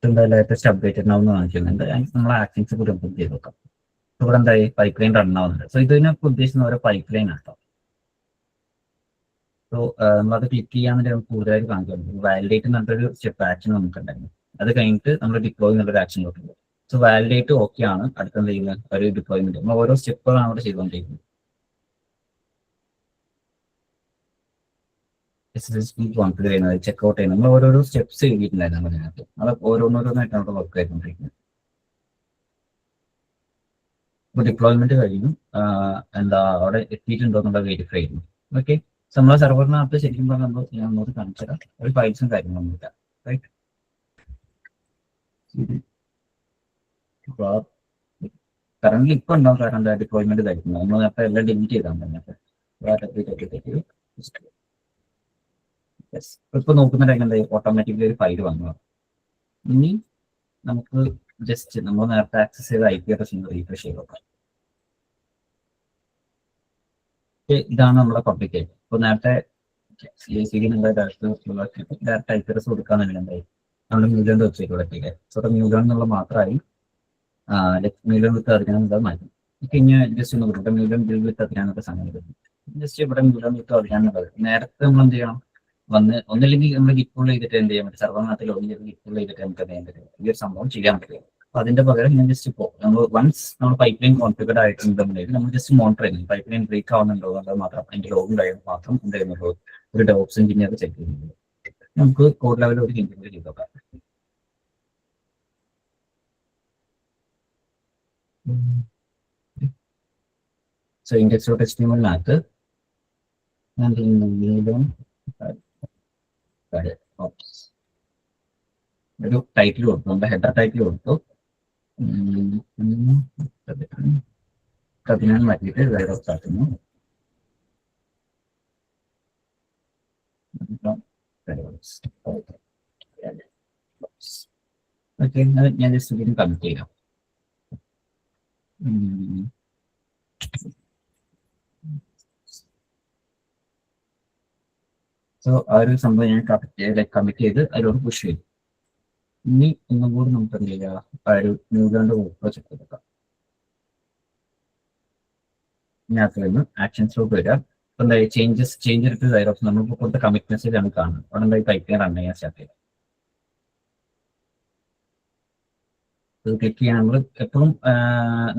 എന്താ ലേറ്റസ്റ്റ് അപ്ഡേറ്റ് ഉണ്ടാവുന്ന കാണിക്കുന്നുണ്ട്. നമ്മൾ ആക്ഷൻസ് കൂടി ഇംപ്ലിമെന്റ് ചെയ്ത് നോക്കാം. ഇവിടെ എന്തായി പൈപ്പ് ലൈൻ റൺ ആവുന്നുണ്ട്. സോ ഇതിനൊക്കെ ഉദ്ദേശിക്കുന്ന ഓരോ പൈപ്പ് ലൈൻ ആട്ടോ. സോ നമ്മളത് ക്ലിക്ക് ചെയ്യാൻ നമുക്ക് കൂടുതലായിട്ട് കാണിക്കാം. വാലിഡേറ്റ് എന്നൊരു സ്റ്റെപ്പ് ആക്ഷൻ നമുക്കുണ്ടായിരുന്നു. അത് കഴിഞ്ഞിട്ട് നമ്മൾ ഡിപ്ലോയ് എന്നുള്ളൊരു ആക്ഷനിലോട്ട് പോകും. സോ വാലിഡേറ്റ് ഓക്കെ ആണ്. അടുത്ത എന്ത് ചെയ്യുന്നത് ഒരു ഡിപ്ലോയ്മെന്റ് നമ്മൾ ഓരോ സ്റ്റെപ്പുകളാണ് അവിടെ ചെയ്തുകൊണ്ടിരിക്കുന്നത്. കോൺഫിഗർ ചെയ്യുന്നത് ചെക്ക്ഔട്ട് ചെയ്യുന്നത് നമ്മൾ ഓരോരോ സ്റ്റെപ്സ് എഴുതിയിട്ടുണ്ടായിരുന്നു അതിനകത്ത്. അത് ഓരോന്നോരോന്നായിട്ട് അവിടെ വർക്ക് ആയിക്കൊണ്ടിരിക്കുന്നത്. ഇപ്പോൾ ഡിപ്ലോയ്മെന്റ് കഴിഞ്ഞു. എന്താ അവിടെ എത്തിയിട്ടുണ്ടോ എന്നുള്ളത് വെരിഫൈ ചെയ്യുന്നു. ഓക്കെ, നമ്മളെ സെർവറിനകത്ത് ശരിക്കും പറഞ്ഞാൽ നമ്മൾ ഞാൻ ഒന്നുകൂടി കാണിച്ചുതരാം. ഒരു ഫയൽസും കാര്യങ്ങളൊന്നുമില്ല. റൈറ്റ്, കറന്റ് ഇപ്പൊ ഉണ്ടാവും. കാരണം ഡിപ്ലോയ്മെന്റ് കഴിക്കുന്നത് നമ്മൾ നേരത്തെ എല്ലാം ഡിലീറ്റ് ചെയ്താൽ തന്നെ ഇപ്പൊ നോക്കുന്ന ടൈം എന്താ ഓട്ടോമാറ്റിക്കലി ഒരു ഫയൽ വന്നു. ഇനി നമുക്ക് ജസ്റ്റ് നമ്മൾ നേരത്തെ ആക്സസ് ചെയ്ത IP അഡ്രസ് ഒന്ന് റീഫ്രഷ് ചെയ്ത് നോക്കാം. ഇതാണ് നമ്മുടെ പബ്ലിക് ആയിട്ട്. ഇപ്പൊ നേരത്തെ ഡയറക്റ്റ് IP അഡ്രസ് കൊടുക്കാന്നുണ്ടെങ്കിൽ എന്തായി നമ്മുടെ മ്യൂലൻ വെബ്സൈറ്റ് കൊടുത്തില്ലേ. സോ മ്യൂലൻ എന്നുള്ള മാത്രമായി മ്യൂലൻ വിത്ത് അറിയാനുള്ള മാറ്റി. ഇനി ജസ്റ്റ് ഒന്ന് കൊടുക്കാം മ്യൂലൻ ബിൽ വിത്ത് അറിയാനൊക്കെ സമയം ജസ്റ്റ് ഇവിടെ മ്യൂലൻ വിത്ത് അറിയാനുള്ളത്. നേരത്തെ നമ്മൾ എന്ത് ചെയ്യണം ഒന്നില്ലെങ്കിൽ നമ്മൾ ഗിറ്റ് ചെയ്തിട്ട് എന്ത് ചെയ്യാൻ പറ്റും, സർവറിനകത്ത് ലോഗിൻ ചെയ്ത് ഗിറ്റ് ചെയ്തിട്ട് നമുക്ക് എന്ത് ചെയ്യാൻ പറ്റും, ഈ ഒരു സംഭവം ചെയ്യാൻ പറ്റും. അപ്പൊ അതിന്റെ പകരം ഞാൻ ജസ്റ്റ് ഇപ്പോൾ നമ്മൾ വൺസ് നമ്മൾ പൈപ്പ് ലൈൻ കോൺഫിഗർഡ് ആയിട്ടുണ്ടെങ്കിൽ നമ്മൾ ജസ്റ്റ് മോണിറ്റർ ചെയ്യുന്നു പൈപ്പ് ലൈൻ ബ്രേക്ക് ആവുന്നുണ്ടോ എന്നുള്ളത് മാത്രം, അതിന്റെ ലോഗിൻ കഴിയുമ്പോൾ മാത്രം എന്ത് ചെയ്യുന്നുള്ളൂ ഒരു ഡെവോപ്സ് എഞ്ചിനീയർ ചെക്ക് ചെയ്യുന്നുള്ളൂ. നമുക്ക് കോഡ് ലെവലിൽ ഒരു ഹിന്ദി ചെയ്ത് നോക്കാം. സോ index.html-നകത്ത് ഞാൻ ഒരു ടൈറ്റിൽ കൊടുത്തു, നമ്മുടെ ഹെഡർ ടൈറ്റിൽ കൊടുത്തു. അതിനാണ് മാറ്റിയിട്ട് വേറെ ആക്കുന്നു. ഓക്കെ, ഞാൻ ജസ്റ്റ് ഇതിന് കണക്ട് ചെയ്യാം. സോ ആ ഒരു സംഭവം ഞാൻ കമ്മിറ്റ് ചെയ്ത് അതിലോട്ട് പുഷ് ചെയ്തു. ഇനി ഒന്നും കൂടി നമുക്ക് എന്ത് ചെയ്യാം, ആ ഒരു ന്യൂലാൻഡ് വർക്ക് ചെക്ക് എടുക്കാം. ഇതിനകത്ത് നിന്ന് ആക്ഷൻസിലോട്ട് വരാം. ഇപ്പൊ എന്താ ചേഞ്ച് എടുത്ത് സൈറോപ്സ് നമ്മളിപ്പോൾ കൊടുത്ത കമ്മിറ്റ് മെസ്സേജ് ആണ് കാണുന്നത്. അവിടെ എന്താ പൈപ്പ് ലൈൻ റൺ ചെയ്യാൻ സ്റ്റാർട്ട് ചെയ്യാം. ക്ലിക്ക് ചെയ്യാൻ നമ്മൾ എപ്പോഴും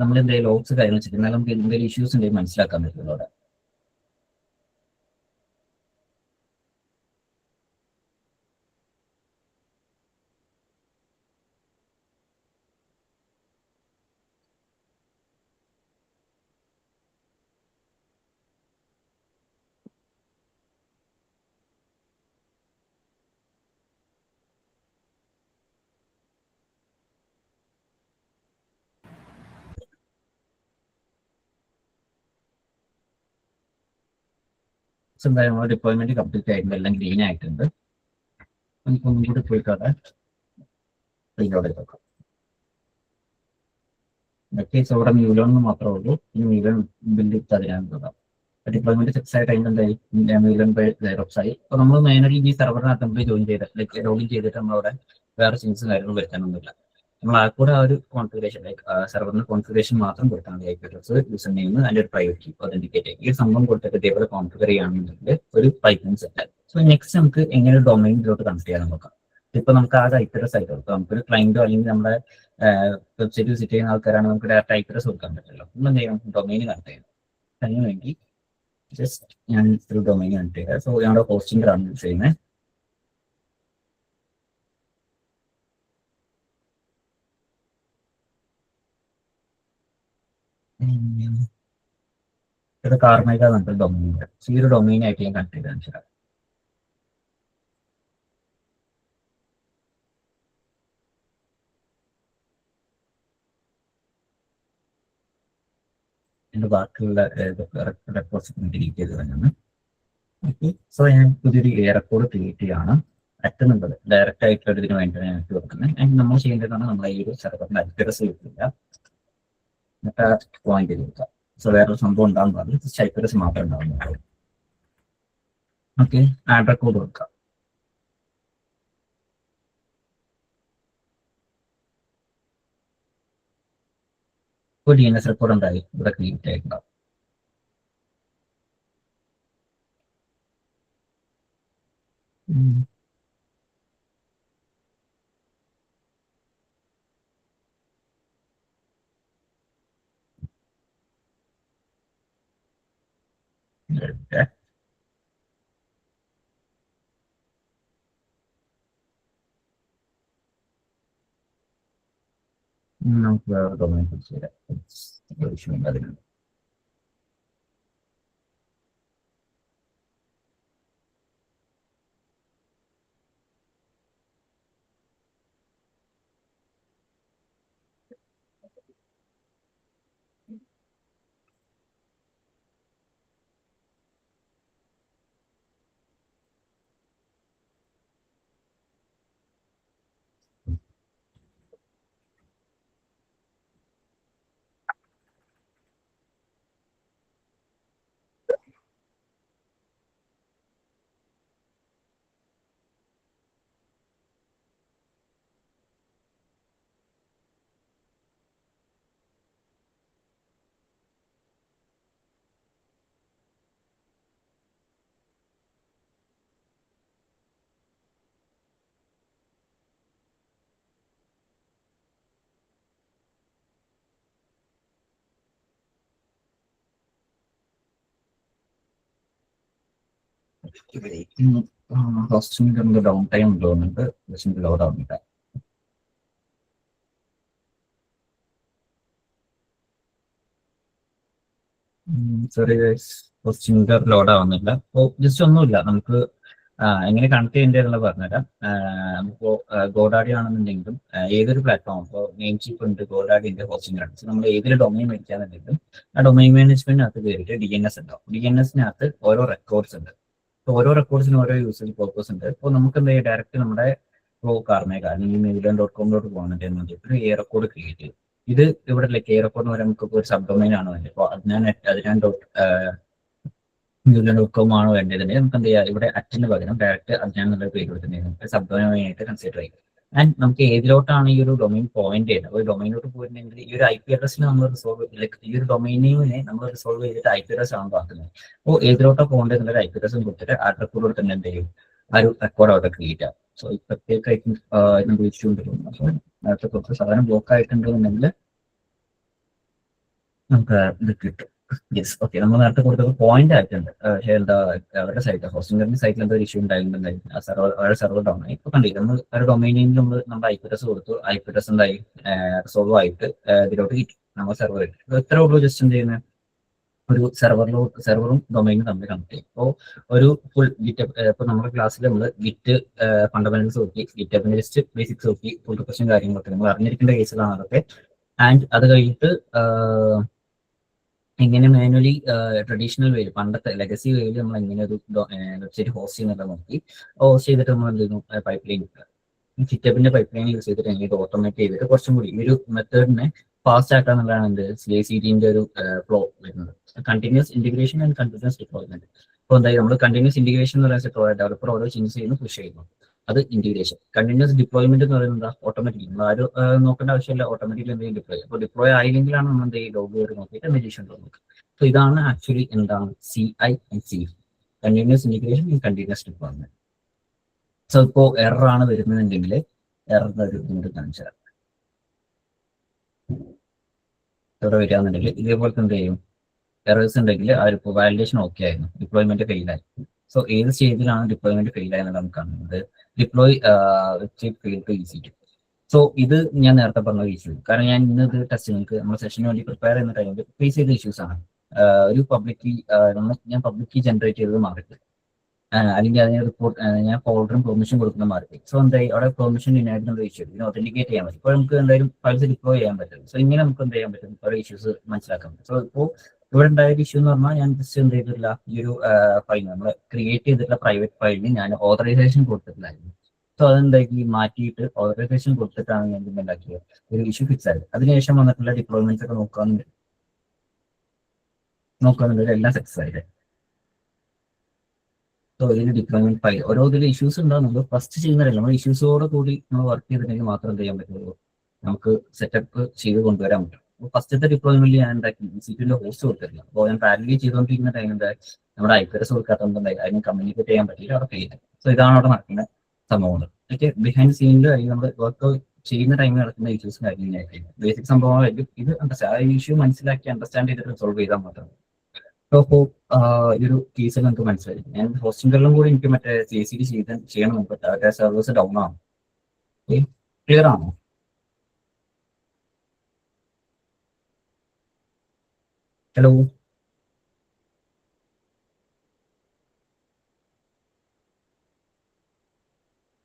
നമ്മൾ എന്തെങ്കിലും ലോഗ്സ് കാര്യം വെച്ചിട്ട് എന്നാൽ നമുക്ക് എന്തെങ്കിലും ഇഷ്യൂസ് ഉണ്ടെങ്കിൽ മനസ്സിലാക്കാൻ പറ്റുള്ളൂ. അവിടെ എന്തായാലും ഡിപ്ലോയ്മെന്റ് കംപ്ലീറ്റ് ആയിട്ടുണ്ട്, എല്ലാം ഗ്രീൻ ആയിട്ടുണ്ട്. നമുക്കൊന്നും കൂടി പോയിക്കോട്ടെ ഇതിലൂടെ നോക്കാം. കേസ് അവിടെ മ്യൂലോൺ മാത്രമേ ഉള്ളൂ. ഇനി മ്യൂലോൺ ബില്ല് തരാനുള്ളതാണ്. ഡിപ്ലോയ്മെന്റ് സക്സസ് ആയ ടൈം എന്തായി മ്യൂലോൺ ബൈ സൈറോപ്സ് ആയി. അപ്പോൾ നമ്മൾ മെയിനലി ഈ സെർവറിനകത്ത് നമ്മൾ ജോയിൻ ചെയ്ത് ലോഗിൻ ചെയ്തിട്ട് നമ്മളവിടെ വേറെ ചേഞ്ചസും കാര്യങ്ങളും വരുത്താനൊന്നുമില്ല. നമ്മൾ ആ കൂടെ ആ ഒരു കോൺഫിഗറേഷൻ സെർവറിന് കോൺഫിഗറേഷൻ മാത്രം കൊടുത്താൽ മതി. IP അഡ്രസ്, യൂസർ നെയിം, അതിന്റെ ഒരു പ്രൈവറ്റ് കീ ഒതന്റിക്കേറ്റ് ഈ സംഭവം കൊടുത്തിട്ട് ഇതേപോലെ കോൺഫിഗർ ചെയ്യുകയാണെന്നുണ്ടെങ്കിൽ ഒരു പൈപ്പ് സെറ്റ് ആയി. സോ നെക്സ്റ്റ് നമുക്ക് എങ്ങനെ ഡൊമൈനിലോട്ട് കണക്ട് ചെയ്യാൻ നോക്കാം. ഇപ്പൊ നമുക്ക് ആ IP അഡ്രസ് ആയിട്ട് കൊടുക്കാം. നമുക്കൊരു ക്ലയന്റോ അല്ലെങ്കിൽ നമ്മുടെ വെബ്സൈറ്റ് വിസിറ്റ് ചെയ്യുന്ന ആൾക്കാരാണ് നമുക്ക് ഡയറക്റ്റ് IP അഡ്രസ് കൊടുക്കാൻ പറ്റില്ല. നമ്മൾ എന്ത് ചെയ്യണം, ഡൊമൈൻ കണക്ട് ചെയ്യണം. അതിന് വേണ്ടി ജസ്റ്റ് ഞാൻ ഒരു ഡൊമൈൻ കണക്ട് ചെയ്യാം. സോ ഞങ്ങളുടെ ഹോസ്റ്റിംഗ് ആണ് യൂസ് ചെയ്യുന്നത്. ഇത് കാർമൈക എന്നൊരു ഡൊമൈൻ ഉണ്ട്. ഈ ഒരു ഡൊമൈൻ ആയിട്ട് ഞാൻ കണക്ട് ചെയ്ത് കാണിച്ചു. എന്റെ ബാക്കിയുള്ള റെക്കോർഡ്സ് ഡിലീറ്റ് ചെയ്ത് തന്നെയാണ്. ഓക്കെ, സോ ഞാൻ പുതിയൊരു റെക്കോർഡ് ക്രിയേറ്റ് ചെയ്യാണ്. അറ്റുന്നുള്ളത് ഡയറക്റ്റ് ആയിട്ടുള്ള ഇതിന് വേണ്ടിയാണ് ഞാൻ ഇട്ട് കൊടുക്കുന്നത്. ആൻഡ് നമ്മൾ ചെയ്യേണ്ടതാണ് നമ്മളെ ഈ ഒരു സെർവറിന്റെ IP അഡ്രസ് കിട്ടില്ല, എന്നിട്ട് പോയിന്റ് ചെയ്ത് കൊടുക്കാം. സോ വേറൊരു സംഭവം ഉണ്ടാകുന്ന പറഞ്ഞാൽ IP അഡ്രസ് മാത്രമേ ഉണ്ടാവുന്നുള്ളൂ. ഓക്കെ, ആഡ് റെക്കോർഡ് കൊടുക്കാം. ഇപ്പോൾ DNS റെക്കോർഡ് ഉണ്ടായി ഇവിടെ ക്രിയേറ്റ് ആയിട്ടുണ്ടാവും. നമുക്ക് വേറെ ഡൊമൈൻ ഫിക്സ് ചെയ്യാം, ഇഷ്യൂ ഉണ്ട് അതിന്. ഹോസ്റ്റിംഗ് ഡൗൺ ടൈം ഉണ്ടോന്നുണ്ട്, ലോഡ് ആവുന്നില്ല. സോറി ഹോസ്റ്റിംഗ് ലോഡ് ആവുന്നില്ല. അപ്പോൾ ജസ്റ്റ് ഒന്നുമില്ല, നമുക്ക് എങ്ങനെ കണക്ട് ചെയ്യേണ്ടതെന്നുള്ള പറഞ്ഞുതരാം. നമുക്കിപ്പോൾ ഗോഡാഡി ആണെന്നുണ്ടെങ്കിലും ഏതൊരു പ്ലാറ്റ്ഫോം, ഇപ്പോൾ നെയിം ചീപ്പ് ഉണ്ട്, ഗോഡാഡി ഉണ്ട്, ഹോസ്റ്റിംഗ് ആണ്. നമ്മൾ ഏതൊരു ഡൊമൈൻ മേടിക്കാന്നുണ്ടെങ്കിലും ആ ഡൊമൈൻ മാനേജ്മെന്റിനകത്ത് കയറിയിട്ട് DNS ഉണ്ടാവും. DNSനകത്ത് ഓരോ റെക്കോർഡ്സ് ഉണ്ട്. ഓരോ റെക്കോർഡ്സിനും ഓരോ യൂസേജ് പർപ്പസ് ഉണ്ട്. ഇപ്പോൾ നമുക്ക് എന്താ ചെയ്യുക, ഡയറക്റ്റ് നമ്മുടെ കാർമേക അല്ലെങ്കിൽ മെയിലൻ.com പോകുന്നുണ്ടെങ്കിൽ ഒരു എ റെക്കോർഡ് ക്രിയേറ്റ് ചെയ്യും. ഇത് ഇവിടെ എ റെക്കോർഡ് വരെ നമുക്ക് ഒരു സബ് ഡൊമൈൻ ആണ് വേണ്ടത്. ഇപ്പോൾ .com ആണോ വേണ്ടതെങ്കിൽ നമുക്ക് എന്ത് ചെയ്യാം, ഇവിടെ അറ്റിന് പകരം ഡയറക്റ്റ് അജ്ഞാൻ എന്നുള്ള പേര് കൊടുത്തിട്ടുണ്ടെങ്കിൽ സബ് ഡൊമൈൻ ആയിട്ട് കൺസിഡർ ചെയ്യും. ആൻഡ് നമുക്ക് ഏതിലോട്ടാണ് ഈ ഒരു ഡൊമൈൻ പോയിന്റ് ചെയ്യുന്നത്, ഒരു ഡൊമൈനിലോട്ട് പോയിട്ടുണ്ടെങ്കിൽ ഈ ഒരു IP അഡ്രസ്സിന് നമ്മൾ റിസോൾവ്, ഈ ഒരു ഡൊമൈനിനെ നമ്മൾ റിസോൾവ് ചെയ്തിട്ട് IP അഡ്രസ് ആണ് பார்ക്കുന്നത്. അപ്പോൾ ഏതിലോട്ടാണ് പോകേണ്ടത് എന്നുള്ള IP അഡ്രസ്സും കൊടുത്തിട്ട് ആ റെക്കോർഡ് തന്നെ എന്ത് ചെയ്യും, ആ ഒരു റെക്കോർഡ് അവിടെ ക്രിയേറ്റ് ആവും. സോ ഈ പ്രത്യേകമായിട്ട് നമ്മൾ വിളിച്ചുകൊണ്ടിരുന്നു. സോ നേരത്തെ കുറച്ച് സാധനം ബ്ലോക്ക് ആയിട്ടുണ്ടെന്നുണ്ടെങ്കിൽ നമുക്ക് ഇത് കിട്ടും. Yes, okay. നമ്മൾ നേരത്തെ കൊടുത്തത് പോയിന്റ് ആയിട്ടുണ്ട്. പക്ഷേ എന്താ അവരുടെ സൈറ്റ്, ഹോസ്റ്റിംഗറിന്റെ സൈറ്റിൽ എന്താ ഇഷ്യൂ ഉണ്ടായിരുന്നുണ്ടായിരുന്നു, ആ സെർവർ ഡൗൺ ആയി. ഇപ്പൊ കണ്ടില്ല, നമ്മൾ ഒരു ഡൊമൈനിൽ നമ്മൾ നമ്മുടെ IP അഡ്രസ് കൊടുത്തു, IP അഡ്രസ് എന്തായി റിസോൾവ് ആയിട്ട് ഇതിലോട്ട് കിട്ടി, നമ്മൾ സെർവർ കിട്ടി. ഇത്ര ഉള്ളൂ ജസ്റ്റ് എന്ത് ചെയ്യുന്നത്, ഒരു സെർവറും ഡൊമൈനും തമ്മിൽ കണക്ട് ചെയ്യും. അപ്പോൾ ഒരു ഫുൾ ഗിറ്റപ്പ്, ഇപ്പോൾ നമ്മുടെ ക്ലാസ്സിൽ നമ്മൾ ഗിറ്റ് ഫണ്ടമെന്റൽസ് നോക്കി, ഗിറ്റപ്പിന്റെ ജസ്റ്റ് ബേസിക്സ് നോക്കി, ഫുൾ റിക്വസ്റ്റും കാര്യങ്ങളൊക്കെ നമ്മൾ അറിഞ്ഞിരിക്കേണ്ട കേസുകളാണ് അതൊക്കെ. ആൻഡ് അത് കഴിഞ്ഞിട്ട് എങ്ങനെ മാനുവലി ട്രഡീഷണൽ വേയിൽ, പണ്ടത്തെ ലെഗസി വേയിൽ നമ്മൾ എങ്ങനെ ഒരു വെബ്സൈറ്റ് ഹോസ്റ്റ് ചെയ്യുന്നത് നോക്കി, ഹോസ്റ്റ് ചെയ്തിട്ട് നമ്മൾ എന്ത് ചെയ്യുന്നു, പൈപ്പ് ലൈൻ ഗിറ്റപ്പിന്റെ പൈപ്പ് ലൈൻ യൂസ് ചെയ്തിട്ട് എങ്ങനെ ഓട്ടോമേറ്റ് ചെയ്തിട്ട് കുറച്ചും കൂടി ഈ ഒരു മെത്തേഡിനെ ഫാസ്റ്റ് ആക്കാന്നുള്ളതാണ് എന്ത് CI/CD ഒരു ഫ്ലോ വരുന്നത്. Continuous integration and continuous deployment. അപ്പോൾ എന്തായാലും നമ്മൾ കണ്ടിന്യൂസ് ഇന്റഗ്രേഷൻ എന്ന് പറയുന്നത് ഡെവലപ്പർ ഓരോ ചേഞ്ച് ചെയ്യുന്നു, പുഷ് ചെയ്യുന്നു, അത് ഇന്റഗ്രേഷൻ. കണ്ടിന്യൂസ് ഡിപ്ലോയ്മെന്റ് എന്ന് പറയുന്നത് ഓട്ടോമാറ്റിക്കലി നമ്മൾ ആരും നോക്കേണ്ട ആവശ്യമില്ല, ഓട്ടോമാറ്റിക്കലി എന്തെങ്കിലും ഡിപ്ലോയ്. അപ്പോൾ ഡിപ്ലോയ് ആയില്ലെങ്കിലാണ് നമ്മൾ എന്ത് ചെയ്യും, ലോഗ് കയറി നോക്കിയിട്ട് എന്തെങ്കിലും ഇഷ്യൂ ഉണ്ടോ നോക്കുക. സോ ഇതാണ് ആക്ച്വലി എന്താണ് CI/CD, continuous integration and continuous deployment. So ഇപ്പോൾ എറർ ആണ് വരുന്നതെങ്കിൽ എറർ ഒരു കാണിച്ചു തരാം. ഇവിടെ വരികയാണെന്നുണ്ടെങ്കിൽ ഇതേപോലത്തെ എന്ത് ചെയ്യും, എറേഴ്സ് ഉണ്ടെങ്കിൽ ആ ഒരു വാലിഡേഷൻ ഓക്കെ ആയിരുന്നു, ഡിപ്ലോയ്മെന്റ് ഫെയിലായി. സോ ഏത് സ്റ്റേജിലാണ് ഡിപ്ലോയ്മെന്റ് ഫെയിൽ ആയെന്ന് നമുക്ക് കാണുന്നത്, deploy website fail to EC2. So ഇത് ഞാൻ നേരത്തെ പറഞ്ഞ ഇഷ്യൂ, കാരണം ഞാൻ ഇന്ന് ഇത് ടെസ്റ്റ് നിങ്ങൾക്ക് നമ്മുടെ സെഷന് വേണ്ടി പ്രിപ്പയർ ചെയ്യുന്ന ടൈമിൽ ഫേസ് ചെയ്ത ഇഷ്യൂസ് ആണ്. ഒരു ഞാൻ പബ്ലിക് ജനറേറ്റ് ചെയ്തത് മാറിയിട്ട്, അല്ലെങ്കിൽ അതിന് റിപ്പോർട്ട് ഞാൻ ഫോൾഡറും പെർമിഷൻ കൊടുക്കുന്ന മാറി. സോ എന്തായി, അവിടെ പെർമിഷൻ ഇനായിരുന്നു ഇഷ്യൂ, ഇതിന് ഒതന്റിക്കേറ്റ് ചെയ്യാൻ പറ്റും. ഇപ്പോൾ നമുക്ക് എന്തായാലും ഫയൽസ് ഡിപ്ലോയ് ചെയ്യാൻ പറ്റും. സോ ഇങ്ങനെ നമുക്ക് എന്ത് ചെയ്യാൻ പറ്റും, കുറേ ഇഷ്യൂസ് മനസ്സിലാക്കാൻ പറ്റും. സോ ഇപ്പോൾ ഇവിടെ ഉണ്ടായ ഇഷ്യൂ എന്ന് പറഞ്ഞാൽ, ഞാൻ ജസ്റ്റ് എന്ത് ചെയ്തിട്ടില്ല, ഈ ഒരു ഫയൽ നമ്മൾ ക്രിയേറ്റ് ചെയ്തിട്ടുള്ള പ്രൈവറ്റ് ഫയലിന് ഞാൻ ഓതറൈസേഷൻ കൊടുത്തിട്ടില്ലായിരുന്നു. സോ അതെന്താക്കി മാറ്റിയിട്ട് ഓതറൈസേഷൻ കൊടുത്തിട്ടാണ് ഞാൻ ഉണ്ടാക്കിയത്, ഒരു ഇഷ്യൂ ഫിക്സ് ആയത്. അതിനുശേഷം വന്നിട്ടുള്ള ഡിപ്ലോയ്മെന്റ്സ് ഒക്കെ നോക്കാന്നുണ്ടെങ്കിൽ എല്ലാം സക്സസ് ആയിട്ട്. സോ ഇതിന് ഡിപ്ലോയ്മെന്റ് ഫയൽ ഓരോ ഇതിൽ ഇഷ്യൂസ് ഉണ്ടാകുന്നുണ്ട്. ഫസ്റ്റ് ചെയ്യുന്നതല്ല, നമ്മൾ ഇഷ്യൂസോടെ കൂടി നമ്മൾ വർക്ക് ചെയ്തിട്ടുണ്ടെങ്കിൽ മാത്രം എന്ത് ചെയ്യാൻ പറ്റുള്ളൂ, നമുക്ക് സെറ്റപ്പ് ചെയ്ത് കൊണ്ടുവരാൻ പറ്റും. ഫസ്റ്റത്തെ ഡിപ്ലോയ്മെന്റ് ഞാൻ എന്താക്കി EC2ന്റെ ഹോസ്റ്റ് കൊടുത്തിട്ടില്ല. അപ്പോൾ ഞാൻ പാരലി ചെയ്തുകൊണ്ടിരിക്കുന്ന ടൈം എന്താ നമ്മുടെ IPRS കൊടുക്കാത്തതുകൊണ്ട് അതിന് കമ്മ്യൂണിക്കേറ്റ് ചെയ്യാൻ പറ്റില്ല, അവിടെ ഫെയിൽ. സോ ഇതാണ് അവിടെ നടക്കുന്ന സംഭവങ്ങൾ. ഓക്കെ, ബിഹൈൻഡ് സീനിൽ നമ്മൾ വർക്ക് ചെയ്യുന്ന ടൈമിൽ നടക്കുന്ന ഇഷ്യൂസും കാര്യങ്ങളായിരിക്കും ബേസിക് സംഭവമായിരിക്കും. ഇത് ആ ഇഷ്യൂ മനസ്സിലാക്കി അണ്ടർസ്റ്റാൻഡ് ചെയ്തിട്ട് റിസോൾവ് ചെയ്താൽ മാത്രം. അപ്പോൾ ഈ ഒരു കേസ് നമുക്ക് മനസ്സിലായി. ഞാൻ ഹോസ്റ്റിംഗിലും കൂടി എനിക്ക് മറ്റേ CICD ചെയ്യണം നമുക്ക് ഡാറ്റാ സർവേഴ്സ് ഡൗൺ ആണ്. ക്ലിയർ ആണോ? ഹലോ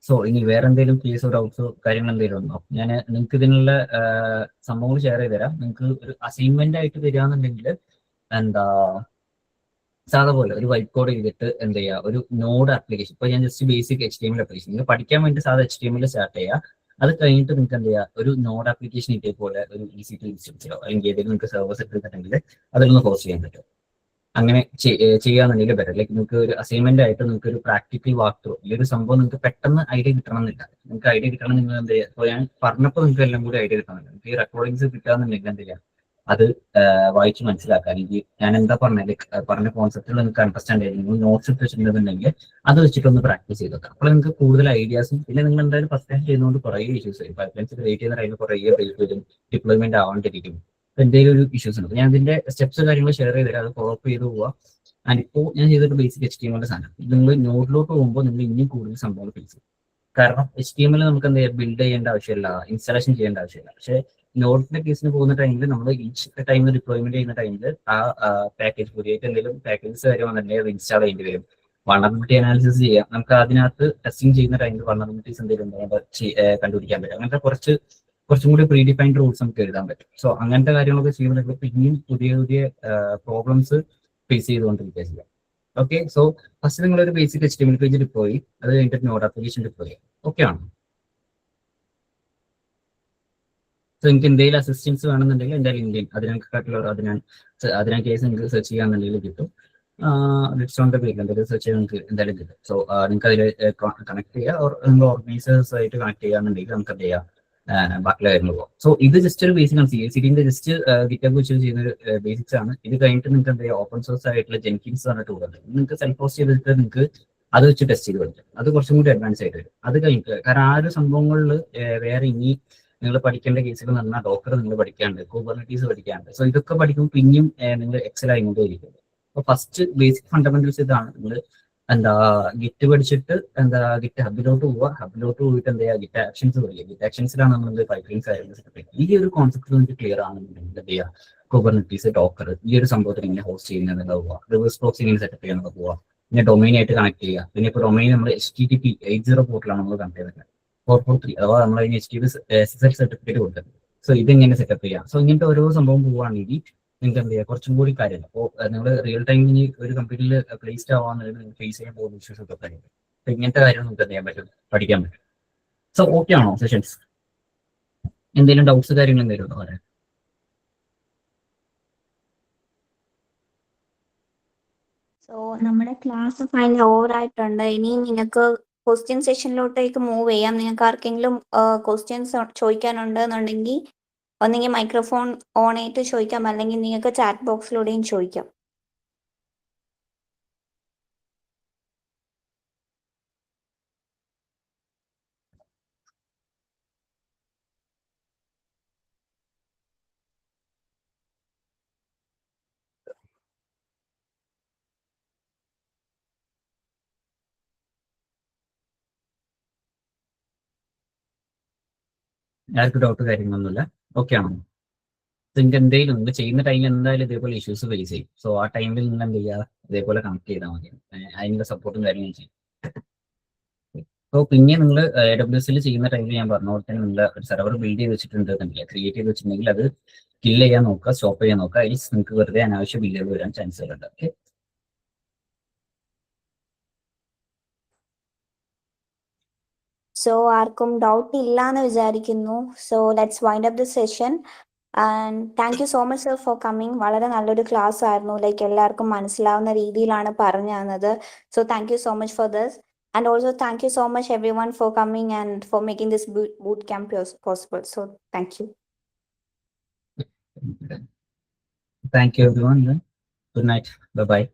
സോ ഇനി വേറെ എന്തെങ്കിലും കേസോ ഡൗട്ട്സോ കാര്യങ്ങൾ എന്തെങ്കിലും ഉണ്ടോ? ഞാൻ നിങ്ങൾക്ക് ഇതിനുള്ള സംഭവങ്ങൾ ഷെയർ ചെയ്ത് തരാം. നിങ്ങൾക്ക് ഒരു അസൈൻമെന്റ് ആയിട്ട് തരികയാണെന്നുണ്ടെങ്കിൽ എന്താ സാധാ പോലെ ഒരു വൈറ്റ് കോഡ് ചെയ്തിട്ട് എന്ത് ചെയ്യുക, ഒരു നോഡ് ആപ്ലിക്കേഷൻ. ഇപ്പൊ ഞാൻ ജസ്റ്റ് ബേസിക് HTML ആപ്ലിക്കേഷൻ നിങ്ങൾ പഠിക്കാൻ വേണ്ടി സാധാ HTML സ്റ്റാർട്ട് ചെയ്യുക. അത് കഴിഞ്ഞിട്ട് നിങ്ങൾക്ക് എന്ത് ചെയ്യുക, ഒരു നോഡ് ആപ്ലിക്കേഷൻ ഇതേപോലെ ഒരു EC2 ഇൻസ്റ്റൻസിലോ അല്ലെങ്കിൽ ഏതെങ്കിലും നിങ്ങൾക്ക് സർവീസ് എടുത്തിട്ടുണ്ടെങ്കിൽ അതിലൊന്ന് ഹോസ്റ്റ് ചെയ്യാൻ പറ്റും. അങ്ങനെ ചെയ്യാന്നുണ്ടെങ്കിൽ ബെറ്റർ. ലൈക്ക് നിങ്ങൾക്ക് ഒരു അസൈൻമെന്റ് ആയിട്ട് നിങ്ങൾക്ക് ഒരു പ്രാക്ടിക്കൽ വാക്ക് ത്രൂ ഈ ഒരു സംഭവം നിങ്ങൾക്ക് പെട്ടെന്ന് ഐഡിയ കിട്ടണമെന്നില്ല. നിങ്ങൾക്ക് ഐഡിയ കിട്ടണം നിങ്ങൾ എന്ത് ചെയ്യുക, ഇപ്പോൾ ഞാൻ പറഞ്ഞപ്പോൾ നിങ്ങൾക്ക് എല്ലാം കൂടി ഐഡിയ കിട്ടണമെന്നില്ല. നിങ്ങൾക്ക് ഈ റെക്കോർഡിങ്സ് കിട്ടുകയെന്നുണ്ടെങ്കിൽ എന്ത് ചെയ്യുക, അത് വായിച്ച് മനസ്സിലാക്കാൻ. അല്ലെങ്കിൽ ഞാൻ എന്താ പറഞ്ഞത് പറഞ്ഞ കോൺസെപ്റ്റുകൾ നിങ്ങൾക്ക് അണ്ടർസ്റ്റാൻഡ് ചെയ്ത് നിങ്ങൾ നോട്ട്സ് എടുത്ത് വെച്ചിട്ടുണ്ടെന്നുണ്ടെങ്കിൽ അത് വെച്ചിട്ടൊന്ന് പ്രാക്ടീസ് ചെയ്ത് വെക്കാം. അപ്പോൾ നിങ്ങൾക്ക് കൂടുതൽ ഐഡിയാസും, പിന്നെ നിങ്ങൾ എന്തായാലും ഫസ്റ്റ് ടൈം ചെയ്യുന്നതുകൊണ്ട് കുറേ ഇഷ്യൂസ് വരും. പൈപ്പ്ലൈൻസ് ക്രിയേറ്റ് ചെയ്യുന്ന ടൈമിൽ കുറേ ബ്രേക്ക് വരും, ഡിപ്ലോയ്മെന്റ് ആവാണ്ടിരിക്കും, എന്തെങ്കിലും ഒരു ഇഷ്യൂസ് ഉണ്ട്. ഞാൻ ഇതിന്റെ സ്റ്റെപ്സ് കാര്യങ്ങൾ ഷെയർ ചെയ്ത് തരാം, അത് ഫോളോ അപ്പ് ചെയ്ത് പോവുക. ആൻഡ് ഇപ്പോൾ ഞാൻ ചെയ്തിട്ട് ബേസിക് HTML സാധനം നിങ്ങൾ നോട്ടിലോട്ട് പോകുമ്പോൾ നിങ്ങൾ ഇനിയും കൂടുതൽ സംഭവങ്ങൾ ഫേസ് ചെയ്യും. കാരണം HTML നമുക്ക് എന്താ ബിൽഡ് ചെയ്യേണ്ട ആവശ്യമില്ല, ഇൻസ്റ്റാളേഷൻ ചെയ്യേണ്ട ആവശ്യമില്ല. പക്ഷേ നോട്ടിന്റെ കേസിന് പോകുന്ന ടൈമിൽ നമ്മൾ ഈച്ച് ടൈമിൽ ഡിപ്ലോയ്മെന്റ് ചെയ്യുന്ന ടൈമിൽ ആ പാക്കേജ് പുതിയതായിട്ട് എന്തെങ്കിലും പാക്കേജസ് കാര്യം വന്നിട്ടുണ്ടെങ്കിൽ അത് ഇൻസ്റ്റാൾ ചെയ്യേണ്ടി വരും. വൾണറബിലിറ്റി അനാലിസിസ് ചെയ്യാം. നമുക്ക് അതിനകത്ത് ടെസ്റ്റിംഗ് ചെയ്യുന്ന ടൈമിൽ വൾണറബിലിറ്റീസ് എന്തെങ്കിലും ഉണ്ടോ കണ്ടുപിടിക്കാൻ പറ്റും. അങ്ങനത്തെ കുറച്ചും കൂടി പ്രീ ഡിഫൈൻഡ് റൂൾസ് നമുക്ക് എഴുതാൻ പറ്റും. സോ അങ്ങനത്തെ കാര്യങ്ങളൊക്കെ ചെയ്യുമ്പോൾ പിന്നെയും പുതിയ പുതിയ പ്രോബ്ലംസ് ഫേസ് ചെയ്തുകൊണ്ടിരിക്കുക ചെയ്യാം. ഓക്കെ, സോ ഫസ്റ്റ് നിങ്ങൾ ഒരു ബേസിക് HTML പേജ് ഡിപ്ലോയ്, അത് കഴിഞ്ഞിട്ട് നോഡ് ആപ്ലിക്കേഷൻ ഡിപ്ലോയ് ചെയ്യാം. ഓക്കെ ആണോ? സോ നിങ്ങൾക്ക് എന്തെങ്കിലും അസിസ്റ്റൻസ് വേണമെന്നുണ്ടെങ്കിൽ എൻ്റെ ലിങ്കിൻ അതിനാ കേസ് നിങ്ങൾക്ക് സെർച്ച് ചെയ്യാന്നുണ്ടെങ്കിൽ കിട്ടും. ഡിസ്റ്റോണിന്റെ പേരിൽ എന്തെങ്കിലും സെർച്ച് ചെയ്ത് നിങ്ങൾക്ക് എന്തായാലും കിട്ടും. സോ നിങ്ങൾക്ക് അതിൽ കണക്ട് ചെയ്യുക, നിങ്ങൾ ഓർഗനൈസേഴ്സ് ആയിട്ട് കണക്ട് ചെയ്യാന്നുണ്ടെങ്കിൽ നമുക്ക് എന്ത് ചെയ്യാം, ബാക്കിയുള്ള കാര്യങ്ങൾ പോകാം. സോ ഇത് ജസ്റ്റ് ഒരു ബേസിക് ആണ്. CICDന്റെ ജസ്റ്റ് ഗിറ്റബ് വെച്ച് ചെയ്യുന്ന ഒരു ബേസിക്സ് ആണ്. ഇത് കഴിഞ്ഞിട്ട് നിങ്ങൾക്ക് എന്താ ചെയ്യുക, ഓപ്പൺ സോഴ്സ് ആയിട്ടുള്ള ജെൻകിൻസ് പറഞ്ഞ ടൂൾ ഉണ്ട്. നിങ്ങൾക്ക് സെൽഫ് പോസ്റ്റ് ചെയ്തിട്ട് നിങ്ങൾക്ക് അത് വെച്ച് ടെസ്റ്റ് ചെയ്ത് പഠിക്കാം. അത് കുറച്ചും കൂടി അഡ്വാൻസ് ആയിട്ട് വരും. അത് കഴിഞ്ഞിട്ട് കാരണം ആ ഒരു സംഭവങ്ങളിൽ വേറെ ഇനി നിങ്ങൾ പഠിക്കേണ്ട കേസുകൾ എന്ന് പറഞ്ഞാൽ ഡോക്കർ നിങ്ങൾ പഠിക്കാണ്ട്, കുബർനെറ്റീസ് പഠിക്കാണ്ട്. സോ ഇതൊക്കെ പഠിക്കുമ്പോൾ പിന്നെയും നിങ്ങൾ എക്സൽ ആയിക്കൊണ്ടേ ഇരിക്കും. അപ്പോൾ ഫസ്റ്റ് ബേസിക് ഫണ്ടമെന്റൽസ് ഇതാണ്. നിങ്ങൾ എന്താ ഗിറ്റ് പഠിച്ചിട്ട് ഗിറ്റ് ഹബിലോട്ട് പോവുക. ഹബിലോട്ട് പോയിട്ട് എന്താ ചെയ്യുക, ഗിറ്റ് ആക്ഷൻസ് പഠിക്കുക. ഗിറ്റ് ആക്ഷൻസിലാണ് നമ്മൾ പൈപ്പ്ലൈൻസ് കാര്യങ്ങൾ സെറ്റ് ചെയ്യുക. ഈ ഒരു കോൺസെപ്റ്റ് നിങ്ങൾക്ക് ക്ലിയർ ആണെന്നുണ്ടെങ്കിൽ എന്ത് ചെയ്യുക, കുബർനെറ്റീസ്, ഡോക്കർ ഈ ഒരു സംഭവത്തിൽ ഇങ്ങനെ ഹോസ്റ്റ് ചെയ്യുന്നത് പോവുക. റിവേഴ്സ് പ്രോക്സി ഇങ്ങനെ സെറ്റപ്പ് ചെയ്യുന്നത് പോവുക. പിന്നെ ഡൊമൈൻ ആയിട്ട് കണക്ട് ചെയ്യുക. പിന്നെ ഇപ്പോൾ ഡൊമൈൻ നമ്മൾ HTTP 80 പോർട്ടിലാണ് നമ്മൾ കണക്ട് ചെയ്തത്. 443 അഥവാ നമ്മൾ അതിന് HTTP SSL സർട്ടിഫിക്കറ്റ് കൊടുത്തത്. സോ ഇതെങ്ങനെ സെറ്റപ്പ് ചെയ്യാം. സോ ഇങ്ങനത്തെ ഓരോ സംഭവം പോവുകയാണെങ്കിൽ നിങ്ങൾക്ക് എന്ത് ചെയ്യുക, കുറച്ചും കൂടി കാര്യമില്ല. അപ്പോൾ നിങ്ങൾ റിയൽ ടൈമിൽ ഒരു കമ്പനിയിൽ പ്ലേസ്ഡ് ആവാന്നുള്ളത് നിങ്ങൾ ഫേസ് ചെയ്യാൻ പോകുന്ന ഇഷ്യൂസ് ഒക്കെ കാര്യങ്ങൾ. അപ്പൊ ഇങ്ങനത്തെ കാര്യങ്ങൾ നമുക്ക് എന്ത് ചെയ്യാൻ പറ്റും, പഠിക്കാൻ പറ്റും. സോ ഓക്കെ ആണോ സെഷൻസ്? എന്തെങ്കിലും ഡൗട്ട്സ് കാര്യങ്ങൾ എന്തെങ്കിലും ഉണ്ടോ പറയാൻ? സോ നമ്മുടെ ക്ലാസ് ഫൈനൽ ഓവർ ആയിട്ടുണ്ട്. ഇനി നിങ്ങൾക്ക് ക്വസ്റ്റ്യൻ സെഷനിലോട്ടേക്ക് മൂവ് ചെയ്യാം. നിങ്ങൾക്ക് ആർക്കെങ്കിലും ക്വസ്റ്റ്യൻസ് ചോദിക്കാനുണ്ടെന്നുണ്ടെങ്കിൽ ഒന്നെങ്കിൽ മൈക്രോഫോൺ ഓൺ ആയിട്ട് ചോദിക്കാം, അല്ലെങ്കിൽ നിങ്ങൾക്ക് ചാറ്റ് ബോക്സിലൂടെയും ചോദിക്കാം. ആർക്കും ഡൗട്ട് കാര്യങ്ങളൊന്നുമില്ല. ഓക്കെ ആണോ? നിങ്ങൾക്ക് എന്തെങ്കിലും നിങ്ങൾ ചെയ്യുന്ന ടൈമിൽ എന്തായാലും ഇതേപോലെ ഇഷ്യൂസ് ഫേസ് ചെയ്യും. സോ ആ ടൈമിൽ നിങ്ങൾ എന്ത് ചെയ്യുക, ഇതേപോലെ കണക്ട് ചെയ്താൽ മതി. അതിനുള്ള സപ്പോർട്ടും കാര്യങ്ങളും ചെയ്യും. അപ്പോൾ പിന്നെ നിങ്ങൾ AWSൽ ചെയ്യുന്ന ടൈമിൽ ഞാൻ പറഞ്ഞ പോലെ തന്നെ നിങ്ങൾ ഒരു സെർവർ ബിൽഡ് ചെയ്ത് വെച്ചിട്ടുണ്ടെന്നുണ്ടെങ്കിൽ, ക്രിയേറ്റ് ചെയ്ത് വെച്ചിട്ടുണ്ടെങ്കിൽ അത് കിൽ ചെയ്യാൻ നോക്കുക, സ്റ്റോപ്പ് ചെയ്യാൻ നോക്കുക. അതിൽ നിങ്ങൾക്ക് വെറുതെ അനാവശ്യ ബില്ലുകൾ വരാൻ ചാൻസുകളുണ്ട്. ഓക്കെ, സോ ആർക്കും ഡൗട്ട് ഇല്ല എന്ന് വിചാരിക്കുന്നു. So let's wind up the session. And thank you so much sir for coming. വളരെ നല്ലൊരു ക്ലാസ് ആയിരുന്നു. ലൈക്ക് എല്ലാവർക്കും മനസ്സിലാവുന്ന രീതിയിലാണ് പറഞ്ഞു തന്നത്. So thank you so much for this. And also thank you so much everyone for coming and for making this boot camp possible. So thank you. Thank you everyone. Good night. Bye bye.